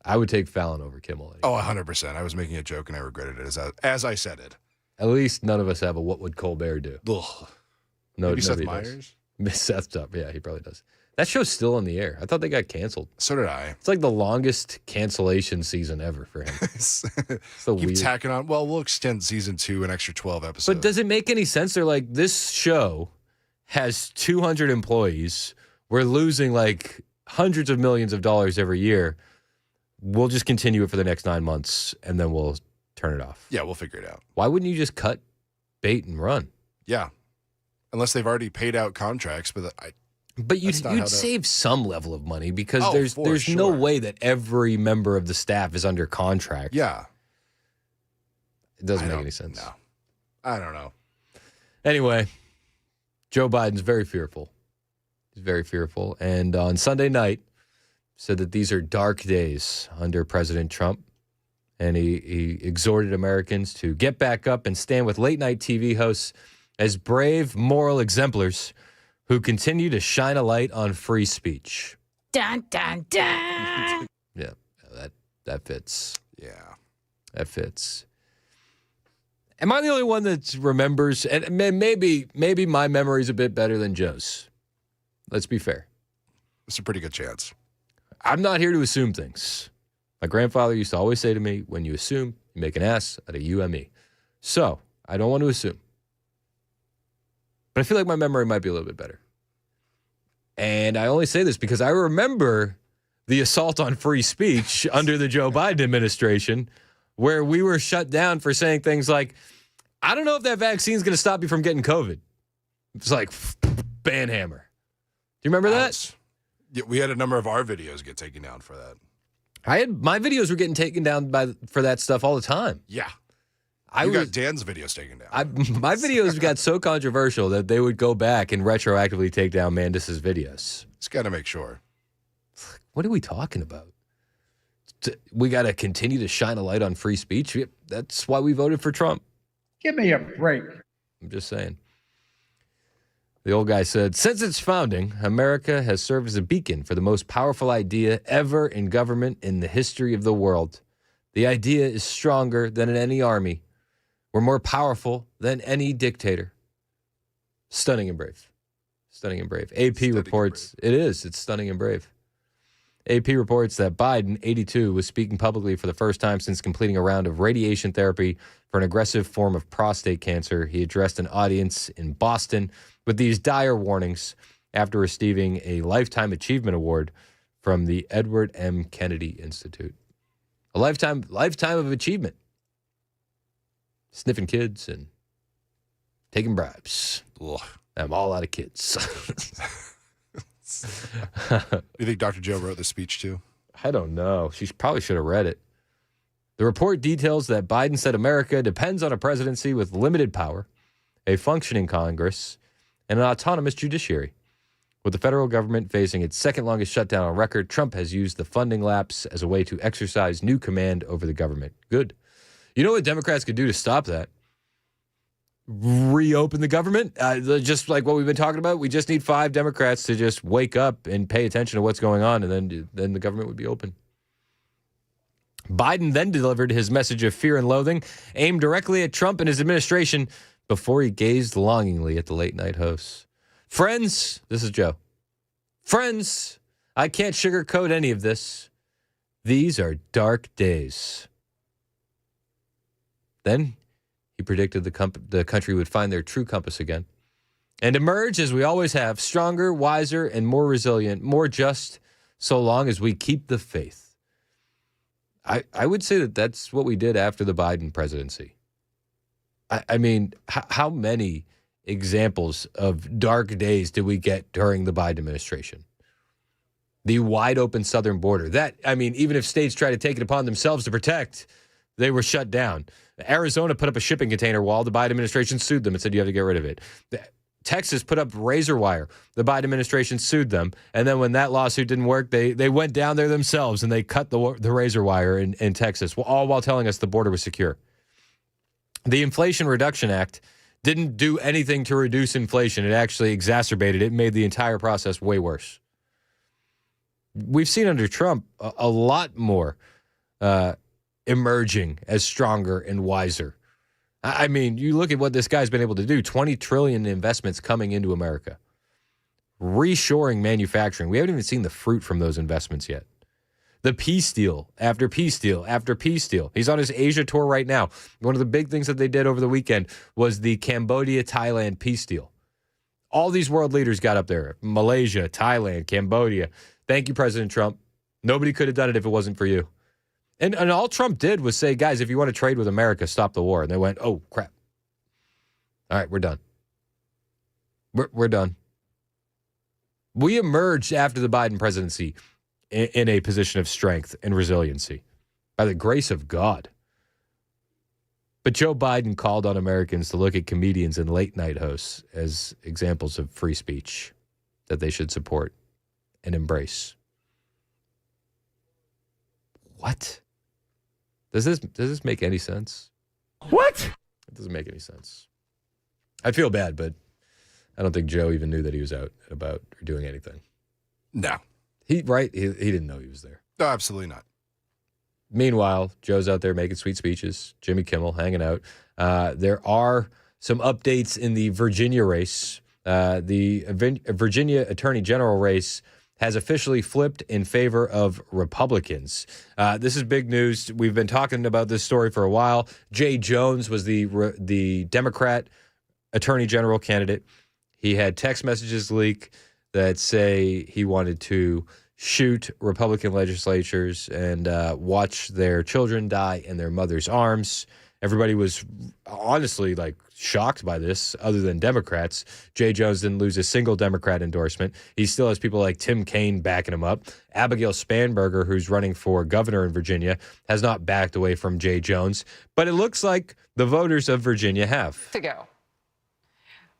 Speaker 1: I would take Fallon over Kimmel.
Speaker 8: Anyway. Oh, 100%. I was making a joke, and I regretted it as I said it.
Speaker 1: At least none of us have a what would Colbert do.
Speaker 8: Ugh.
Speaker 1: No,
Speaker 8: maybe Seth Meyers?
Speaker 1: Seth's up. Yeah, he probably does. That show's still on the air. I thought they got canceled.
Speaker 8: So did I.
Speaker 1: It's like the longest cancellation season ever for him.
Speaker 8: So keep weird. Tacking on. Well, we'll extend season 2 an extra 12 episodes.
Speaker 1: But does it make any sense? They're like, this show has 200 employees. We're losing like hundreds of millions of dollars every year. We'll just continue it for the next 9 months, and then we'll turn it off.
Speaker 8: Yeah, we'll figure it out.
Speaker 1: Why wouldn't you just cut bait and run?
Speaker 8: Yeah. unless they've already paid out contracts.
Speaker 1: But you'd save some level of money because there's no way that every member of the staff is under contract.
Speaker 8: Yeah.
Speaker 1: It doesn't make any sense.
Speaker 8: No. I don't know.
Speaker 1: Anyway, Joe Biden's very fearful. He's very fearful. And on Sunday night, said that these are dark days under President Trump. And he exhorted Americans to get back up and stand with late-night TV hosts as brave moral exemplars who continue to shine a light on free speech.
Speaker 22: Dun, dun, dun.
Speaker 1: Yeah, that fits.
Speaker 8: Yeah.
Speaker 1: That fits. Am I the only one that remembers? And maybe my memory's a bit better than Joe's. Let's be fair.
Speaker 8: It's a pretty good chance.
Speaker 1: I'm not here to assume things. My grandfather used to always say to me, when you assume, you make an ass out of you and me. So, I don't want to assume. But I feel like my memory might be a little bit better. And I only say this because I remember the assault on free speech under the Joe Biden administration, where we were shut down for saying things like, I don't know if that vaccine is going to stop you from getting COVID. It's like, banhammer. Do you remember that?
Speaker 8: Yeah, we had a number of our videos get taken down for that.
Speaker 1: My videos were getting taken down for that stuff all the time.
Speaker 8: Yeah. I got Dan's videos taken down.
Speaker 1: My videos got so controversial that they would go back and retroactively take down Mandis's videos.
Speaker 8: Just got to make sure.
Speaker 1: What are we talking about? We got to continue to shine a light on free speech. That's why we voted for Trump.
Speaker 22: Give me a break.
Speaker 1: I'm just saying. The old guy said, since its founding, America has served as a beacon for the most powerful idea ever in government in the history of the world. The idea is stronger than in any army. We're more powerful than any dictator. Stunning and brave. Stunning and brave. AP reports, it is. It's stunning and brave. AP reports that Biden, 82, was speaking publicly for the first time since completing a round of radiation therapy for an aggressive form of prostate cancer. He addressed an audience in Boston with these dire warnings after receiving a Lifetime Achievement Award from the Edward M. Kennedy Institute. A lifetime of achievement. Sniffing kids and taking bribes.
Speaker 8: Ugh.
Speaker 1: I'm all out of kids.
Speaker 8: You think Dr. Joe wrote the speech too?
Speaker 1: I don't know. She probably should have read it. The report details that Biden said America depends on a presidency with limited power, a functioning Congress, and an autonomous judiciary. With the federal government facing its second longest shutdown on record, Trump has used the funding lapse as a way to exercise new command over the government. Good. You know what Democrats could do to stop that? Reopen the government? Just like what we've been talking about. We just need 5 Democrats to just wake up and pay attention to what's going on, and then the government would be open. Biden then delivered his message of fear and loathing, aimed directly at Trump and his administration, before he gazed longingly at the late-night hosts. Friends, this is Joe. Friends, I can't sugarcoat any of this. These are dark days. Then he predicted the country would find their true compass again and emerge, as we always have, stronger, wiser, and more resilient, more just, so long as we keep the faith. I would say that that's what we did after the Biden presidency. I mean, how many examples of dark days did we get during the Biden administration? The wide open southern border. Even if states try to take it upon themselves to protect, they were shut down. Arizona put up a shipping container wall. The Biden administration sued them and said you have to get rid of it. Texas put up razor wire. The Biden administration sued them. And then when that lawsuit didn't work, they went down there themselves and they cut the razor wire in Texas, all while telling us the border was secure. The Inflation Reduction Act didn't do anything to reduce inflation. It actually exacerbated it and made the entire process way worse. We've seen under Trump a lot more emerging as stronger and wiser. I mean, you look at what this guy's been able to do, 20 trillion in investments coming into America, reshoring manufacturing. We haven't even seen the fruit from those investments yet. The peace deal after peace deal after peace deal. He's on his Asia tour right now. One of the big things that they did over the weekend was the Cambodia-Thailand peace deal. All these world leaders got up there. Malaysia, Thailand, Cambodia. Thank you, President Trump. Nobody could have done it if it wasn't for you. And all Trump did was say, guys, if you want to trade with America, stop the war. And they went, oh, crap. All right, we're done. We're done. We emerged after the Biden presidency in a position of strength and resiliency by the grace of God. But Joe Biden called on Americans to look at comedians and late night hosts as examples of free speech that they should support and embrace. What? Does this make any sense?
Speaker 22: What?
Speaker 1: It doesn't make any sense. I feel bad, but I don't think Joe even knew that he was out and about or doing anything.
Speaker 8: No.
Speaker 1: He didn't know he was there.
Speaker 8: No, absolutely not.
Speaker 1: Meanwhile, Joe's out there making sweet speeches. Jimmy Kimmel hanging out. There are some updates in the Virginia race. The Virginia Attorney General race has officially flipped in favor of Republicans. This is big news. We've been talking about this story for a while. Jay Jones was the Democrat Attorney General candidate. He had text messages leak that say he wanted to shoot Republican legislatures and watch their children die in their mother's arms. Everybody was honestly shocked by this, other than Democrats. Jay Jones didn't lose a single Democrat endorsement. He still has people like Tim Kaine backing him up. Abigail Spanberger, who's running for governor in Virginia, has not backed away from Jay Jones. But it looks like the voters of Virginia have.
Speaker 7: To go.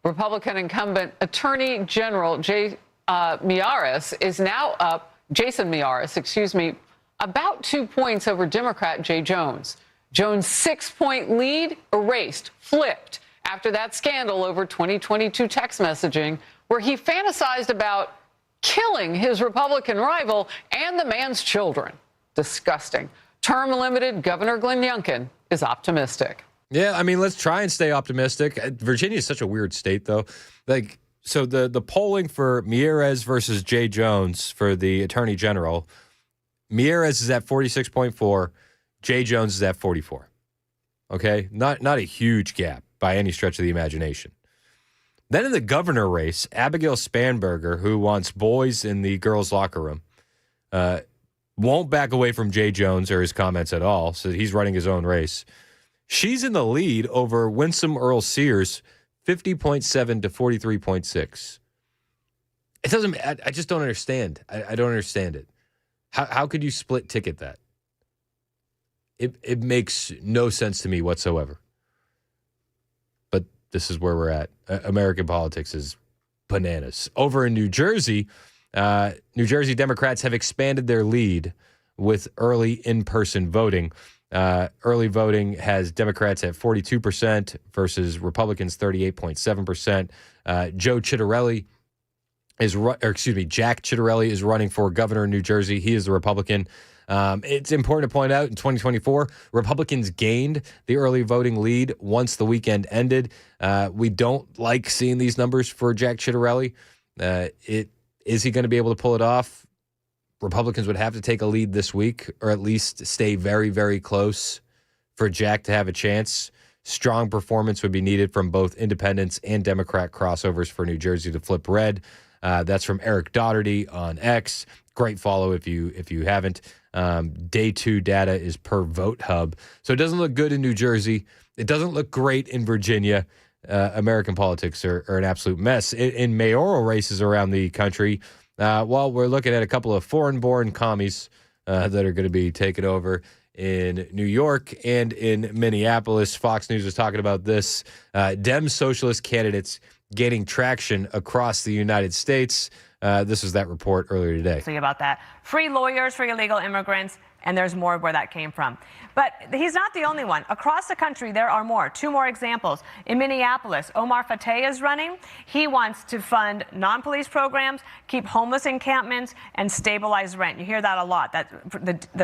Speaker 7: Republican incumbent Attorney General Jason Miyares is now up, about 2 points over Democrat Jay Jones. Jones' 6-point lead erased, flipped, after that scandal over 2022 text messaging where he fantasized about killing his Republican rival and the man's children. Disgusting. Term-limited Governor Glenn Youngkin is optimistic.
Speaker 1: Yeah, I mean, let's try and stay optimistic. Virginia is such a weird state, though. So the polling for Miyares versus Jay Jones for the Attorney General, Miyares is at 46.4, Jay Jones is at 44. Okay, not a huge gap by any stretch of the imagination. Then in the governor race, Abigail Spanberger, who wants boys in the girls' locker room, won't back away from Jay Jones or his comments at all, so he's running his own race. She's in the lead over Winsome Earl Sears, 50.7 to 43.6. It doesn't. I just don't understand. I don't understand it. How could you split ticket that? It makes no sense to me whatsoever. But this is where we're at. American politics is bananas. Over in New Jersey Democrats have expanded their lead with early in-person voting. Early voting has Democrats at 42% versus Republicans 38.7%. Jack Ciattarelli is running for governor in New Jersey. He is the Republican. It's important to point out in 2024, Republicans gained the early voting lead once the weekend ended. We don't like seeing these numbers for Jack Ciattarelli. Is he going to be able to pull it off? Republicans would have to take a lead this week, or at least stay very, very close for Jack to have a chance. Strong performance would be needed from both independents and Democrat crossovers for New Jersey to flip red. That's from Eric Doherty on X. Great follow if you haven't. Day 2 data is per Vote Hub. So it doesn't look good in New Jersey. It doesn't look great in Virginia. American politics are an absolute mess. In mayoral races around the country, while we're looking at a couple of foreign-born commies that are going to be taken over in New York and in Minneapolis. Fox News was talking about this. Dem socialist candidates gaining traction across the United States. This was that report earlier today.
Speaker 10: About that. Free lawyers for illegal immigrants, and there's more where that came from. But he's not the only one. Across the country, there are more. 2 more examples. In Minneapolis, Omar Fateh is running. He wants to fund non-police programs, keep homeless encampments, and stabilize rent. You hear that a lot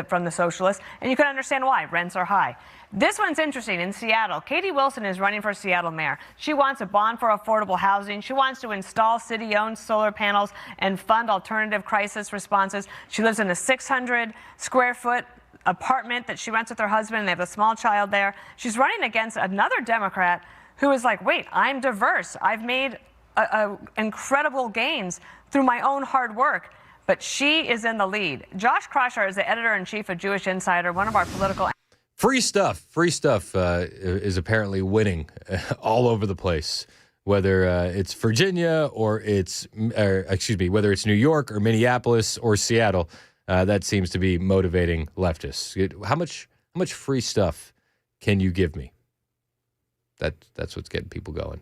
Speaker 10: from the socialists, and you can understand why. Rents are high. This one's interesting. In Seattle, Katie Wilson is running for Seattle mayor. She wants a bond for affordable housing. She wants to install city-owned solar panels and fund alternative crisis responses. She lives in a 600-square-foot apartment that she rents with her husband, and they have a small child there. She's running against another Democrat who is like, wait, I'm diverse. I've made incredible gains through my own hard work. But she is in the lead. Josh Kraushaar is the editor-in-chief of Jewish Insider, one of our political... Free stuff
Speaker 1: is apparently winning all over the place. whether it's Virginia whether it's New York or Minneapolis or Seattle. That seems to be motivating leftists. How much free stuff can you give me? That's what's getting people going.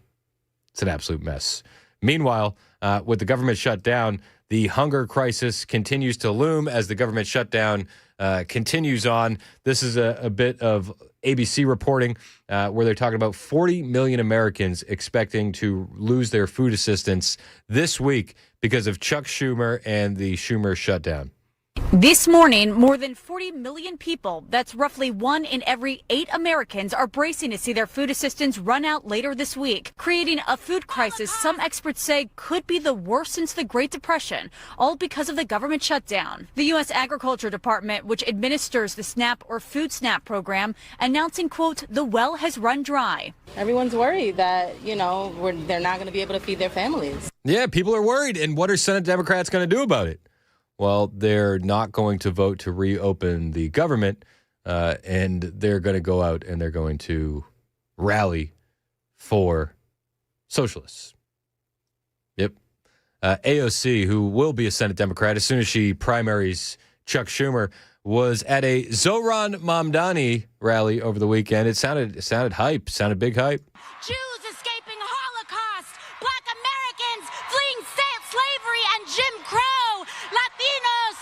Speaker 1: It's an absolute mess. Meanwhile, with the government shut down, the hunger crisis continues to loom as the government shutdown continues on. This is a bit of ABC reporting where they're talking about 40 million Americans expecting to lose their food assistance this week because of Chuck Schumer and the Schumer shutdown.
Speaker 9: This morning, more than 40 million people, that's roughly 1 in every 8 Americans, are bracing to see their food assistance run out later this week, creating a food crisis some experts say could be the worst since the Great Depression, all because of the government shutdown. The U.S. Agriculture Department, which administers the SNAP or Food Snap program, announcing, quote, the well has run dry.
Speaker 11: Everyone's worried that, they're not going to be able to feed their families.
Speaker 1: Yeah, people are worried. And what are Senate Democrats going to do about it? Well, they're not going to vote to reopen the government, and they're going to go out and they're going to rally for socialists. Yep. AOC, who will be a Senate Democrat as soon as she primaries Chuck Schumer, was at a Zohran Mamdani rally over the weekend. It sounded hype, sounded big hype.
Speaker 23: Jews escaping Holocaust, Black Americans fleeing slavery and Jim Crow, Latinos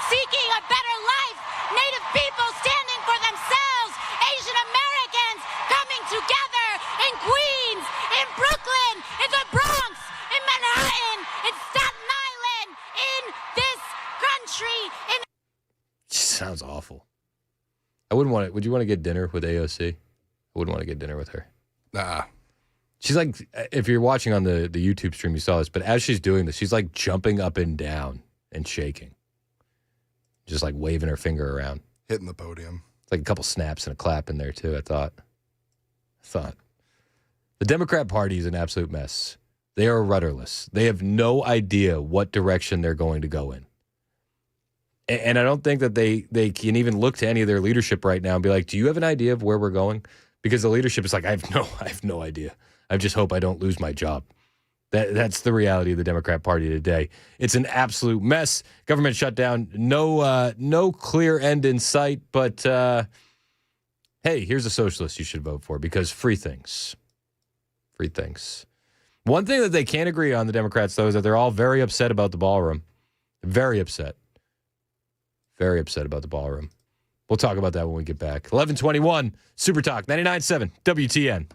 Speaker 23: seeking a better life, Native people standing for themselves, Asian Americans coming together in Queens, in Brooklyn, in the Bronx, in Manhattan, in Staten Island, in this country.
Speaker 1: Sounds awful. I wouldn't want it. Would you want to get dinner with AOC? I wouldn't want to get dinner with her.
Speaker 8: Nah.
Speaker 1: She's like, if you're watching on the YouTube stream, you saw this, but as she's doing this, she's like jumping up and down and shaking. Just like waving her finger around.
Speaker 8: Hitting the podium.
Speaker 1: It's like a couple snaps and a clap in there too, I thought. The Democrat Party is an absolute mess. They are rudderless. They have no idea what direction they're going to go in. And I don't think that they can even look to any of their leadership right now and be like, do you have an idea of where we're going? Because the leadership is like, I have no idea. I just hope I don't lose my job. That's the reality of the Democrat Party today. It's an absolute mess. Government shutdown. No clear end in sight. But hey, here's a socialist you should vote for because free things. Free things. One thing that they can't agree on, the Democrats, though, is that they're all very upset about the ballroom. Very upset. Very upset about the ballroom. We'll talk about that when we get back. 11:21, Super Talk, 99.7 WTN.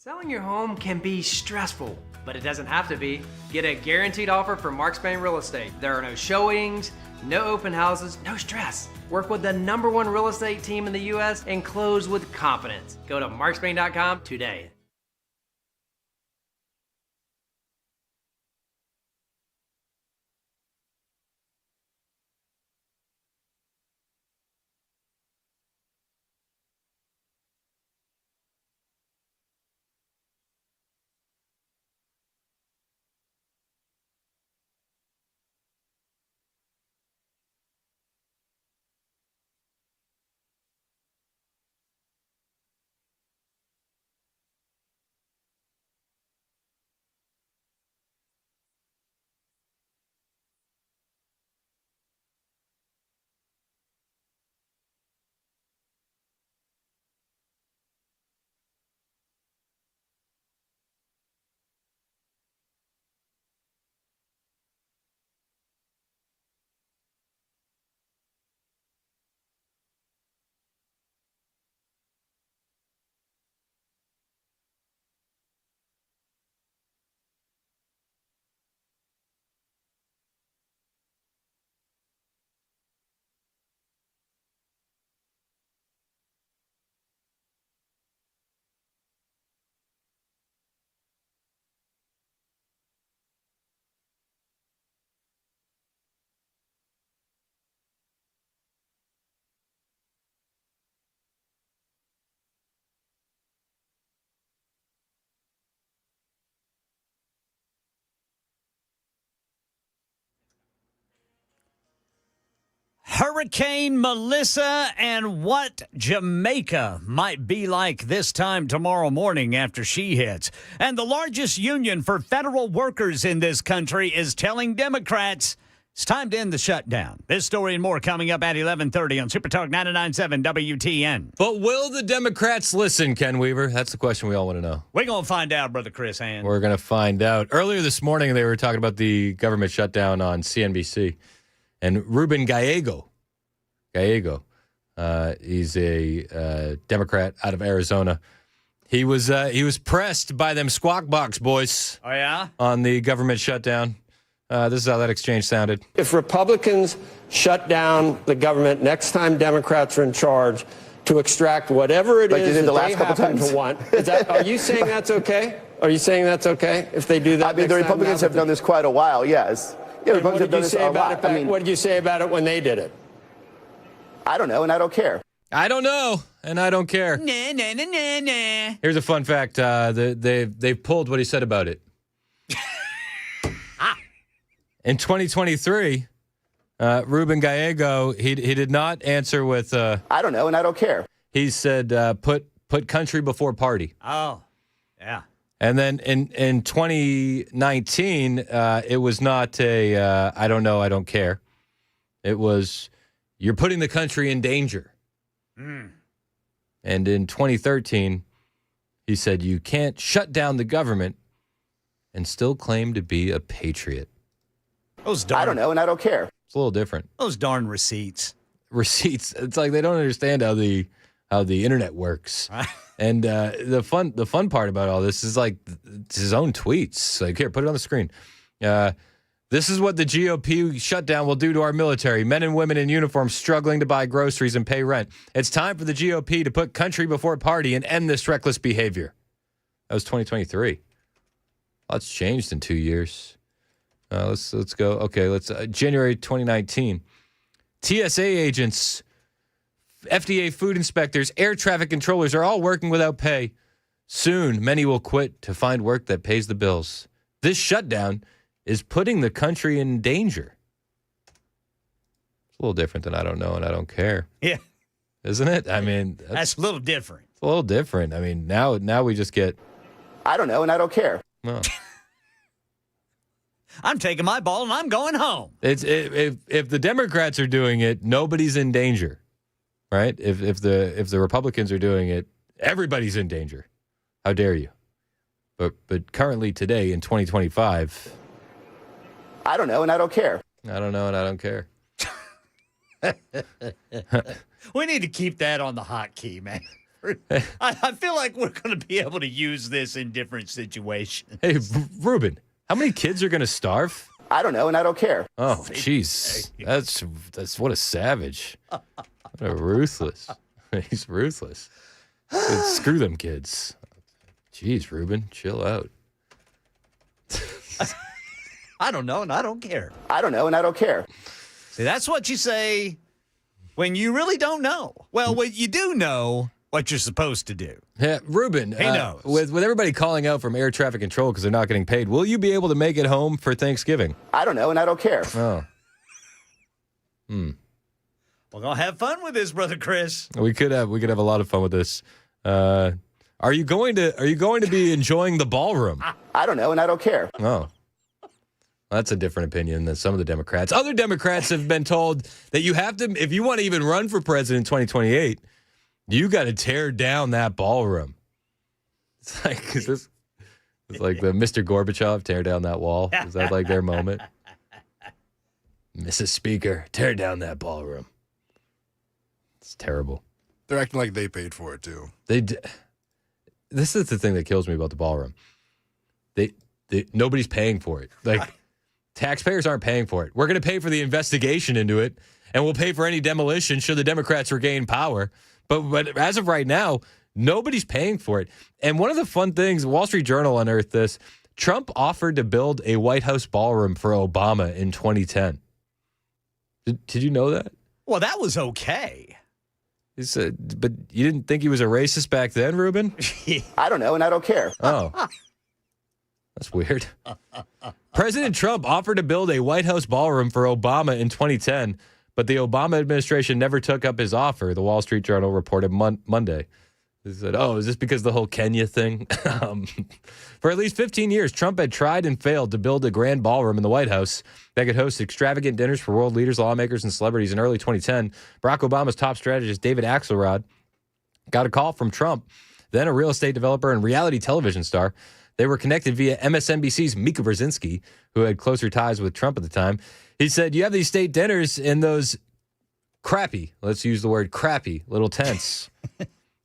Speaker 12: Selling your home can be stressful, but it doesn't have to be. Get a guaranteed offer from Mark Spain Real Estate. There are no showings, no open houses, no stress. Work with the #1 real estate team in the U.S. and close with confidence. Go to markspain.com today.
Speaker 5: Hurricane Melissa and what Jamaica might be like this time tomorrow morning after she hits. And the largest union for federal workers in this country is telling Democrats it's time to end the shutdown. This story and more coming up at 11:30 on Super Talk 99.7 WTN.
Speaker 1: But will the Democrats listen, Ken Weaver? That's the question we all want to know.
Speaker 5: We're going to find out, Brother Chris Hand.
Speaker 1: We're going to find out. Earlier this morning, they were talking about the government shutdown on CNBC. And Ruben Gallego, he's a Democrat out of Arizona. He was pressed by them Squawk Box boys.
Speaker 5: Oh, yeah?
Speaker 1: On the government shutdown. This is how that exchange sounded.
Speaker 13: If Republicans shut down the government next time Democrats are in charge to extract whatever it is that they happen to want, are you saying that's okay? Are you saying that's okay if they do that?
Speaker 14: I mean, the Republicans have done this quite a while, yes. Yeah,
Speaker 13: what did you say about it? What did you say about it when they did it?
Speaker 14: I don't know, and I don't care.
Speaker 1: I don't know, and I don't care.
Speaker 5: Nah.
Speaker 1: Here's a fun fact. They've pulled what he said about it. In 2023, Ruben Gallego, he did not answer with...
Speaker 14: I don't know, and I don't care.
Speaker 1: He said, put country before party.
Speaker 5: Oh, yeah.
Speaker 1: And then in 2019, it was not a I don't know, I don't care. It was, you're putting the country in danger.
Speaker 5: Mm.
Speaker 1: And in 2013, he said, you can't shut down the government and still claim to be a patriot.
Speaker 14: I don't know, and I don't care.
Speaker 1: It's a little different.
Speaker 5: Those darn receipts.
Speaker 1: It's like they don't understand how the internet works. And the fun part about all this is like it's his own tweets. Like, here, put it on the screen. This is what the GOP shutdown will do to our military. Men and women in uniform struggling to buy groceries and pay rent. It's time for the GOP to put country before party and end this reckless behavior. That was 2023. Lots changed in 2 years. Let's go. Okay, January 2019. TSA agents, FDA food inspectors, air traffic controllers are all working without pay. Soon, many will quit to find work that pays the bills. This shutdown is putting the country in danger. It's a little different than I don't know and I don't care.
Speaker 5: Yeah.
Speaker 1: Isn't it? I mean,
Speaker 5: that's a little different.
Speaker 1: It's a little different. I mean, now we just get...
Speaker 14: I don't know and I don't care.
Speaker 1: No.
Speaker 5: I'm taking my ball and I'm going home.
Speaker 1: If the Democrats are doing it, nobody's in danger, right? If the Republicans are doing it, everybody's in danger. How dare you? But currently today in 2025,
Speaker 14: I don't know and I don't care.
Speaker 1: I don't know and I don't care.
Speaker 5: We need to keep that on the hotkey, man. I feel like we're going to be able to use this in different situations.
Speaker 1: Hey, Ruben, how many kids are going to starve?
Speaker 14: I don't know, and I don't care.
Speaker 1: Oh, jeez. That's what a savage. What a ruthless. He's ruthless. Screw them kids. Jeez, Ruben, chill out.
Speaker 5: I don't know, and I don't care.
Speaker 14: I don't know, and I don't care.
Speaker 5: See, that's what you say when you really don't know. Well, when you do know what you're supposed to do.
Speaker 1: Yeah, Ruben,
Speaker 5: He knows.
Speaker 1: With everybody calling out from air traffic control because they're not getting paid, will you be able to make it home for Thanksgiving?
Speaker 14: I don't know, and I don't care.
Speaker 1: Oh.
Speaker 5: We're going to have fun with this, Brother Chris.
Speaker 1: We could have a lot of fun with this. Are you going to be enjoying the ballroom?
Speaker 14: I don't know, and I don't care.
Speaker 1: Oh. That's a different opinion than some of the Democrats. Other Democrats have been told that you have to, if you want to even run for president in 2028, you got to tear down that ballroom. It's like, it's like the Mr. Gorbachev, tear down that wall. Is that like their moment? Mrs. Speaker, tear down that ballroom. It's terrible.
Speaker 8: They're acting like they paid for it too.
Speaker 1: This is the thing that kills me about the ballroom. Nobody's paying for it. Like, taxpayers aren't paying for it. We're going to pay for the investigation into it, and we'll pay for any demolition should the Democrats regain power. But as of right now, nobody's paying for it. And one of the fun things, Wall Street Journal unearthed this, Trump offered to build a White House ballroom for Obama in 2010. Did you know that?
Speaker 5: Well, that was okay.
Speaker 1: But you didn't think he was a racist back then, Ruben?
Speaker 14: I don't know, and I don't care.
Speaker 1: Oh. That's weird. President Trump offered to build a White House ballroom for Obama in 2010, but the Obama administration never took up his offer, the Wall Street Journal reported Monday. They said, is this because of the whole Kenya thing? For at least 15 years, Trump had tried and failed to build a grand ballroom in the White House that could host extravagant dinners for world leaders, lawmakers, and celebrities. In early 2010, Barack Obama's top strategist, David Axelrod, got a call from Trump, then a real estate developer and reality television star. They were connected via MSNBC's Mika Brzezinski, who had closer ties with Trump at the time. He said, you have these state dinners in those crappy, let's use the word crappy, little tents.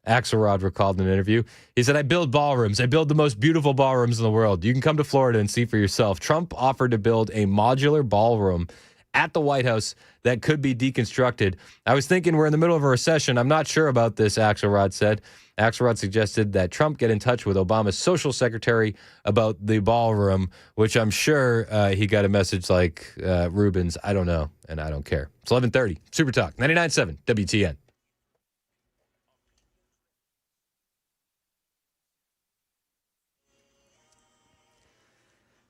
Speaker 1: Axelrod recalled in an interview. He said, I build ballrooms. I build the most beautiful ballrooms in the world. You can come to Florida and see for yourself. Trump offered to build a modular ballroom at the White House that could be deconstructed. I was thinking we're in the middle of a recession. I'm not sure about this, Axelrod said. Axelrod suggested that Trump get in touch with Obama's social secretary about the ballroom, which I'm sure he got a message like Rubens, I don't know, and I don't care. It's 11:30. Super Talk, 99.7 WTN.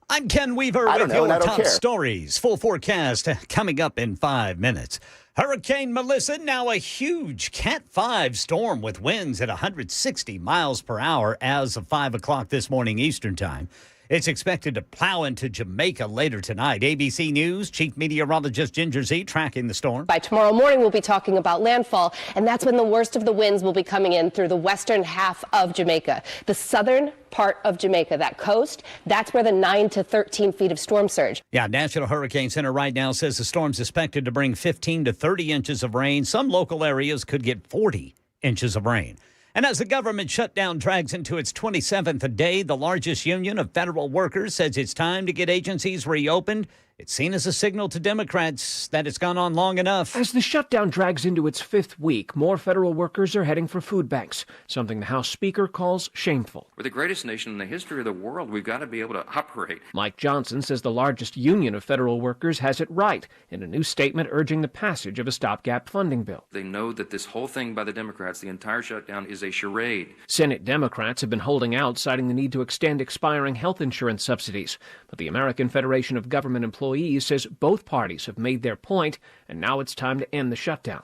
Speaker 5: I'm Ken Weaver with your top stories. Full forecast coming up in 5 minutes. Hurricane Melissa, now a huge Cat 5 storm with winds at 160 miles per hour as of 5 o'clock this morning Eastern Time. It's expected to plow into Jamaica later tonight. ABC News Chief Meteorologist Ginger Z tracking the storm.
Speaker 19: By tomorrow morning, we'll be talking about landfall, and that's when the worst of the winds will be coming in through the western half of Jamaica. The southern part of Jamaica, that coast, that's where the 9 to 13 feet of storm surge.
Speaker 5: Yeah, National Hurricane Center right now says the storm's expected to bring 15 to 30 inches of rain. Some local areas could get 40 inches of rain. And as the government shutdown drags into its 27th day, the largest union of federal workers says it's time to get agencies reopened. It's seen as a signal to Democrats that it's gone on long enough.
Speaker 20: As the shutdown drags into its 5th week, more federal workers are heading for food banks, something the House Speaker calls shameful.
Speaker 3: We're the greatest nation in the history of the world. We've got to be able to operate.
Speaker 20: Mike Johnson says the largest union of federal workers has it right in a new statement urging the passage of a stopgap funding bill.
Speaker 3: They know that this whole thing by the Democrats, the entire shutdown, is a charade.
Speaker 20: Senate Democrats have been holding out, citing the need to extend expiring health insurance subsidies. But the American Federation of Government Employees says both parties have made their point, and now it's time to end the shutdown.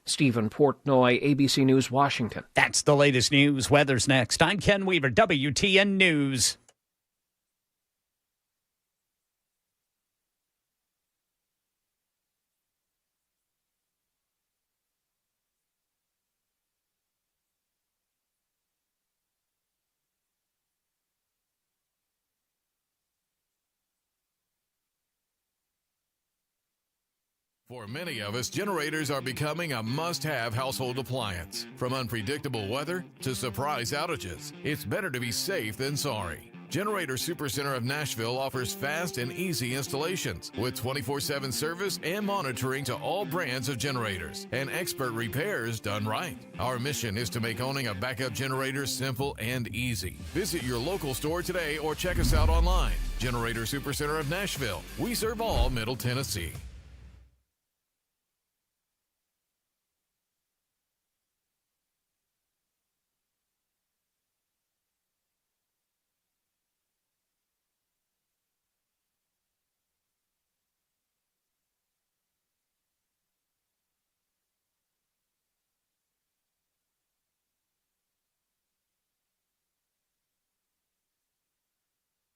Speaker 20: Stephen Portnoy, ABC News, Washington.
Speaker 5: That's the latest news. Weather's next. I'm Ken Weaver, WTN News.
Speaker 4: For many of us, generators are becoming a must-have household appliance. From unpredictable weather to surprise outages, it's better to be safe than sorry. Generator Supercenter of Nashville offers fast and easy installations with 24/7 service and monitoring to all brands of generators and expert repairs done right. Our mission is to make owning a backup generator simple and easy. Visit your local store today or check us out online. Generator Supercenter of Nashville. We serve all Middle Tennessee.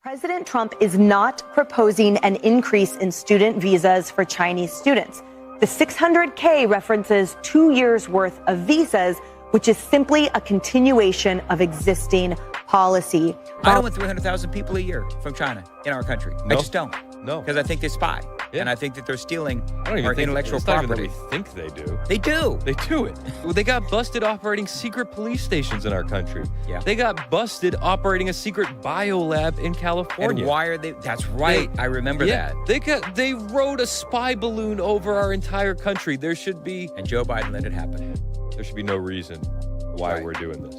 Speaker 15: President Trump is not proposing an increase in student visas for Chinese students. The $600K references 2 years' worth of visas, which is simply a continuation of existing policy.
Speaker 6: I don't want 300,000 people a year from China in our country.
Speaker 1: No.
Speaker 6: I just don't.
Speaker 1: No.
Speaker 6: Because I think they spy.
Speaker 1: Yeah.
Speaker 6: And I think that they're stealing
Speaker 1: I don't even
Speaker 6: our
Speaker 1: think
Speaker 6: intellectual
Speaker 1: it's not even
Speaker 6: property.
Speaker 1: that we think they do.
Speaker 6: They do.
Speaker 1: They do it. Well, they got busted operating secret police stations in our country.
Speaker 6: Yeah.
Speaker 1: They got busted operating a secret biolab in California.
Speaker 6: And why are they? That's right. I remember that.
Speaker 1: They rode a spy balloon over our entire country. There should be.
Speaker 6: And Joe Biden let it happen.
Speaker 1: There should be no reason why we're doing this.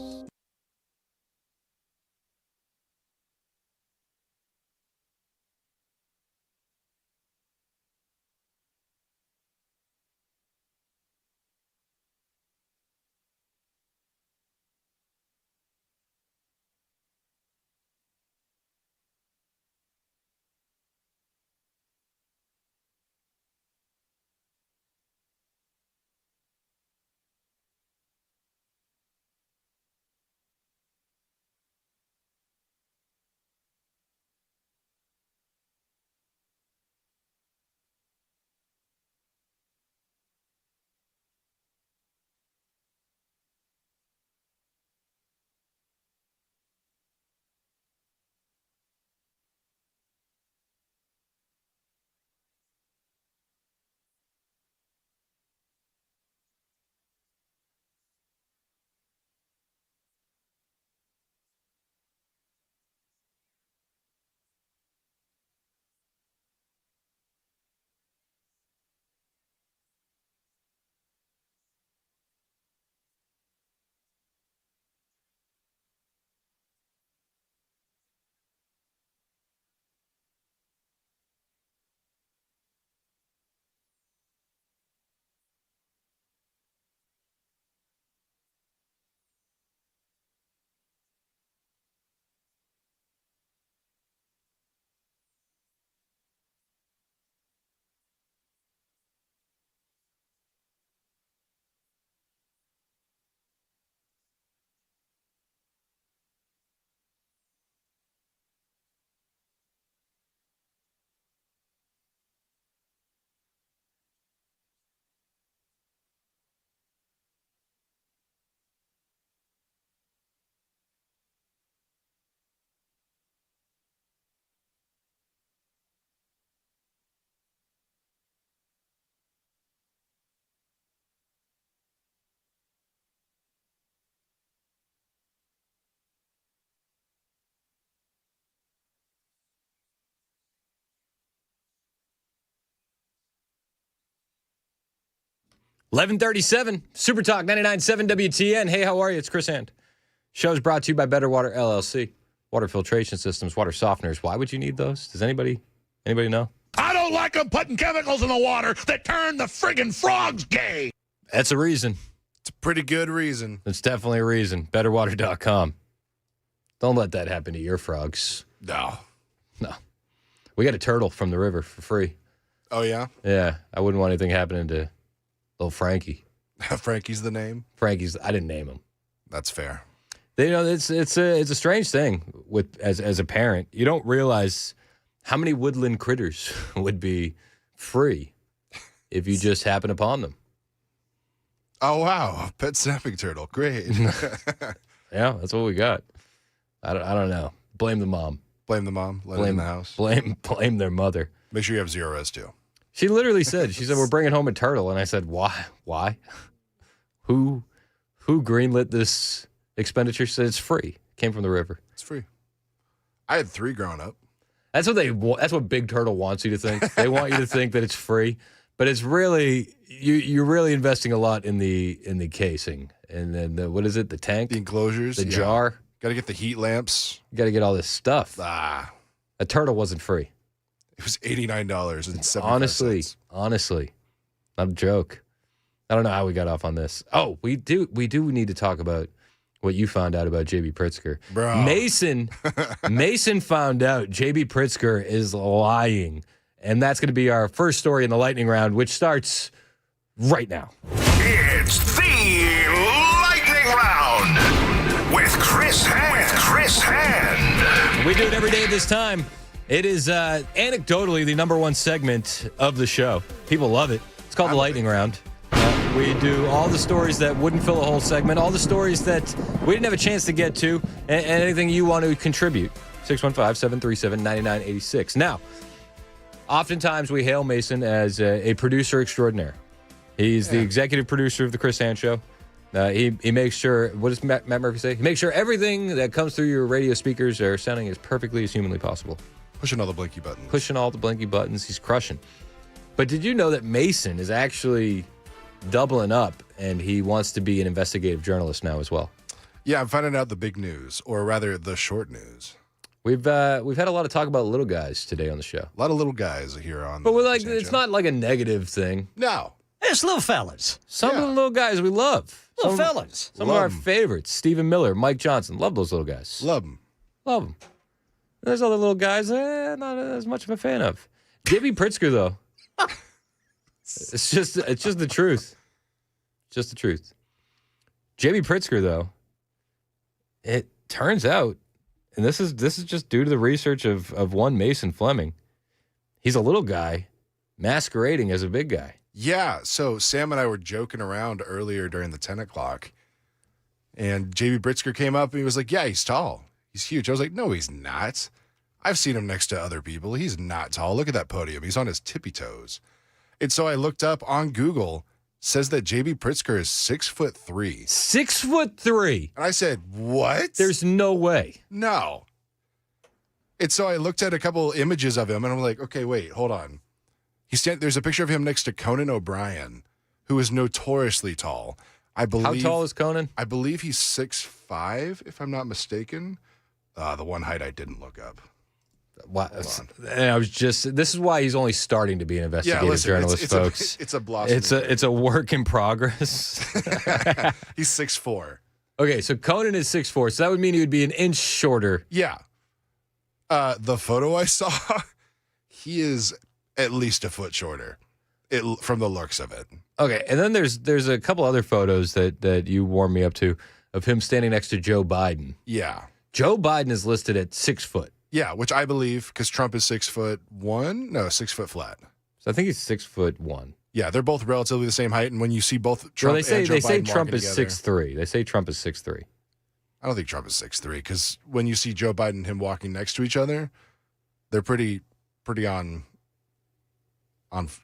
Speaker 1: $11:37, Super Talk 99.7 WTN. Hey, how are you? It's Chris Hand. Show's brought to you by Better Water LLC. Water filtration systems, water softeners. Why would you need those? Does anybody know?
Speaker 16: I don't like them putting chemicals in the water that turn the friggin' frogs gay.
Speaker 1: That's a reason.
Speaker 8: It's a pretty good reason.
Speaker 1: It's definitely a reason. BetterWater.com. Don't let that happen to your frogs.
Speaker 8: No.
Speaker 1: We got a turtle from the river for free.
Speaker 8: Oh, yeah?
Speaker 1: Yeah. I wouldn't want anything happening to little Frankie.
Speaker 8: Frankie's the name?
Speaker 1: I didn't name him.
Speaker 8: That's fair.
Speaker 1: It's a strange thing with as a parent. You don't realize how many woodland critters would be free if you just happen upon them.
Speaker 8: Oh, wow. Pet snapping turtle. Great.
Speaker 1: Yeah, that's what we got. I don't know. Blame the mom.
Speaker 8: Blame the mom. Let it in the house.
Speaker 1: Blame their mother.
Speaker 8: Make sure you have zero res too.
Speaker 1: She literally said, we're bringing home a turtle. And I said, why? Why? Who greenlit this expenditure? She said it's free. Came from the river.
Speaker 8: It's free. I had 3 growing up.
Speaker 1: That's what Big Turtle wants you to think. They want you to think that it's free, but it's really you're really investing a lot in the casing and then what is it? The tank,
Speaker 8: the enclosures,
Speaker 1: the jar.
Speaker 8: Got to get the heat lamps.
Speaker 1: You got to get all this stuff.
Speaker 8: A
Speaker 1: turtle wasn't free.
Speaker 8: It was $89.75.
Speaker 1: Honestly, not a joke. I don't know how we got off on this. Oh, we do need to talk about what you found out about J.B. Pritzker.
Speaker 8: Bro.
Speaker 1: Mason found out J.B. Pritzker is lying. And that's going to be our first story in the lightning round, which starts right now.
Speaker 16: It's the lightning round with Chris Hand.
Speaker 1: We do it every day this time. It is anecdotally the number one segment of the show. People love it. It's called the lightning round. We do all the stories that wouldn't fill a whole segment, all the stories that we didn't have a chance to get to, and anything you want to contribute. 615-737-9986. Now, oftentimes we hail Mason as a producer extraordinaire. He's the executive producer of the Chris Hand Show. He makes sure, what does Matt Murphy say? He makes sure everything that comes through your radio speakers are sounding as perfectly as humanly possible.
Speaker 8: Pushing all the blinky buttons.
Speaker 1: He's crushing. But did you know that Mason is actually doubling up, and he wants to be an investigative journalist now as well?
Speaker 8: Yeah, I'm finding out the big news, or rather the short news.
Speaker 1: We've had a lot of talk about little guys today on the show.
Speaker 8: A lot of little guys here on.
Speaker 1: But it's not like a negative thing.
Speaker 8: No,
Speaker 5: it's little fellas.
Speaker 1: Some of the little guys we love.
Speaker 5: Little fellas.
Speaker 1: Some of our favorites: Stephen Miller, Mike Johnson. Love those little guys.
Speaker 8: Love them.
Speaker 1: There's other little guys not as much of a fan of. J.B. Pritzker though. It's just the truth. Just the truth. J.B. Pritzker, though, it turns out, and this is just due to the research of one Mason Fleming, he's a little guy masquerading as a big guy.
Speaker 8: Yeah, so Sam and I were joking around earlier during the 10 o'clock, and J.B. Pritzker came up and he was like, yeah, he's tall. He's huge. I was like, no, he's not. I've seen him next to other people. He's not tall. Look at that podium. He's on his tippy toes. And so I looked up on Google, says that J.B. Pritzker is 6'3".
Speaker 1: 6'3".
Speaker 8: And I said, what?
Speaker 1: There's no way.
Speaker 8: No. And so I looked at a couple images of him, and I'm like, okay, wait, hold on. There's a picture of him next to Conan O'Brien, who is notoriously tall. I believe.
Speaker 1: How tall is Conan?
Speaker 8: I believe he's 6'5", if I'm not mistaken. The one height I didn't look up.
Speaker 1: Wow. And this is why he's only starting to be an investigative journalist, folks.
Speaker 8: It's a blossom.
Speaker 1: It's a work in progress.
Speaker 8: He's 6'4".
Speaker 1: Okay, so Conan is 6'4", so that would mean he would be an inch shorter.
Speaker 8: Yeah. The photo I saw, he is at least a foot shorter from the looks of it.
Speaker 1: Okay, and then there's a couple other photos that you warmed me up to of him standing next to Joe Biden.
Speaker 8: Yeah.
Speaker 1: Joe Biden is listed at 6 foot.
Speaker 8: Yeah, which I believe, because Trump is 6'1". No, 6 foot flat.
Speaker 1: So I think he's 6'1".
Speaker 8: Yeah, they're both relatively the same height, and when you see both Trump and Joe Biden
Speaker 1: they say Trump
Speaker 8: walking
Speaker 1: is
Speaker 8: together,
Speaker 1: 6'3". They say Trump is 6'3".
Speaker 8: I don't think Trump is 6'3", because when you see Joe Biden and him walking next to each other, they're pretty on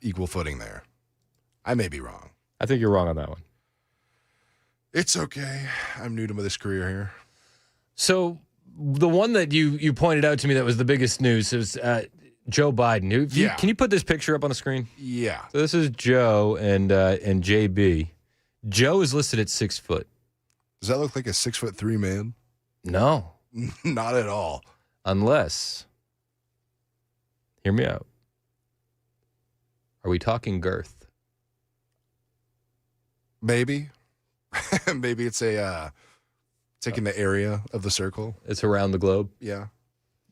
Speaker 8: equal footing there. I may be wrong.
Speaker 1: I think you're wrong on that one.
Speaker 8: It's okay. I'm new to this career here.
Speaker 1: So the one that you pointed out to me that was the biggest news is Joe Biden. Can you put this picture up on the screen?
Speaker 8: Yeah.
Speaker 1: So this is Joe and JB. Joe is listed at 6 foot.
Speaker 8: Does that look like a 6'3" man?
Speaker 1: No.
Speaker 8: Not at all.
Speaker 1: Unless, hear me out. Are we talking girth?
Speaker 8: Maybe. Maybe it's taking the area of the circle.
Speaker 1: It's around the globe?
Speaker 8: Yeah.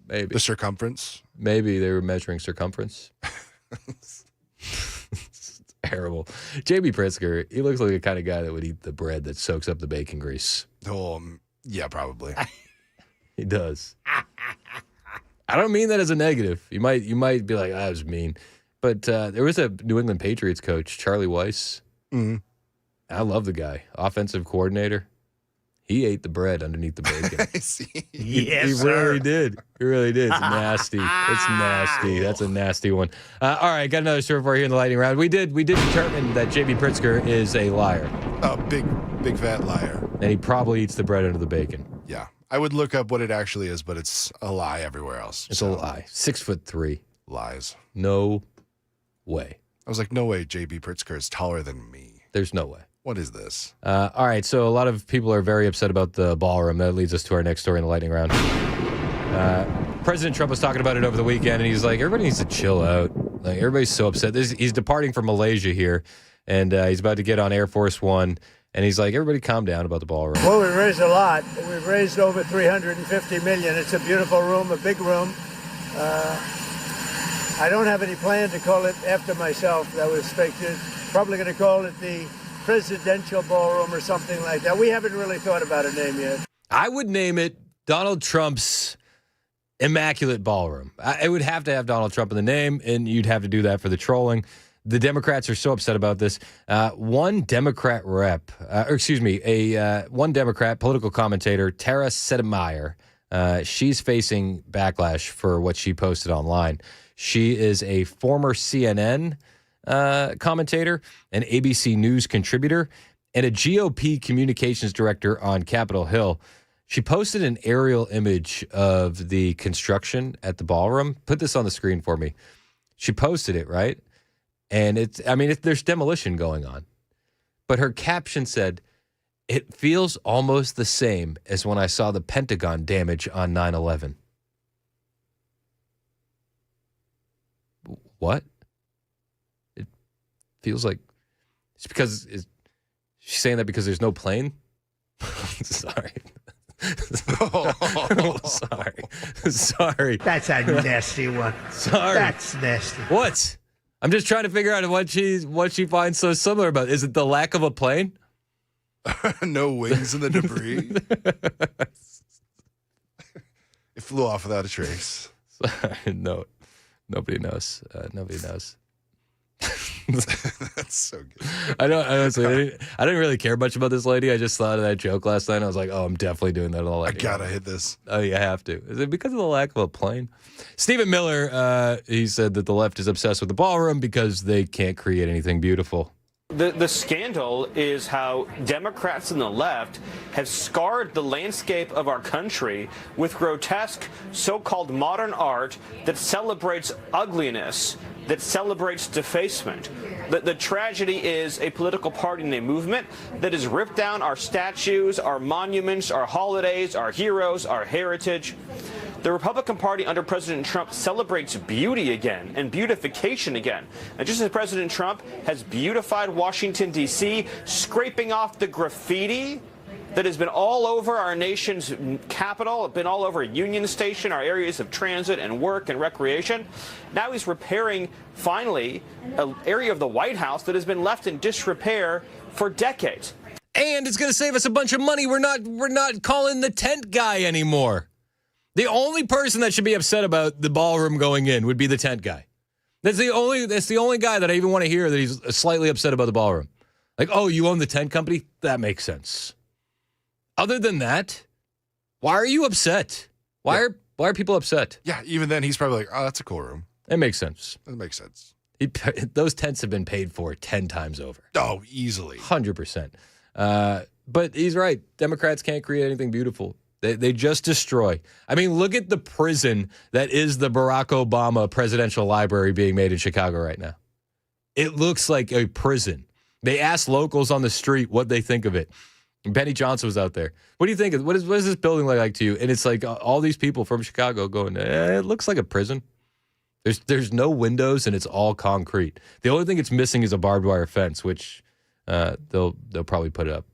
Speaker 1: Maybe.
Speaker 8: The circumference?
Speaker 1: Maybe they were measuring circumference. It's terrible. J.B. Pritzker, he looks like the kind of guy that would eat the bread that soaks up the bacon grease.
Speaker 8: Oh, yeah, probably.
Speaker 1: He does. I don't mean that as a negative. You might be like, that was mean. But there was a New England Patriots coach, Charlie Weiss.
Speaker 8: Mm-hmm.
Speaker 1: I love the guy. Offensive coordinator. He ate the bread underneath the bacon.
Speaker 5: Yes,
Speaker 1: he really did. He really did. It's nasty. It's nasty. That's a nasty one. All right, got another story for you here in the lightning round. We did determine that J.B. Pritzker is a liar.
Speaker 8: A big fat liar.
Speaker 1: And he probably eats the bread under the bacon.
Speaker 8: Yeah. I would look up what it actually is, but it's a lie everywhere else.
Speaker 1: It's a lie. 6'3".
Speaker 8: Lies.
Speaker 1: No way.
Speaker 8: I was like, no way J.B. Pritzker is taller than me.
Speaker 1: There's no way.
Speaker 8: What is this?
Speaker 1: All right, so a lot of people are very upset about the ballroom. That leads us to our next story in the lightning round. President Trump was talking about it over the weekend, and he's like, everybody needs to chill out. Like, everybody's so upset. He's departing from Malaysia here, and he's about to get on Air Force One, and he's like, everybody calm down about the ballroom.
Speaker 2: Well, we raised a lot. We've raised over $350 million. It's a beautiful room, a big room. I don't have any plan to call it after myself. That was fake. Probably going to call it the Presidential Ballroom or something like that. We haven't really thought about a name yet.
Speaker 1: I would name it Donald Trump's Immaculate Ballroom. It would have to have Donald Trump in the name, and you'd have to do that for the trolling. The Democrats are so upset about this. One Democrat political commentator, Tara Sedemeier, she's facing backlash for what she posted online. She is a former CNN commentator, an ABC News contributor, and a GOP communications director on Capitol Hill. She posted an aerial image of the construction at the ballroom. Put this on the screen for me. She posted it, right? And there's demolition going on. But her caption said, "It feels almost the same as when I saw the Pentagon damage on 9/11. What? It feels like it's because she's saying that because there's no plane? Sorry. Sorry.
Speaker 22: That's a nasty one.
Speaker 1: Sorry.
Speaker 22: That's nasty.
Speaker 1: What? I'm just trying to figure out what she finds so similar about. Is it the lack of a plane?
Speaker 8: No wings in the debris. It flew off without a trace.
Speaker 1: No, nobody knows. Nobody knows.
Speaker 8: That's so good.
Speaker 1: I didn't really care much about this lady. I just thought of that joke last night. I was like, oh, I'm definitely doing that all night.
Speaker 8: I gotta hit this.
Speaker 1: Oh, you have to. Is it because of the lack of a plane? Stephen Miller, he said that the left is obsessed with the ballroom because they can't create anything beautiful.
Speaker 17: The scandal is how Democrats and the left have scarred the landscape of our country with grotesque so-called modern art that celebrates ugliness, that celebrates defacement. The tragedy is a political party and a movement that has ripped down our statues, our monuments, our holidays, our heroes, our heritage. The Republican Party under President Trump celebrates beauty again and beautification again. And just as President Trump has beautified Washington, D.C., scraping off the graffiti that has been all over our nation's capital, been all over Union Station, our areas of transit and work and recreation. Now he's repairing, finally, an area of the White House that has been left in disrepair for decades.
Speaker 1: And it's going to save us a bunch of money. We're not calling the tent guy anymore. The only person that should be upset about the ballroom going in would be the tent guy. That's the only guy that I even want to hear that he's slightly upset about the ballroom. Like, oh, you own the tent company? That makes sense. Other than that, why are you upset? Why are people upset?
Speaker 8: Yeah, even then he's probably like, oh, that's a cool room.
Speaker 1: It makes sense.
Speaker 8: That makes sense.
Speaker 1: Those tents have been paid for 10 times over.
Speaker 8: Oh, easily.
Speaker 1: 100%. But he's right. Democrats can't create anything beautiful. They just destroy. I mean, look at the prison that is the Barack Obama Presidential Library being made in Chicago right now. It looks like a prison. They asked locals on the street what they think of it. Benny Johnson was out there. What do you think? What is this building like to you? And it's like all these people from Chicago going, it looks like a prison. There's no windows and it's all concrete. The only thing it's missing is a barbed wire fence, which they'll probably put it up.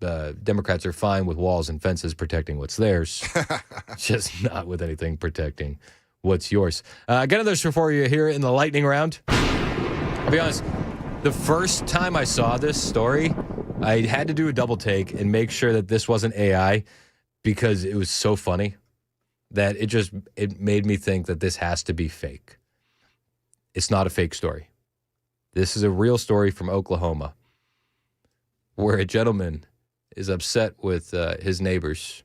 Speaker 1: Democrats are fine with walls and fences protecting what's theirs, just not with anything protecting what's yours. I got another for you here in the lightning round. I'll be honest, the first time I saw this story, I had to do a double take and make sure that this wasn't AI because it was so funny that it made me think that this has to be fake. It's not a fake story. This is a real story from Oklahoma, where a gentleman is upset with his neighbors.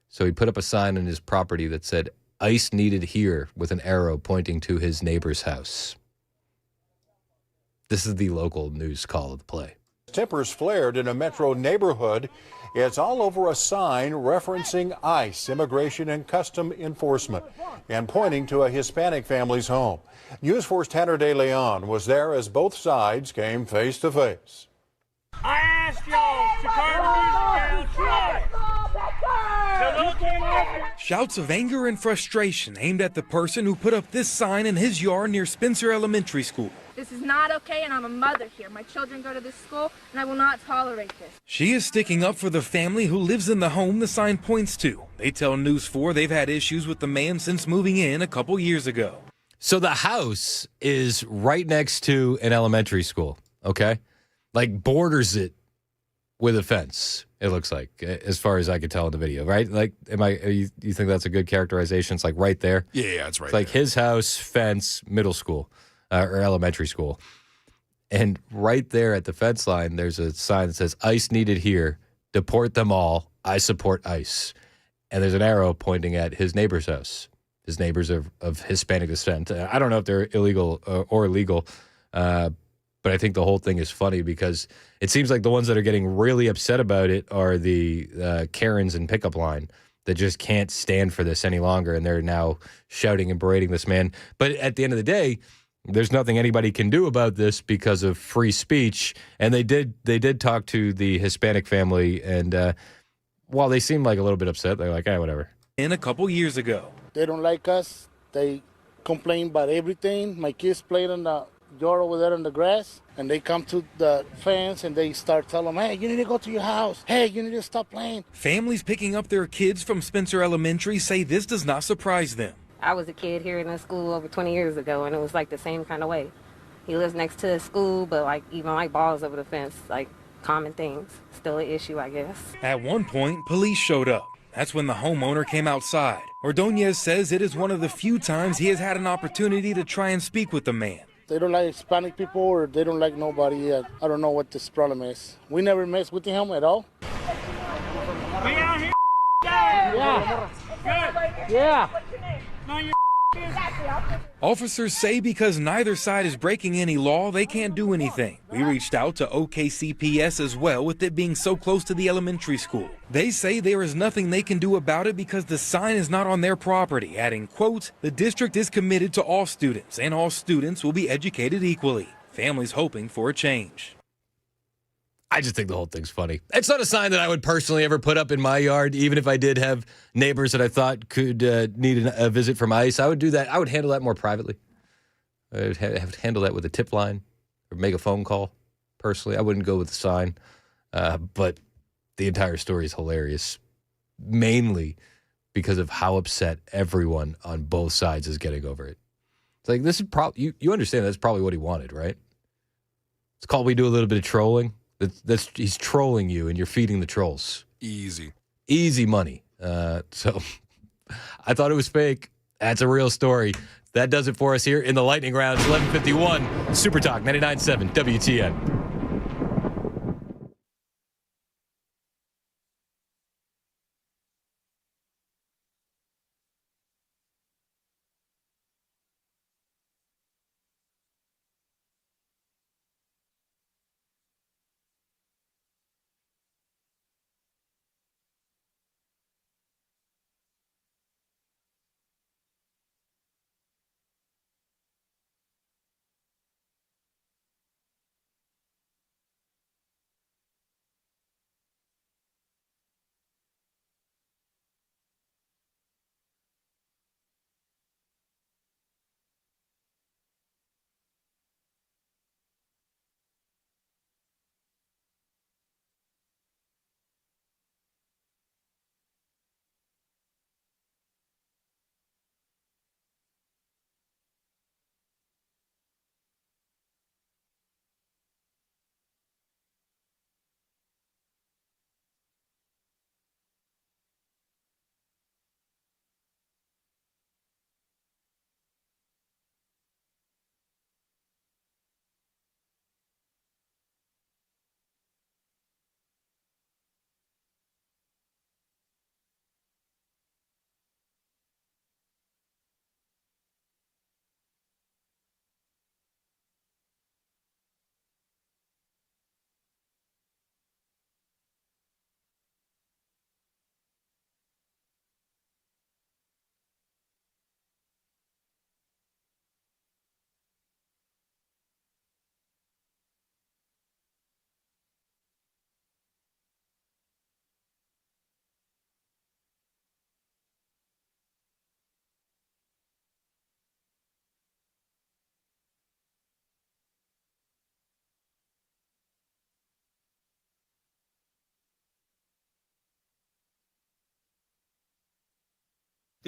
Speaker 1: So he put up a sign on his property that said, "Ice needed here," with an arrow pointing to his neighbor's house. This is the local news call of the play.
Speaker 7: Tempers flared in a metro neighborhood. It's all over a sign referencing ICE, Immigration and Custom Enforcement, and pointing to a Hispanic family's home. News 4's Tanner De Leon was there as both sides came face to face.
Speaker 18: I asked y'all to Shouts of anger and frustration aimed at the person who put up this sign in his yard near Spencer Elementary School.
Speaker 21: This is not okay, and I'm a mother here. My children go to this school, and I will not tolerate this.
Speaker 18: She is sticking up for the family who lives in the home the sign points to. They tell News 4 they've had issues with the man since moving in a couple years ago.
Speaker 1: So the house is right next to an elementary school, okay? Like borders it with a fence, it looks like, as far as I could tell in the video, right? Like, you think that's a good characterization? It's like right there?
Speaker 8: Yeah, it's right
Speaker 1: It's like
Speaker 8: there.
Speaker 1: his house, fence, middle school. Or elementary school. And right there at the fence line, there's a sign that says, "ICE needed here. Deport them all. I support ICE." And there's an arrow pointing at his neighbor's house. His neighbors of Hispanic descent. I don't know if they're illegal or legal, but I think the whole thing is funny because it seems like the ones that are getting really upset about it are the Karens and pickup line that just can't stand for this any longer, and they're now shouting and berating this man. But at the end of the day, there's nothing anybody can do about this because of free speech. And they did talk to the Hispanic family, and while they seem like a little bit upset, they're like, whatever.
Speaker 18: In a couple years ago.
Speaker 24: They don't like us. They complain about everything. My kids played in the yard over there in the grass, and they come to the fence and they start telling them, "Hey, you need to go to your house. Hey, you need to stop playing."
Speaker 18: Families picking up their kids from Spencer Elementary say this does not surprise them.
Speaker 25: I was a kid here in the school over 20 years ago, and it was like the same kind of way. He lives next to the school, but like even like balls over the fence, like common things. Still an issue, I guess.
Speaker 18: At one point, police showed up. That's when the homeowner came outside. Ordonez says it is one of the few times he has had an opportunity to try and speak with the man.
Speaker 24: They don't like Hispanic people, or they don't like nobody yet. I don't know what this problem is. We never mess with him at all.
Speaker 18: We out here.
Speaker 24: Yeah.
Speaker 18: Good.
Speaker 24: Yeah.
Speaker 18: Officers say because neither side is breaking any law, they can't do anything. We reached out to OKCPS as well, with it being so close to the elementary school. They say there is nothing they can do about it because the sign is not on their property, adding, quote, "The district is committed to all students, and all students will be educated equally." Families hoping for a change.
Speaker 1: I just think the whole thing's funny. It's not a sign that I would personally ever put up in my yard, even if I did have neighbors that I thought could need a visit from ICE. I would do that. I would handle that more privately. I would have to handle that with a tip line or make a phone call. Personally, I wouldn't go with the sign. But the entire story is hilarious, mainly because of how upset everyone on both sides is getting over it. It's like, this is probably, you understand that's probably what he wanted, right? It's called we do a little bit of trolling. He's trolling you, and you're feeding the trolls. Easy money. So I thought it was fake. That's a real story. That does it for us here in the lightning round. 11:51 Super Talk 99.7 WTN.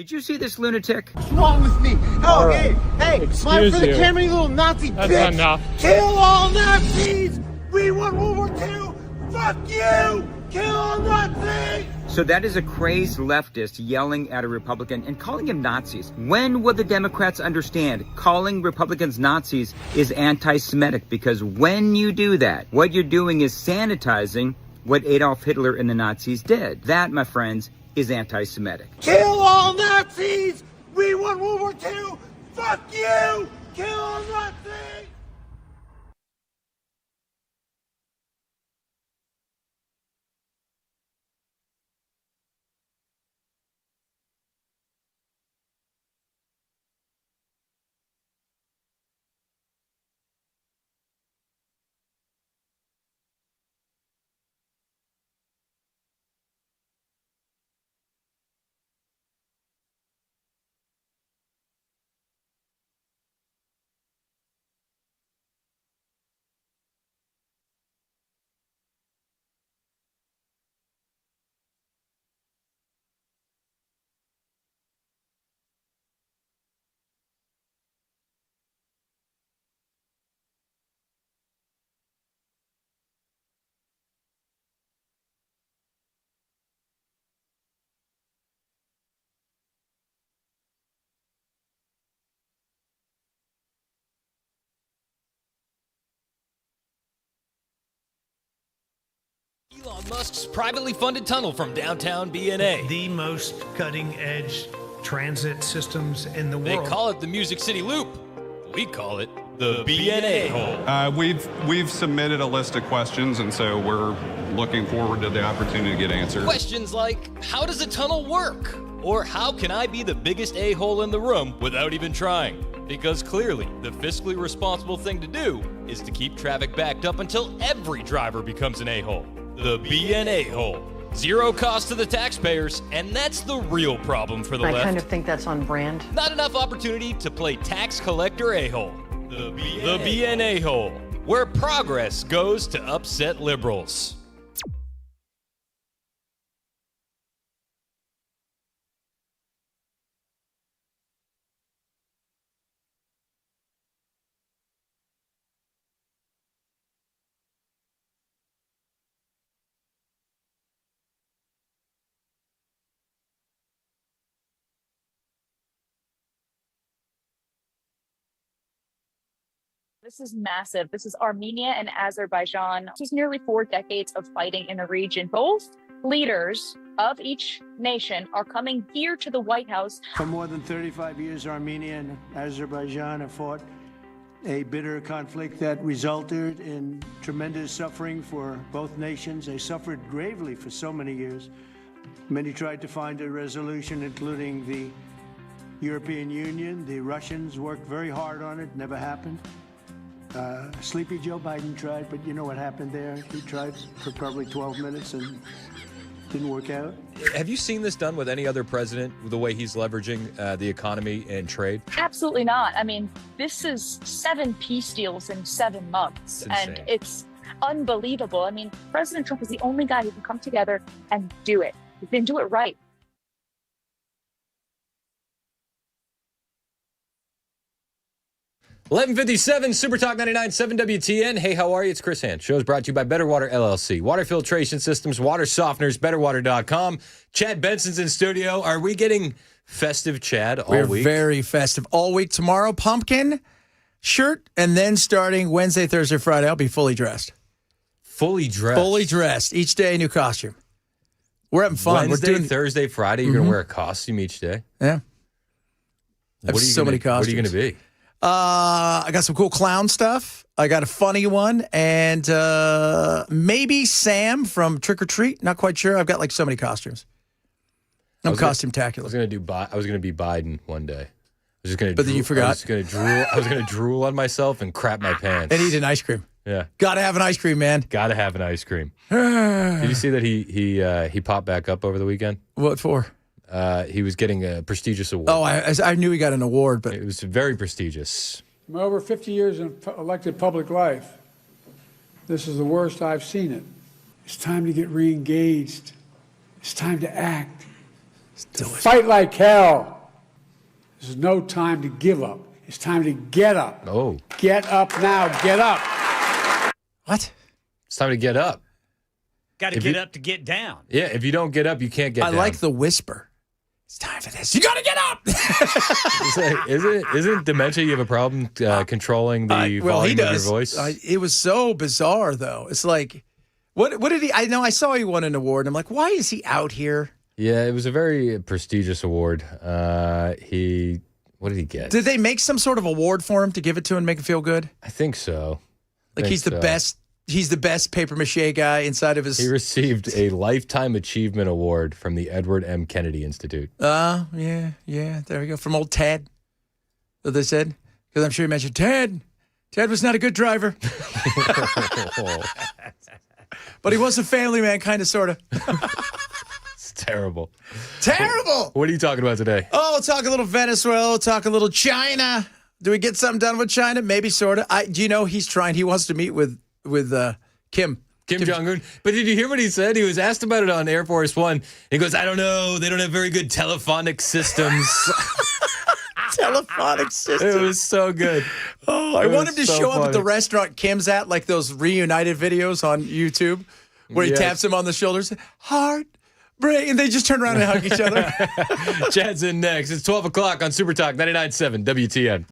Speaker 6: Did you see this lunatic?
Speaker 9: What's wrong with me? Oh, hey, smile for the camera, you little Nazi bitch.
Speaker 10: That's enough.
Speaker 9: Kill all Nazis. We won World War II. Fuck you. Kill all Nazis.
Speaker 6: So that is a crazed leftist yelling at a Republican and calling him Nazis. When will the Democrats understand calling Republicans Nazis is anti-Semitic? Because when you do that, what you're doing is sanitizing what Adolf Hitler and the Nazis did. That, my friends, is anti-Semitic.
Speaker 9: Kill all Nazis. We won World War II. Fuck you. Kill all Nazis.
Speaker 11: Elon Musk's privately funded tunnel from downtown BNA.
Speaker 22: The most cutting-edge transit systems in the world.
Speaker 11: They call it the Music City Loop. We call it the BNA hole.
Speaker 12: We've submitted a list of questions, and so we're looking forward to the opportunity to get answers.
Speaker 11: Questions like, how does a tunnel work? Or how can I be the biggest a-hole in the room without even trying? Because clearly, the fiscally responsible thing to do is to keep traffic backed up until every driver becomes an a-hole. The BNA hole. Zero cost to the taxpayers, and that's the real problem for the left.
Speaker 23: I kind of think that's on brand.
Speaker 11: Not enough opportunity to play tax collector a-hole. The BNA hole, where progress goes to upset liberals.
Speaker 26: This is massive. This is Armenia and Azerbaijan. This is nearly 4 decades of fighting in the region. Both leaders of each nation are coming here to the White House.
Speaker 2: For more than 35 years, Armenia and Azerbaijan have fought a bitter conflict that resulted in tremendous suffering for both nations. They suffered gravely for so many years. Many tried to find a resolution, including the European Union. The Russians worked very hard on it, never happened. Sleepy Joe Biden tried, but you know what happened there? He tried for probably 12 minutes and didn't work out.
Speaker 1: Have you seen this done with any other president, the way he's leveraging the economy and trade?
Speaker 26: Absolutely not. I mean, this is 7 peace deals in 7 months, and it's unbelievable. I mean, President Trump is the only guy who can come together and do it. He can do it right.
Speaker 1: $11:57, Super Talk 99.7 WTN. Hey, how are you? It's Chris Hand. Show is brought to you by Better Water LLC. Water filtration systems, water softeners, betterwater.com. Chad Benson's in studio. Are we getting festive, Chad, all
Speaker 27: We're
Speaker 1: week?
Speaker 27: very festive. All week tomorrow, pumpkin shirt, and then starting Wednesday, Thursday, Friday, I'll be fully dressed.
Speaker 1: Fully dressed?
Speaker 27: Fully dressed. Each day, a new costume. We're having fun.
Speaker 1: Wednesday,
Speaker 27: We're doing
Speaker 1: Thursday, Friday, you're going to wear a costume each day?
Speaker 27: Yeah. I have so many costumes.
Speaker 1: What are you going to be?
Speaker 27: I got some cool clown stuff. I got a funny one, and maybe Sam from Trick or Treat. Not quite sure. I've got like so many costumes. I'm costume-tacular.
Speaker 1: I was going to be Biden one day. I was just going to.
Speaker 27: But then you forgot.
Speaker 1: I was going to drool. I was going to drool on myself and crap my pants
Speaker 27: and eat an ice cream.
Speaker 1: Yeah,
Speaker 27: got to have an ice cream, man.
Speaker 1: Got to have an ice cream. Did you see that he popped back up over the weekend?
Speaker 27: What for?
Speaker 1: He was getting a prestigious award.
Speaker 27: Oh, I knew he got an award, but
Speaker 1: it was very prestigious.
Speaker 28: I'm over 50 years in elected public life. This is the worst I've seen it. It's time to get re-engaged. It's time to act. Fight like hell. This is no time to give up. It's time to get up.
Speaker 1: Oh.
Speaker 28: Get up now. Get up.
Speaker 27: What?
Speaker 1: It's time to get up.
Speaker 5: Got to
Speaker 1: If
Speaker 5: get
Speaker 1: you-
Speaker 5: up to get down.
Speaker 1: Yeah, if you don't get up, you can't get
Speaker 27: I
Speaker 1: down.
Speaker 27: like the whisper. It's time for this. You got to get up.
Speaker 1: Isn't dementia you have a problem controlling the
Speaker 27: Well, he
Speaker 1: volume of your
Speaker 27: does.
Speaker 1: voice?
Speaker 27: It was so bizarre, though. It's like, what did he? I know I saw he won an award. I'm like, why is he out here?
Speaker 1: Yeah, it was a very prestigious award. What did he get?
Speaker 27: Did they make some sort of award for him to give it to him and make him feel good?
Speaker 1: I think so.
Speaker 27: Like he's the best. He's the best paper mache guy inside of his.
Speaker 1: He received a Lifetime Achievement Award from the Edward M. Kennedy Institute.
Speaker 27: Yeah. There we go. From old Ted. That they said, because I'm sure you mentioned Ted. Ted was not a good driver, but he was a family man, kind of, sort of.
Speaker 1: It's terrible.
Speaker 27: Terrible.
Speaker 1: What are you talking about today?
Speaker 27: Oh, we'll talk a little Venezuela. We'll talk a little China. Do we get something done with China? Maybe, sort of. Do you know he's trying? He wants to meet with Kim
Speaker 1: Jong-un. But did you hear what he said? He was asked about it on Air Force One. He goes, I don't know. They don't have very good telephonic systems.
Speaker 27: Telephonic system.
Speaker 1: It was so good.
Speaker 27: Oh, I
Speaker 1: It
Speaker 27: want
Speaker 1: was
Speaker 27: him to
Speaker 1: so
Speaker 27: show up at the
Speaker 1: funny.
Speaker 27: restaurant Kim's at, like those reunited videos on YouTube, where he
Speaker 1: Yes.
Speaker 27: taps him on the shoulders. Heart break, and they just turn around and hug each other.
Speaker 1: Chad's in next. It's 12 o'clock on Super Talk 99.7 WTN.